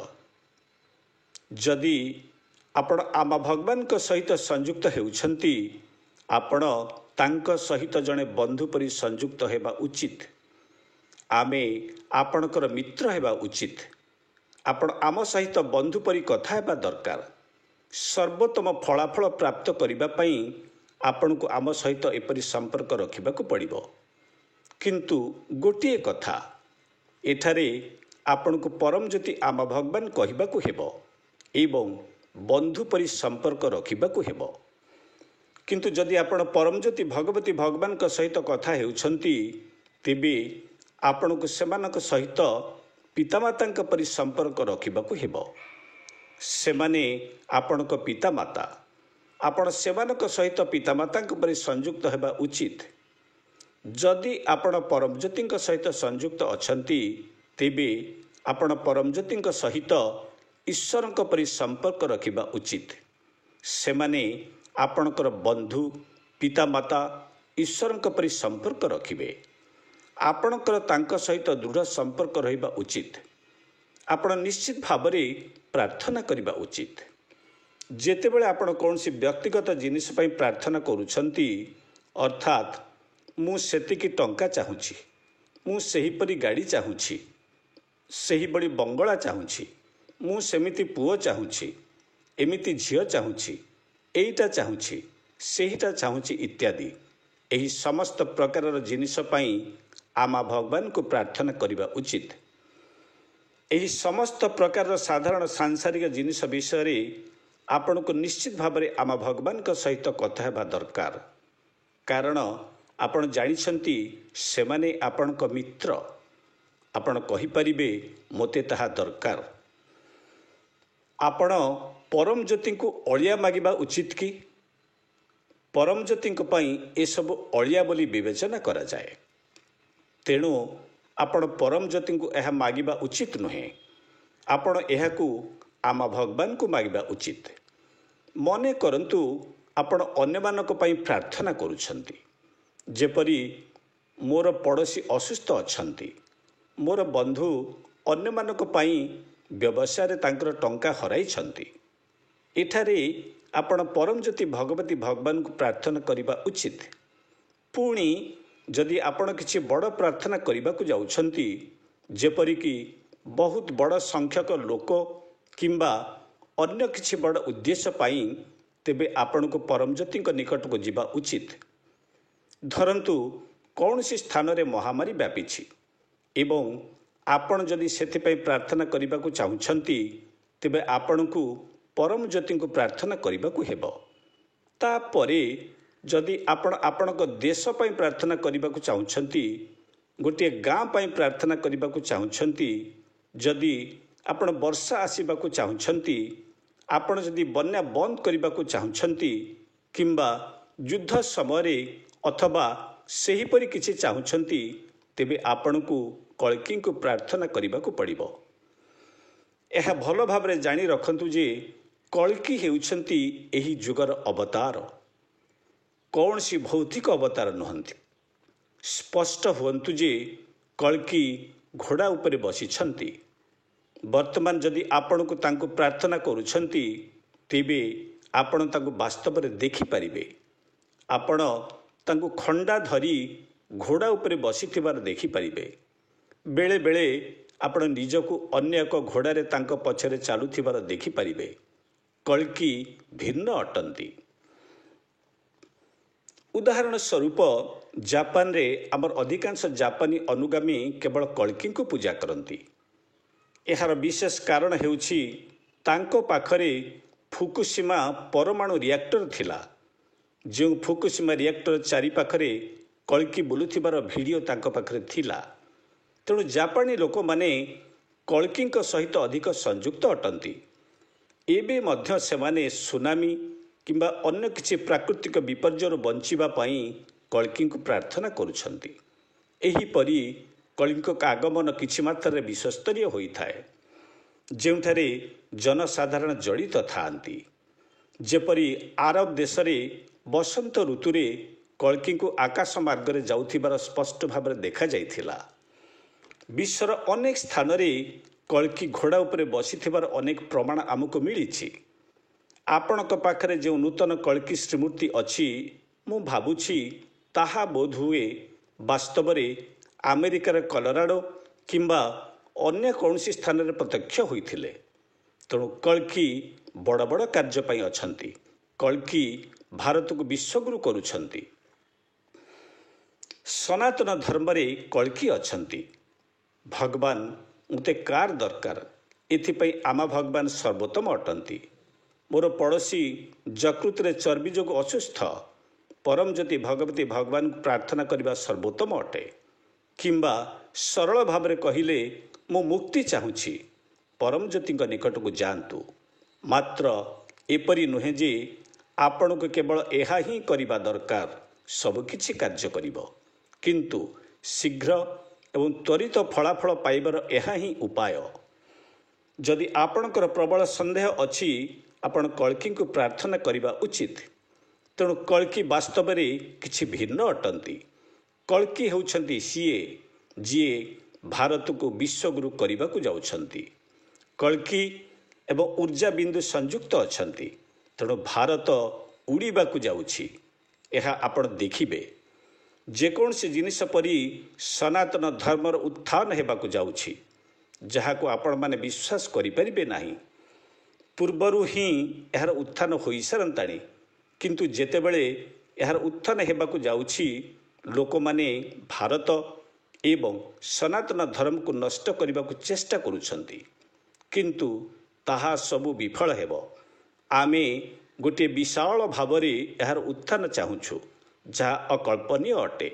ଯଦି ଆପଣ ଆମା ଭଗବାନଙ୍କ ସହିତ ସଂଯୁକ୍ତ ହେଉଛନ୍ତି, ଆପଣ ତାଙ୍କ ସହିତ ଜଣେ ବନ୍ଧୁ ପରି ସଂଯୁକ୍ତ ହେବା ଉଚିତ। ଆମେ ଆପଣଙ୍କର ମିତ୍ର ହେବା ଉଚିତ। ଆପଣ ଆମ ସହିତ ବନ୍ଧୁ ପରି କଥା ହେବା ଦରକାର। ସର୍ବୋତ୍ତମ ଫଳାଫଳ ପ୍ରାପ୍ତ କରିବା ପାଇଁ ଆପଣଙ୍କୁ ଆମ ସହିତ ଏପରି ସମ୍ପର୍କ ରଖିବାକୁ ପଡ଼ିବ। କିନ୍ତୁ ଗୋଟିଏ କଥା, ଏଠାରେ ଆପଣଙ୍କୁ ପରମ ଜ୍ୟୋତି ଆମା ଭଗବାନ କହିବାକୁ ହେବ ଏବଂ ବନ୍ଧୁ ପରି ସମ୍ପର୍କ ରଖିବାକୁ ହେବ। କିନ୍ତୁ ଯଦି ଆପଣ ପରମ ଜ୍ୟୋତି ଭଗବତୀ ଭଗବାନଙ୍କ ସହିତ କଥା ହେଉଛନ୍ତି ତେବେ ଆପଣଙ୍କୁ ସେମାନଙ୍କ ସହିତ ପିତାମାତାଙ୍କ ପରି ସମ୍ପର୍କ ରଖିବାକୁ ହେବ। ସେମାନେ ଆପଣଙ୍କ ପିତାମାତା। ଆପଣ ସେମାନଙ୍କ ସହିତ ପିତାମାତାଙ୍କ ପରି ସଂଯୁକ୍ତ ହେବା ଉଚିତ। ଯଦି ଆପଣ ପରମ ଜ୍ୟୋତିଙ୍କ ସହିତ ସଂଯୁକ୍ତ ଅଛନ୍ତି ତେବେ ଆପଣ ପରମ ଜ୍ୟୋତିଙ୍କ ସହିତ ଈଶ୍ୱରଙ୍କ ପରି ସମ୍ପର୍କ ରଖିବା ଉଚିତ। ସେମାନେ ଆପଣଙ୍କର ବନ୍ଧୁ, ପିତାମାତା, ଈଶ୍ୱରଙ୍କ ପରି ସମ୍ପର୍କ ରଖିବେ। ଆପଣଙ୍କର ତାଙ୍କ ସହିତ ଦୃଢ଼ ସମ୍ପର୍କ ରହିବା ଉଚିତ। ଆପଣ ନିଶ୍ଚିତ ଭାବରେ ପ୍ରାର୍ଥନା କରିବା ଉଚିତ। ଯେତେବେଳେ ଆପଣ କୌଣସି ବ୍ୟକ୍ତିଗତ ଜିନିଷ ପାଇଁ ପ୍ରାର୍ଥନା କରୁଛନ୍ତି, ଅର୍ଥାତ୍ ମୁଁ ସେତିକି ଟଙ୍କା ଚାହୁଁଛି, ମୁଁ ସେହିପରି ଗାଡ଼ି ଚାହୁଁଛି, ସେହିଭଳି ବଙ୍ଗଳା ଚାହୁଁଛି, ମୁଁ ସେମିତି ପୁଅ ଚାହୁଁଛି, ଏମିତି ଝିଅ ଚାହୁଁଛି, ଏଇଟା ଚାହୁଁଛି, ସେହିଟା ଚାହୁଁଛି ଇତ୍ୟାଦି। ଏହି ସମସ୍ତ ପ୍ରକାରର ଜିନିଷ ପାଇଁ ଆମା ଭଗବାନଙ୍କୁ ପ୍ରାର୍ଥନା କରିବା ଉଚିତ। ଏହି ସମସ୍ତ ପ୍ରକାରର ସାଧାରଣ ସାଂସାରିକ ଜିନିଷ ବିଷୟରେ ଆପଣଙ୍କୁ ନିଶ୍ଚିତ ଭାବରେ ଆମ ଭଗବାନଙ୍କ ସହିତ କଥା ହେବା ଦରକାର। କାରଣ ଆପଣ ଜାଣିଛନ୍ତି ସେମାନେ ଆପଣଙ୍କ ମିତ୍ର। ଆପଣ କହିପାରିବେ ମୋତେ ତାହା ଦରକାର। ଆପଣ ପରମ ଜ୍ୟୋତିଙ୍କୁ ଅଳିଆ ମାଗିବା ଉଚିତ କି? ପରମ ଜ୍ୟୋତିଙ୍କ ପାଇଁ ଏସବୁ ଅଳିଆ ବୋଲି ବିବେଚନା କରାଯାଏ। ତେଣୁ ଆପଣ ପରମ ଜ୍ୟୋତିଙ୍କୁ ଏହା ମାଗିବା ଉଚିତ ନୁହେଁ। ଆପଣ ଏହାକୁ ଆମ ଭଗବାନଙ୍କୁ ମାଗିବା ଉଚିତ। ମନେ କରନ୍ତୁ ଆପଣ ଅନ୍ୟମାନଙ୍କ ପାଇଁ ପ୍ରାର୍ଥନା କରୁଛନ୍ତି। ଯେପରି ମୋର ପଡ଼ୋଶୀ ଅସୁସ୍ଥ ଅଛନ୍ତି, ମୋର ବନ୍ଧୁ ଅନ୍ୟମାନଙ୍କ ପାଇଁ ବ୍ୟବସାୟରେ ତାଙ୍କର ଟଙ୍କା ହରାଇଛନ୍ତି। ଏଠାରେ ଆପଣ ପରମଜ୍ୟୋତି ଭଗବତୀ ଭଗବାନଙ୍କୁ ପ୍ରାର୍ଥନା କରିବା ଉଚିତ। ପୁଣି ଯଦି ଆପଣ କିଛି ବଡ଼ ପ୍ରାର୍ଥନା କରିବାକୁ ଯାଉଛନ୍ତି, ଯେପରିକି ବହୁତ ବଡ଼ ସଂଖ୍ୟକ ଲୋକ କିମ୍ବା ଅନ୍ୟ କିଛି ବଡ଼ ଉଦ୍ଦେଶ୍ୟ ପାଇଁ, ତେବେ ଆପଣଙ୍କୁ ପରମଜ୍ୟୋତିଙ୍କ ନିକଟକୁ ଯିବା ଉଚିତ। ଧରନ୍ତୁ କୌଣସି ସ୍ଥାନରେ ମହାମାରୀ ବ୍ୟାପିଛି ଏବଂ ଆପଣ ଯଦି ସେଥିପାଇଁ ପ୍ରାର୍ଥନା କରିବାକୁ ଚାହୁଁଛନ୍ତି, ତେବେ ଆପଣଙ୍କୁ ପରମ ଜ୍ୟୋତିଙ୍କୁ ପ୍ରାର୍ଥନା କରିବାକୁ ହେବ। ତାପରେ ଯଦି ଆପଣ ଆପଣଙ୍କ ଦେଶ ପାଇଁ ପ୍ରାର୍ଥନା କରିବାକୁ ଚାହୁଁଛନ୍ତି, ଗୋଟିଏ ଗାଁ ପାଇଁ ପ୍ରାର୍ଥନା କରିବାକୁ ଚାହୁଁଛନ୍ତି, ଯଦି ଆପଣ ବର୍ଷା ଆସିବାକୁ ଚାହୁଁଛନ୍ତି, ଆପଣ ଯଦି ବନ୍ୟା ବନ୍ଦ କରିବାକୁ ଚାହୁଁଛନ୍ତି କିମ୍ବା ଯୁଦ୍ଧ ସମୟରେ ଅଥବା ସେହିପରି କିଛି ଚାହୁଁଛନ୍ତି, ତେବେ ଆପଣଙ୍କୁ କଳ୍କୀଙ୍କୁ ପ୍ରାର୍ଥନା କରିବାକୁ ପଡ଼ିବ। ଏହା ଭଲ ଭାବରେ ଜାଣି ରଖନ୍ତୁ ଯେ କଳ୍କୀ ହେଉଛନ୍ତି ଏହି ଯୁଗର ଅବତାର, କୌଣସି ଭୌତିକ ଅବତାର ନୁହନ୍ତି। ସ୍ପଷ୍ଟ ହୁଅନ୍ତୁ ଯେ କଳ୍କୀ ଘୋଡ଼ା ଉପରେ ବସିଛନ୍ତି। ବର୍ତ୍ତମାନ ଯଦି ଆପଣଙ୍କୁ ତାଙ୍କୁ ପ୍ରାର୍ଥନା କରୁଛନ୍ତି, ତେବେ ଆପଣ ତାଙ୍କୁ ବାସ୍ତବରେ ଦେଖିପାରିବେ। ଆପଣ ତାଙ୍କୁ ଖଣ୍ଡା ଧରି ଘୋଡ଼ା ଉପରେ ବସିଥିବାର ଦେଖିପାରିବେ। ବେଳେବେଳେ ଆପଣ ନିଜକୁ ଅନ୍ୟ ଏକ ଘୋଡ଼ାରେ ତାଙ୍କ ପଛରେ ଚାଲୁଥିବାର ଦେଖିପାରିବେ। କଳ୍କୀ ଭିନ୍ନ ଅଟନ୍ତି। ଉଦାହରଣ ସ୍ୱରୂପ ଜାପାନରେ ଆମର ଅଧିକାଂଶ ଜାପାନୀ ଅନୁଗାମୀ କେବଳ କଳ୍କୀଙ୍କୁ ପୂଜା କରନ୍ତି। ଏହାର ବିଶେଷ କାରଣ ହେଉଛି ତାଙ୍କ ପାଖରେ ଫୁକୁସିମା ପରମାଣୁ ରିଆକ୍ଟର ଥିଲା। ଯେଉଁ ଫୁକୁସିମା ରିଆକ୍ଟର ଚାରିପାଖରେ କଳ୍କୀ ବୁଲୁଥିବାର ଭିଡ଼ିଓ ତାଙ୍କ ପାଖରେ ଥିଲା। ତେଣୁ ଜାପାନୀ ଲୋକମାନେ କଳ୍କୀଙ୍କ ସହିତ ଅଧିକ ସଂଯୁକ୍ତ ଅଟନ୍ତି। ଏବେ ମଧ୍ୟ ସେମାନେ ସୁନାମି କିମ୍ବା ଅନ୍ୟ କିଛି ପ୍ରାକୃତିକ ବିପର୍ଯ୍ୟୟରୁ ବଞ୍ଚିବା ପାଇଁ କଳ୍କୀଙ୍କୁ ପ୍ରାର୍ଥନା କରୁଛନ୍ତି। ଏହିପରି କଳ୍କୀଙ୍କ ଆଗମନ କିଛି ମାତ୍ରାରେ ବିଶ୍ୱସ୍ତରୀୟ ହୋଇଥାଏ, ଯେଉଁଠାରେ ଜନସାଧାରଣ ଜଡ଼ିତ ଥାଆନ୍ତି। ଯେପରି ଆରବ ଦେଶରେ ବସନ୍ତ ଋତୁରେ କଳ୍କୀଙ୍କୁ ଆକାଶ ମାର୍ଗରେ ଯାଉଥିବାର ସ୍ପଷ୍ଟ ଭାବରେ ଦେଖାଯାଇଥିଲା। ବିଶ୍ୱର ଅନେକ ସ୍ଥାନରେ କଳ୍କୀ ଘୋଡ଼ା ଉପରେ ବସିଥିବାର ଅନେକ ପ୍ରମାଣ ଆମକୁ ମିଳିଛି। ଆପଣଙ୍କ ପାଖରେ ଯେଉଁ ନୂତନ କଳ୍କୀ ଶ୍ରୀମୂର୍ତ୍ତି ଅଛି, ମୁଁ ଭାବୁଛି ତାହା ବୋଧହୁଏ ବାସ୍ତବରେ ଆମେରିକାର କଲୋରାଡୋ କିମ୍ବା ଅନ୍ୟ କୌଣସି ସ୍ଥାନରେ ପ୍ରତ୍ୟକ୍ଷ ହୋଇଥିଲେ। ତେଣୁ କଳ୍କୀ ବଡ଼ ବଡ଼ କାର୍ଯ୍ୟ ପାଇଁ ଅଛନ୍ତି। କଳ୍କୀ ଭାରତକୁ ବିଶ୍ୱଗୁରୁ କରୁଛନ୍ତି। ସନାତନ ଧର୍ମରେ କଳ୍କୀ ଅଛନ୍ତି। ଭଗବାନ ମୋତେ କାର ଦରକାର, ଏଥିପାଇଁ ଆମ ଭଗବାନ ସର୍ବୋତ୍ତମ ଅଟନ୍ତି। ମୋର ପଡ଼ୋଶୀ ଯକୃତରେ ଚର୍ବି ଯୋଗୁଁ ଅସୁସ୍ଥ, ପରମଜ୍ୟୋତି ଭଗବତୀ ଭଗବାନଙ୍କୁ ପ୍ରାର୍ଥନା କରିବା ସର୍ବୋତ୍ତମ ଅଟେ। କିମ୍ବା ସରଳ ଭାବରେ କହିଲେ, ମୁଁ ମୁକ୍ତି ଚାହୁଁଛି, ପରମଜ୍ୟୋତିଙ୍କ ନିକଟକୁ ଯାଆନ୍ତୁ। ମାତ୍ର ଏପରି ନୁହେଁ ଯେ ଆପଣଙ୍କୁ କେବଳ ଏହା ହିଁ କରିବା ଦରକାର, ସବୁକିଛି କାର୍ଯ୍ୟ କରିବ। କିନ୍ତୁ ଶୀଘ୍ର ଏବଂ ତ୍ୱରିତ ଫଳାଫଳ ପାଇବାର ଏହା ହିଁ ଉପାୟ। ଯଦି ଆପଣଙ୍କର ପ୍ରବଳ ସନ୍ଦେହ ଅଛି, ଆପଣ କଳ୍କୀଙ୍କୁ ପ୍ରାର୍ଥନା କରିବା ଉଚିତ। ତେଣୁ କଳ୍କୀ ବାସ୍ତବରେ କିଛି ଭିନ୍ନ ଅଟନ୍ତି। କଳ୍କୀ ହେଉଛନ୍ତି ସିଏ ଯିଏ ଭାରତକୁ ବିଶ୍ୱଗୁରୁ କରିବାକୁ ଯାଉଛନ୍ତି। କଳ୍କୀ ଏବଂ ଉର୍ଜା ବିନ୍ଦୁ ସଂଯୁକ୍ତ ଅଛନ୍ତି। ତେଣୁ ଭାରତ ଉଡ଼ିବାକୁ ଯାଉଛି। ଏହା ଆପଣ ଦେଖିବେ ଯେକୌଣସି ଜିନିଷ ପରି ସନାତନ ଧର୍ମର ଉତ୍ଥାନ ହେବାକୁ ଯାଉଛି, ଯାହାକୁ ଆପଣମାନେ ବିଶ୍ୱାସ କରିପାରିବେ ନାହିଁ। ପୂର୍ବରୁ ହିଁ ଏହାର ଉତ୍ଥାନ ହୋଇସାରନ୍ତାଣି, କିନ୍ତୁ ଯେତେବେଳେ ଏହାର ଉତ୍ଥାନ ହେବାକୁ ଯାଉଛି, ଲୋକମାନେ ଭାରତ ଏବଂ ସନାତନ ଧର୍ମକୁ ନଷ୍ଟ କରିବାକୁ ଚେଷ୍ଟା କରୁଛନ୍ତି, କିନ୍ତୁ ତାହା ସବୁ ବିଫଳ ହେବ। ଆମେ ଗୋଟିଏ ବିଶାଳ ଭାବରେ ଏହାର ଉତ୍ଥାନ ଚାହୁଁଛୁ, ଯାହା ଅକଳ୍ପନୀୟ ଅଟେ।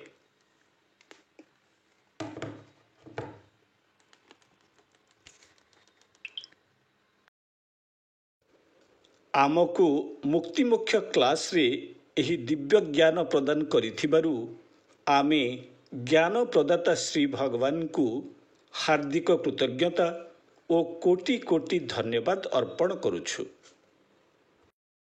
ଆମକୁ ମୁକ୍ତିମୋକ୍ଷ କ୍ଲାସରେ ଏହି ଦିବ୍ୟ ଜ୍ଞାନ ପ୍ରଦାନ କରିଥିବାରୁ ଆମେ ଜ୍ଞାନ ପ୍ରଦାତା ଶ୍ରୀ ଭଗବାନଙ୍କୁ ହାର୍ଦ୍ଦିକ କୃତଜ୍ଞତା ଓ କୋଟି କୋଟି ଧନ୍ୟବାଦ ଅର୍ପଣ କରୁଛୁ।